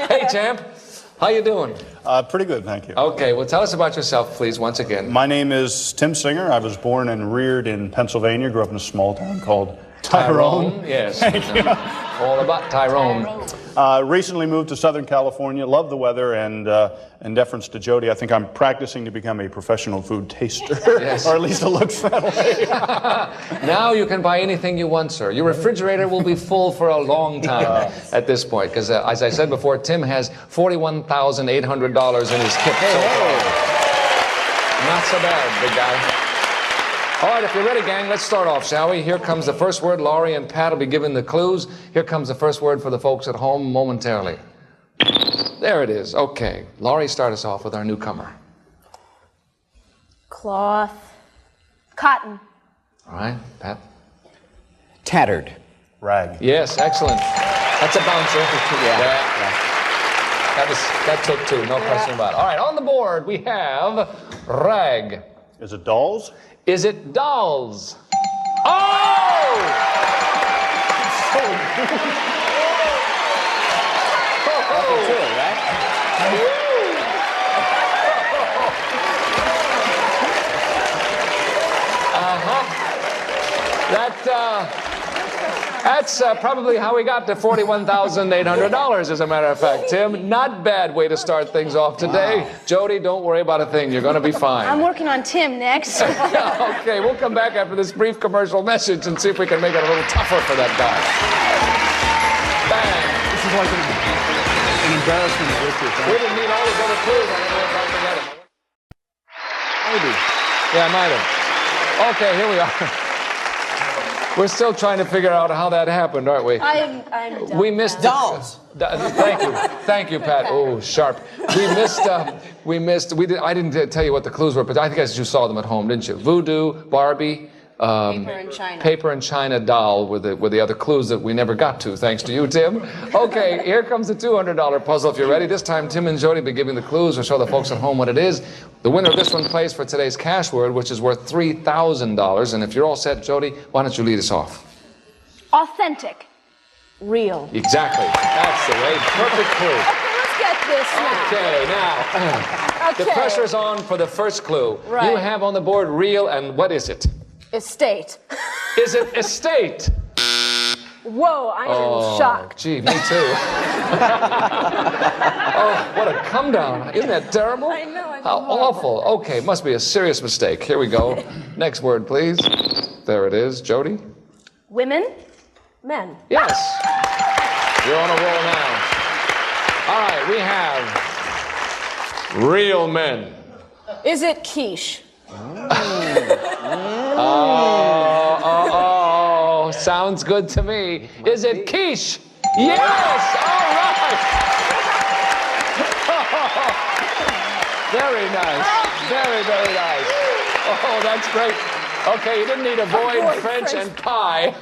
Hey, champ. How you doing? Pretty good, thank you. Okay, well, tell us about yourself, please, once again. My name is Tim Singer. I was born and reared in Pennsylvania. Grew up in a small town called Tyrone. Yes. Thank you. All about Tyrone. Recently moved to Southern California. Love the weather, and in deference to Jody, I think I'm practicing to become a professional food taster, Yes. or at least it looks that way. Now you can buy anything you want, sir. Your refrigerator will be full for a long time at this point, because as I said before, Tim has $41,800 in his kit so far. Not so bad, big guy. All right, if you're ready, gang, let's start off, shall we? Here comes the first word. Laurie and Pat will be giving the clues. Here comes the first word for the folks at home momentarily. There it is. Okay. Laurie, start us off with our newcomer. Cloth. Cotton. All right, Pat? Tattered. Rag. Yes, excellent. That's a bouncer. That took two, no question about it. All right, on the board we have rag. Is it dolls? Is it dolls? Oh! That's probably how we got to $41,800, as a matter of fact. Tim, not bad way to start things off today. Wow. Jody, don't worry about a thing. You're going to be fine. I'm working on Tim next. Okay, we'll come back after this brief commercial message and see if we can make it a little tougher for that guy. Bang. This is like an embarrassment of riches. We didn't need all those other clues. I don't know if I forget them. Maybe. Yeah, I might have. Okay, here we are. We're still trying to figure out how that happened, aren't we? I'm done. We missed dolls. Thank you, Pat. Oh, sharp. I didn't tell you what the clues were, but I guess you saw them at home, didn't you? Voodoo, Barbie, Paper and China doll were the other clues that we never got to, thanks to you, Tim. Okay, here comes the $200 puzzle. If you're ready, this time Tim and Jody will be giving the clues. We'll show the folks at home what it is. The winner of this one plays for today's cash word, which is worth $3,000. And if you're all set, Jody, why don't you lead us off? Authentic. Real. Exactly. That's the way. Perfect clue. Okay, let's get this now. Okay, now. Okay. The pressure's on for the first clue. Right. You have on the board real, and what is it? Estate. Is it estate? Whoa, I am shocked. Gee, me too. Oh, what a come down. Isn't that terrible? I know. How awful. Okay, must be a serious mistake. Here we go. Next word, please. There it is. Jody? Women. Men. Yes. You're on a roll now. All right, we have real men. Is it quiche? Oh, sounds good to me. Is it quiche? Yes! All right! Very nice. Very, very nice. Oh, that's great. Okay, you didn't need avoid, French, and pie.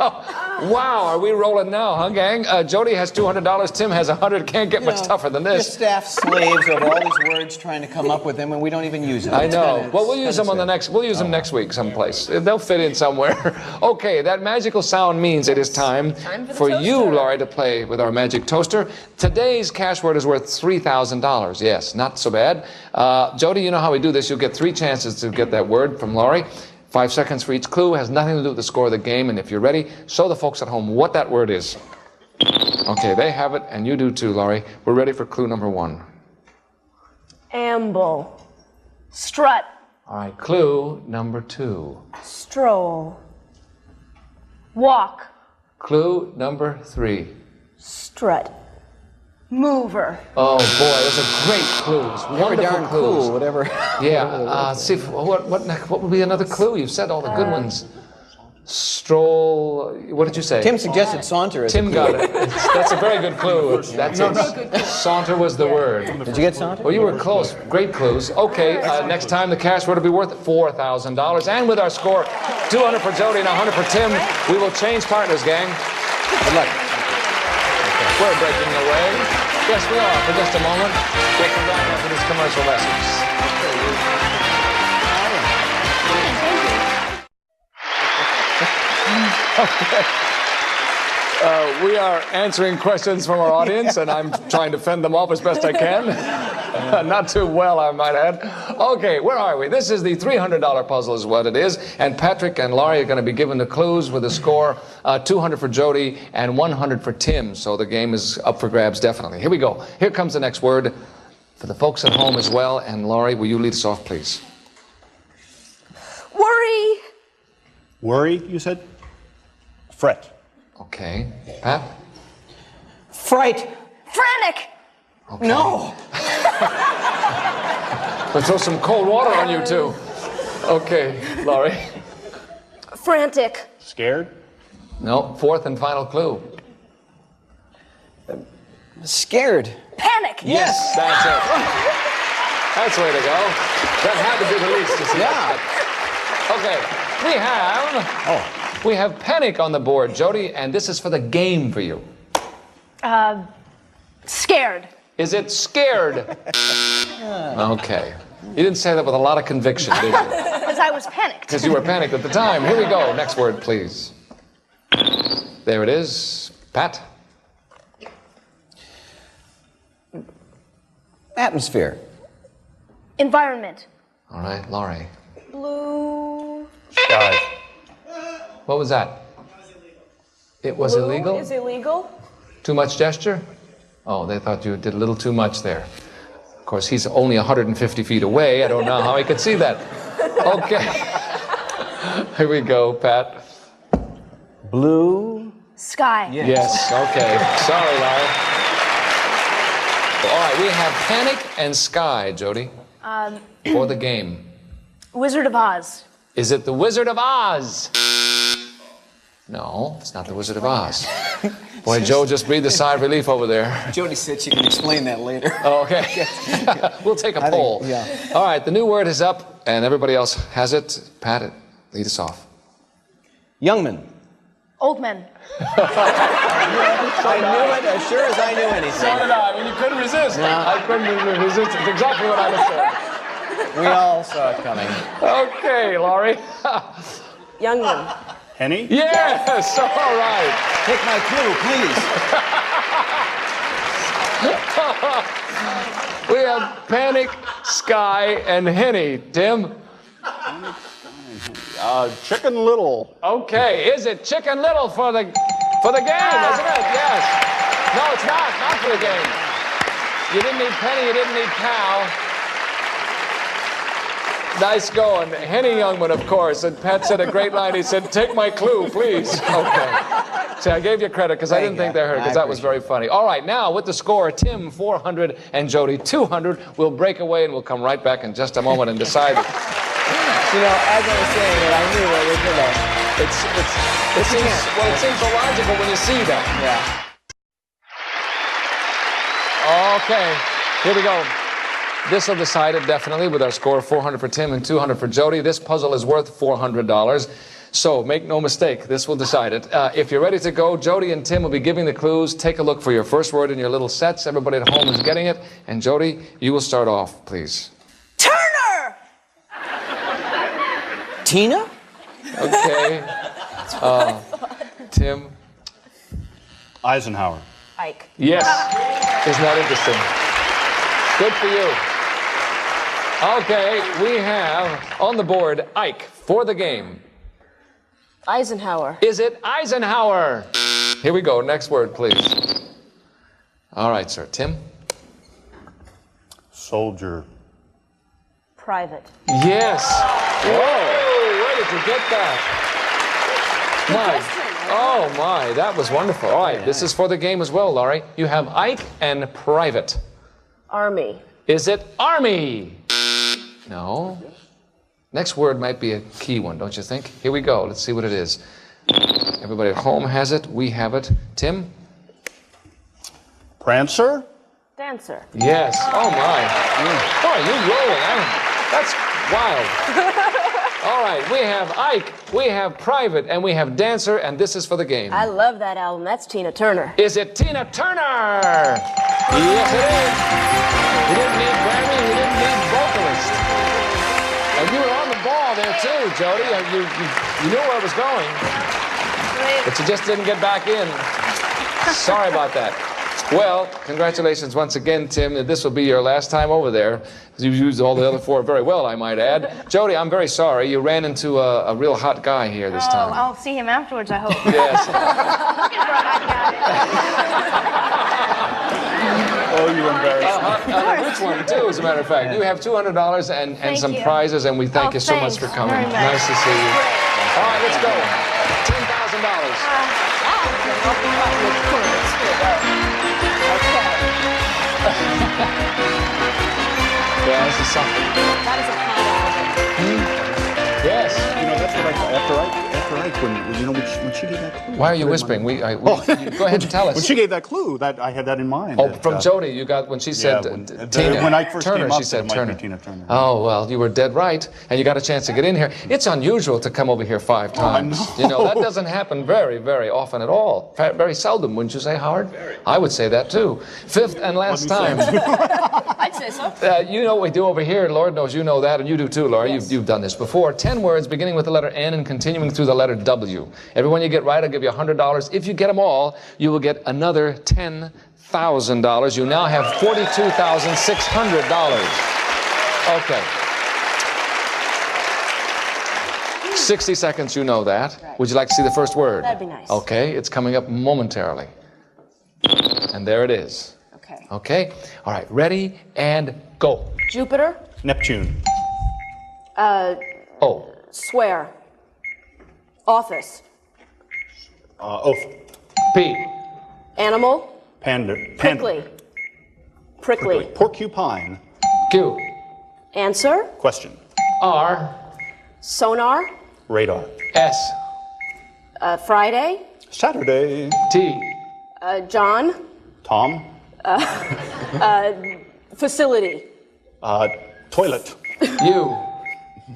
Wow, are we rolling now, huh, gang? Jody has $200. Tim has $100. Can't get much tougher than this. Your staff slaves over all these words trying to come up with them, and we don't even use them. I know. Well, we'll use them on the next. We'll use them next week someplace. They'll fit in somewhere. Okay, that magical sound means it is time for you, Laurie, to play with our magic toaster. Today's cash word is worth $3,000. Yes, not so bad. Jody, you know how we do this. You'll get 3 chances to get that word from Laurie. 5 seconds for each clue. Has nothing to do with the score of the game. And if you're ready, show the folks at home what that word is. Okay, they have it, and you do too, Laurie. We're ready for clue number 1. Amble. Strut. All right, clue number 2. Stroll. Walk. Clue number 3. Strut. Mover. Oh boy, those are great clues. Wonderful clues. Cool, whatever. Yeah. See, what would be another clue? You've said all the good ones. Stroll. What did you say? Tim suggested saunter. Tim got it. That's a very good clue. That's it. Saunter was the word. Did you get saunter? Well, you were close. Great clues. Okay, next time the cash word will be worth $4,000. And with our score, 200 for Jody and 100 for Tim, we will change partners, gang. Good luck. We're breaking away. Yes, we are. For just a moment, we'll come back after this commercial message. Okay. We are answering questions from our audience, and I'm trying to fend them off as best I can. Not too well, I might add. Okay, where are we? This is the $300 puzzle is what it is, and Patrick and Laurie are going to be given the clues with a score 200 for Jody and 100 for Tim, so the game is up for grabs, definitely. Here we go. Here comes the next word for the folks at home as well, and Laurie, will you lead us off, please? Worry. Worry, you said? Fret. Okay. Pat? Fright. Frantic. Okay. No. Let's throw some cold water on you, too. Okay, Laurie. Frantic. Scared? No, fourth and final clue. Scared. Panic. Yes, that's it. That's the way to go. That had to be the least. Okay, we have panic on the board, Jody, and this is for the game for you. Scared. Is it scared? Okay. You didn't say that with a lot of conviction, did you? Because I was panicked. Because you were panicked at the time. Here we go. Next word, please. There it is. Pat? Atmosphere. Environment. All right, Laurie. Blue. Sky. What was that? It was Blue illegal? is illegal. Too much gesture? Oh, they thought you did a little too much there. Of course, he's only 150 feet away. I don't know how he could see that. Okay. Here we go, Pat. Blue. Sky. Yes, okay. Sorry, Larry. All right, we have panic and sky, Jody, for the game. Wizard of Oz. Is it the Wizard of Oz? No, it's not the Wizard of Oz. Boy, Joe just breathed a sigh of relief over there. Jody said she can explain that later. Oh, okay. We'll take a poll. Yeah. All right, the new word is up, and everybody else has it. Pat, lead us off. Youngman. Old men. I knew it as sure as I knew anything. So did I. I mean, you couldn't resist. No. I couldn't resist. It's exactly what I was saying. We all saw it coming. Okay, Laurie. Youngman. Henny? Yes, all right. Take my clue, please. We have Panic, Sky, and Henny. Tim? Chicken Little. Okay, is it Chicken Little for the game, isn't it? Yes. No, it's not for the game. You didn't need Penny, you didn't need Cow. Nice going. Henny Youngman, of course. And Pat said a great line. He said, take my clue, please. Okay. See, I gave you credit because I didn't think they heard because that was very funny. All right, now with the score, Tim 400 and Jody 200. We'll break away and we'll come right back in just a moment and decide. You know, as I was saying it, I knew it was going to. It seems so logical when you see that. Yeah. Okay, here we go. This will decide it definitely with our score 400 for Tim and 200 for Jody. This puzzle is worth $400. So make no mistake, this will decide it. If you're ready to go, Jody and Tim will be giving the clues. Take a look for your first word in your little sets. Everybody at home is getting it. And Jody, you will start off, please. Turner. Tina? Okay. Tim? Eisenhower. Ike. Yes. Isn't that interesting? Good for you. Okay, we have on the board Ike for the game. Eisenhower. Is it Eisenhower? Here we go. Next word, please. All right, sir. Tim? Soldier. Private. Yes. Whoa, where did you get that? Oh my, that was wonderful. All right, this is for the game as well, Laurie. You have Ike and Private. Army. Is it Army? No. Next word might be a key one, don't you think? Here we go. Let's see what it is. Everybody at home has it. We have it. Tim? Prancer? Dancer. Yes. Oh my. Boy, you're rolling. That's wild. All right, we have Ike, we have Private, and we have Dancer, and this is for the game. I love that album. That's Tina Turner. Is it Tina Turner? Yes, it is. We didn't need Grammy, we didn't need vocalist. And you were on the ball there too, Jody. You knew where it was going. But you just didn't get back in. Sorry about that. Well, congratulations once again, Tim. This will be your last time over there. You've used all the other four very well, I might add. Jody, I'm very sorry. You ran into a real hot guy here this time. I'll see him afterwards, I hope. Yes. Oh, you embarrassed Which one, too, as a matter of fact. You have $200 and some prizes, and we thank you so much for coming. Very much. Nice to see you. All right, let's go. $10,000. Yeah, this is something. That is a fun album. Yes. You know, that's what I thought. After Ike, when she gave that clue. Why are you whispering? Go ahead and tell us. When she gave that clue, I had that in mind. Oh, from Jody, you got when she said Tina. When Ike first Turner, came up, she said it might Turner. be Tina Turner. Oh well, you were dead right, and you got a chance to get in here. It's unusual to come over here 5 times. I know. You know that doesn't happen very, very often at all. Very seldom, wouldn't you say, Howard? I would say that too. 5th and last time. I'd say so. You know what we do over here. Lord knows you know that, and you do too, Laura. Yes. You've done this before. 10 words beginning with the letter N and continuing through the letter W. Everyone you get right, I'll give you $100. If you get them all, you will get another $10,000. You now have $42,600. Okay. 60 seconds, you know that. Right. Would you like to see the first word? That'd be nice. Okay, it's coming up momentarily. And there it is. Okay. Okay? All right, ready and go. Jupiter. Neptune. Swear. Office. Oath. P. Animal. Panda. Prickly. Prickly. Porcupine. Q. Answer. Question. R. Sonar. Radar. S. Friday. Saturday. T. John. Tom. Facility. Toilet. U.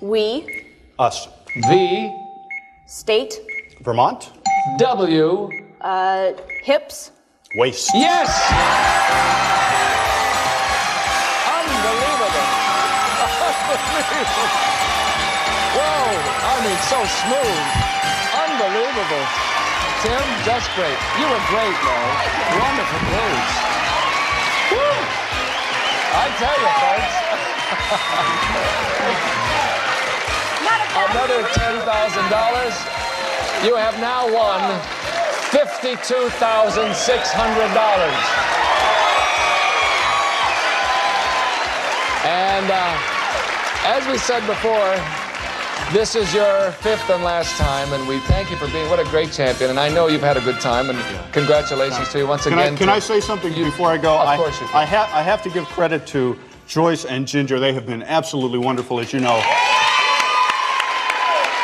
We. Us. V. State. Vermont. W. Hips. Waist. Yes! Unbelievable. Unbelievable. Whoa, I mean, so smooth. Unbelievable. Tim, just great. You were great, Laurie. Wonderful clues. Woo! I tell you, folks. Another $10,000. You have now won $52,600. And as we said before, this is your 5th and last time, and we thank you for being what a great champion. And I know you've had a good time, and congratulations to you once again. Can I say something before I go? Of course you can. I have to give credit to Joyce and Ginger. They have been absolutely wonderful, as you know.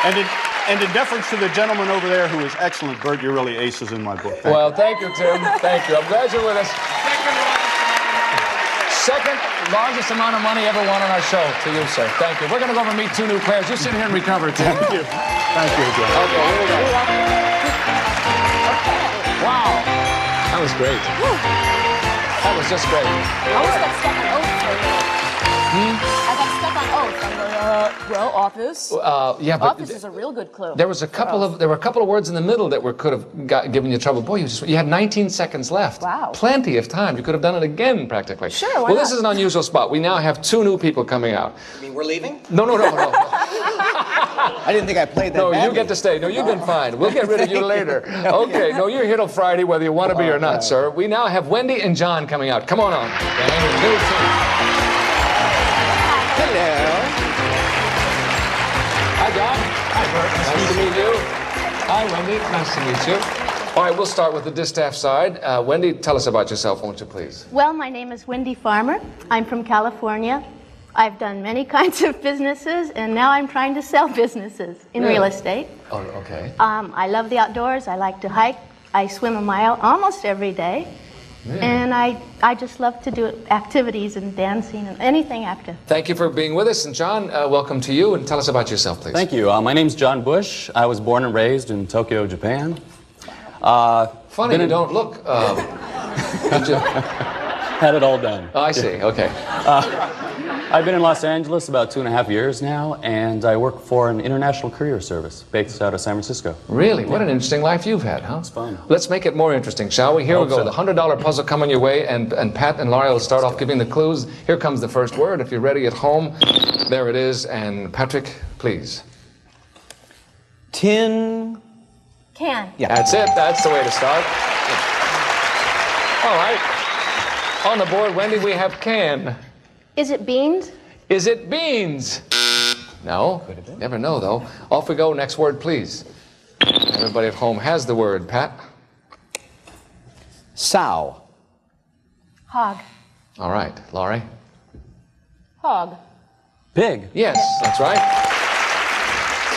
And in deference to the gentleman over there who is excellent, Bert, you're really aces in my book. Thank you, Tim. Thank you. I'm glad you're with us. Second largest amount of money ever won on our show to you, sir. Thank you. We're going to go over and meet 2 new players. You sit here and recover, Tim. Thank you. Thank you again. Okay, here we go. Wow. That was great. That was just great. I almost got stuck on oath. I got stuck on oath. Well, office. Yeah, but Office is a real good clue. there were a couple of words in the middle that could have given you trouble. Boy, you had 19 seconds left. Wow. Plenty of time. You could have done it again, practically. Sure, why Well, this not? is an unusual spot. We now have 2 new people coming out. You mean we're leaving? No. I didn't think I played that No, badly. you get to stay. No, you've been fine. We'll get rid of you later. Okay, no, you're here till Friday, whether you want to be or not, sir. We now have Wendy and John coming out. Come on gang. New team. Hello. Hi, John. Hi, Bert. Nice to meet you. Hi, Wendy. Nice to meet you. All right, we'll start with the distaff side. Wendy, tell us about yourself, won't you, please? Well, my name is Wendy Farmer. I'm from California. I've done many kinds of businesses, and now I'm trying to sell businesses in real estate. Oh, okay. I love the outdoors. I like to hike. I swim a mile almost every day. And I just love to do activities and dancing and anything active. Thank you for being with us. And John, welcome to you. And tell us about yourself, please. Thank you. My name's John Bush. I was born and raised in Tokyo, Japan. Funny, you don't look... did you... Had it all done. Oh, I see. Okay. I've been in Los Angeles about 2.5 years now, and I work for an international courier service based out of San Francisco. Really? What an interesting life you've had, huh? It's fun. Let's make it more interesting, shall we? Here we go. So. The $100 puzzle coming your way, and Pat and Laurie will start off giving the clues. Here comes the first word. If you're ready at home, there it is. And Patrick, please. Tin. Can. Yeah. That's it. That's the way to start. All right. On the board, Wendy, we have can. Is it beans? Is it beans? No. Never know, though. Off we go. Next word, please. Everybody at home has the word. Pat? Sow. Hog. All right. Laurie? Hog. Pig. Yes, that's right.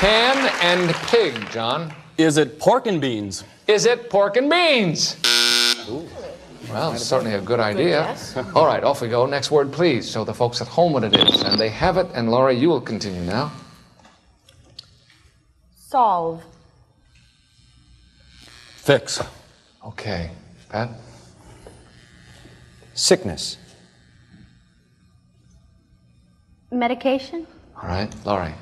Can and pig, John. Is it pork and beans? Is it pork and beans? Ooh. Well, it's certainly a good idea. All right, off we go. Next word, please. Show the folks at home what it is. And they have it. And Laurie, you will continue now. Solve. Fix. Okay. Pat? Sickness. Medication? All right. Laurie?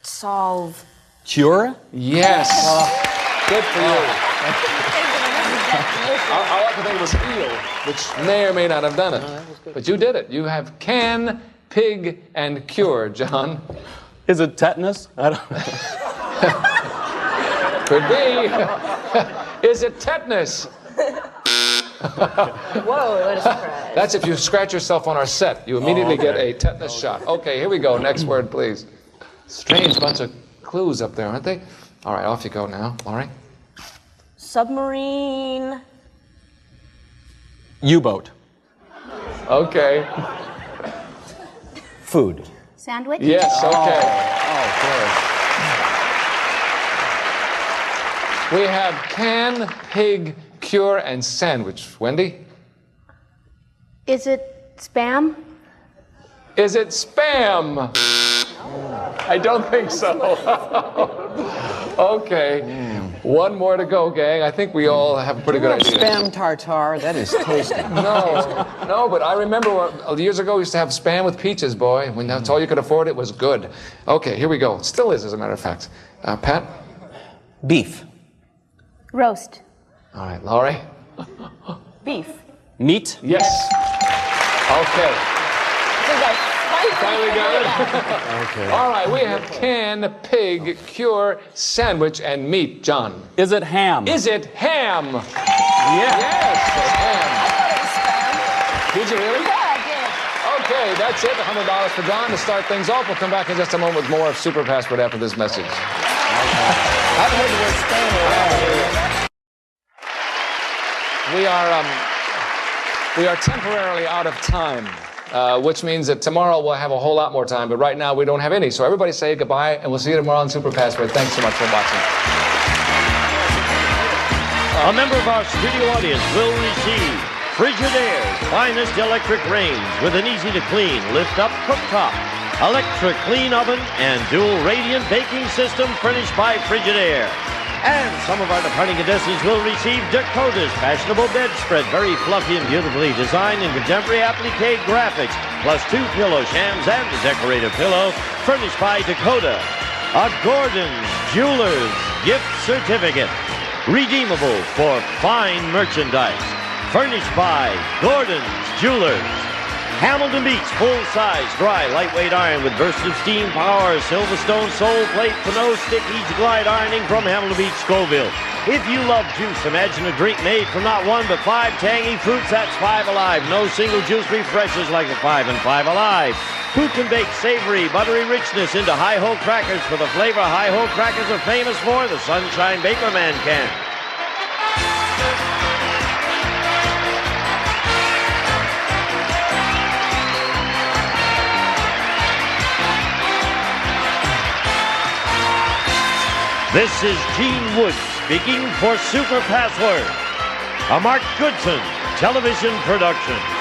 Solve. Cure? Yes. Good for you. Our other thing was eel, which may or may not have done it. But you did it. You have can, pig, and cure, John. Is it tetanus? I don't Could be. Is it tetanus? Whoa, what a surprise. That's if you scratch yourself on our set. You immediately get a tetanus shot. Okay, here we go. Next word, please. Strange bunch of clues up there, aren't they? All right, off you go now. Laurie? Submarine. U-boat. Okay. Food. Sandwich? Yes, okay. We have can, pig, cure, and sandwich. Wendy? Is it spam? Is it spam? I don't think so. Okay. One more to go, gang. I think we all have a pretty good idea. Spam tartare, that is tasty. No, but I remember years ago we used to have spam with peaches, boy. When that's all you could afford, it was good. Okay, here we go. It still is, as a matter of fact. Pat? Beef. Roast. All right, Laurie? Beef. Meat? Yes. Okay. Finally got it. Okay. All right, we have can, pig, cure, sandwich, and meat. John? Is it ham? Is it ham? Yeah. Yes, it's ham. Did you really? Yeah, I did. Okay, that's it. $100 for John to start things off. We'll come back in just a moment with more of Super Password after this message. I've heard the word spam around. We are temporarily out of time, which means that tomorrow we'll have a whole lot more time, but right now we don't have any. So everybody say goodbye, and we'll see you tomorrow on Super Password. Thanks so much for watching. A member of our studio audience will receive Frigidaire's finest electric range with an easy-to-clean, lift-up cooktop, electric clean oven, and dual radiant baking system furnished by Frigidaire. And some of our departing contestants will receive Dakota's fashionable bedspread, very fluffy and beautifully designed in contemporary applique graphics, plus 2 pillow shams and a decorative pillow, furnished by Dakota. A Gordon's Jewelers gift certificate, redeemable for fine merchandise, furnished by Gordon's Jewelers. Hamilton Beach full-size dry lightweight iron with bursts of steam power, Silverstone sole plate, Pinot stick each glide ironing from Hamilton Beach, Scoville. If you love juice, imagine a drink made from not 1 but 5 tangy fruits. That's 5 Alive. No single juice refreshes like the 5 and 5 Alive. Who can bake savory, buttery richness into Hi-Ho crackers for the flavor Hi-Ho crackers are famous for? The Sunshine Baker Man can. This is Gene Wood speaking for Super Password, a Mark Goodson television production.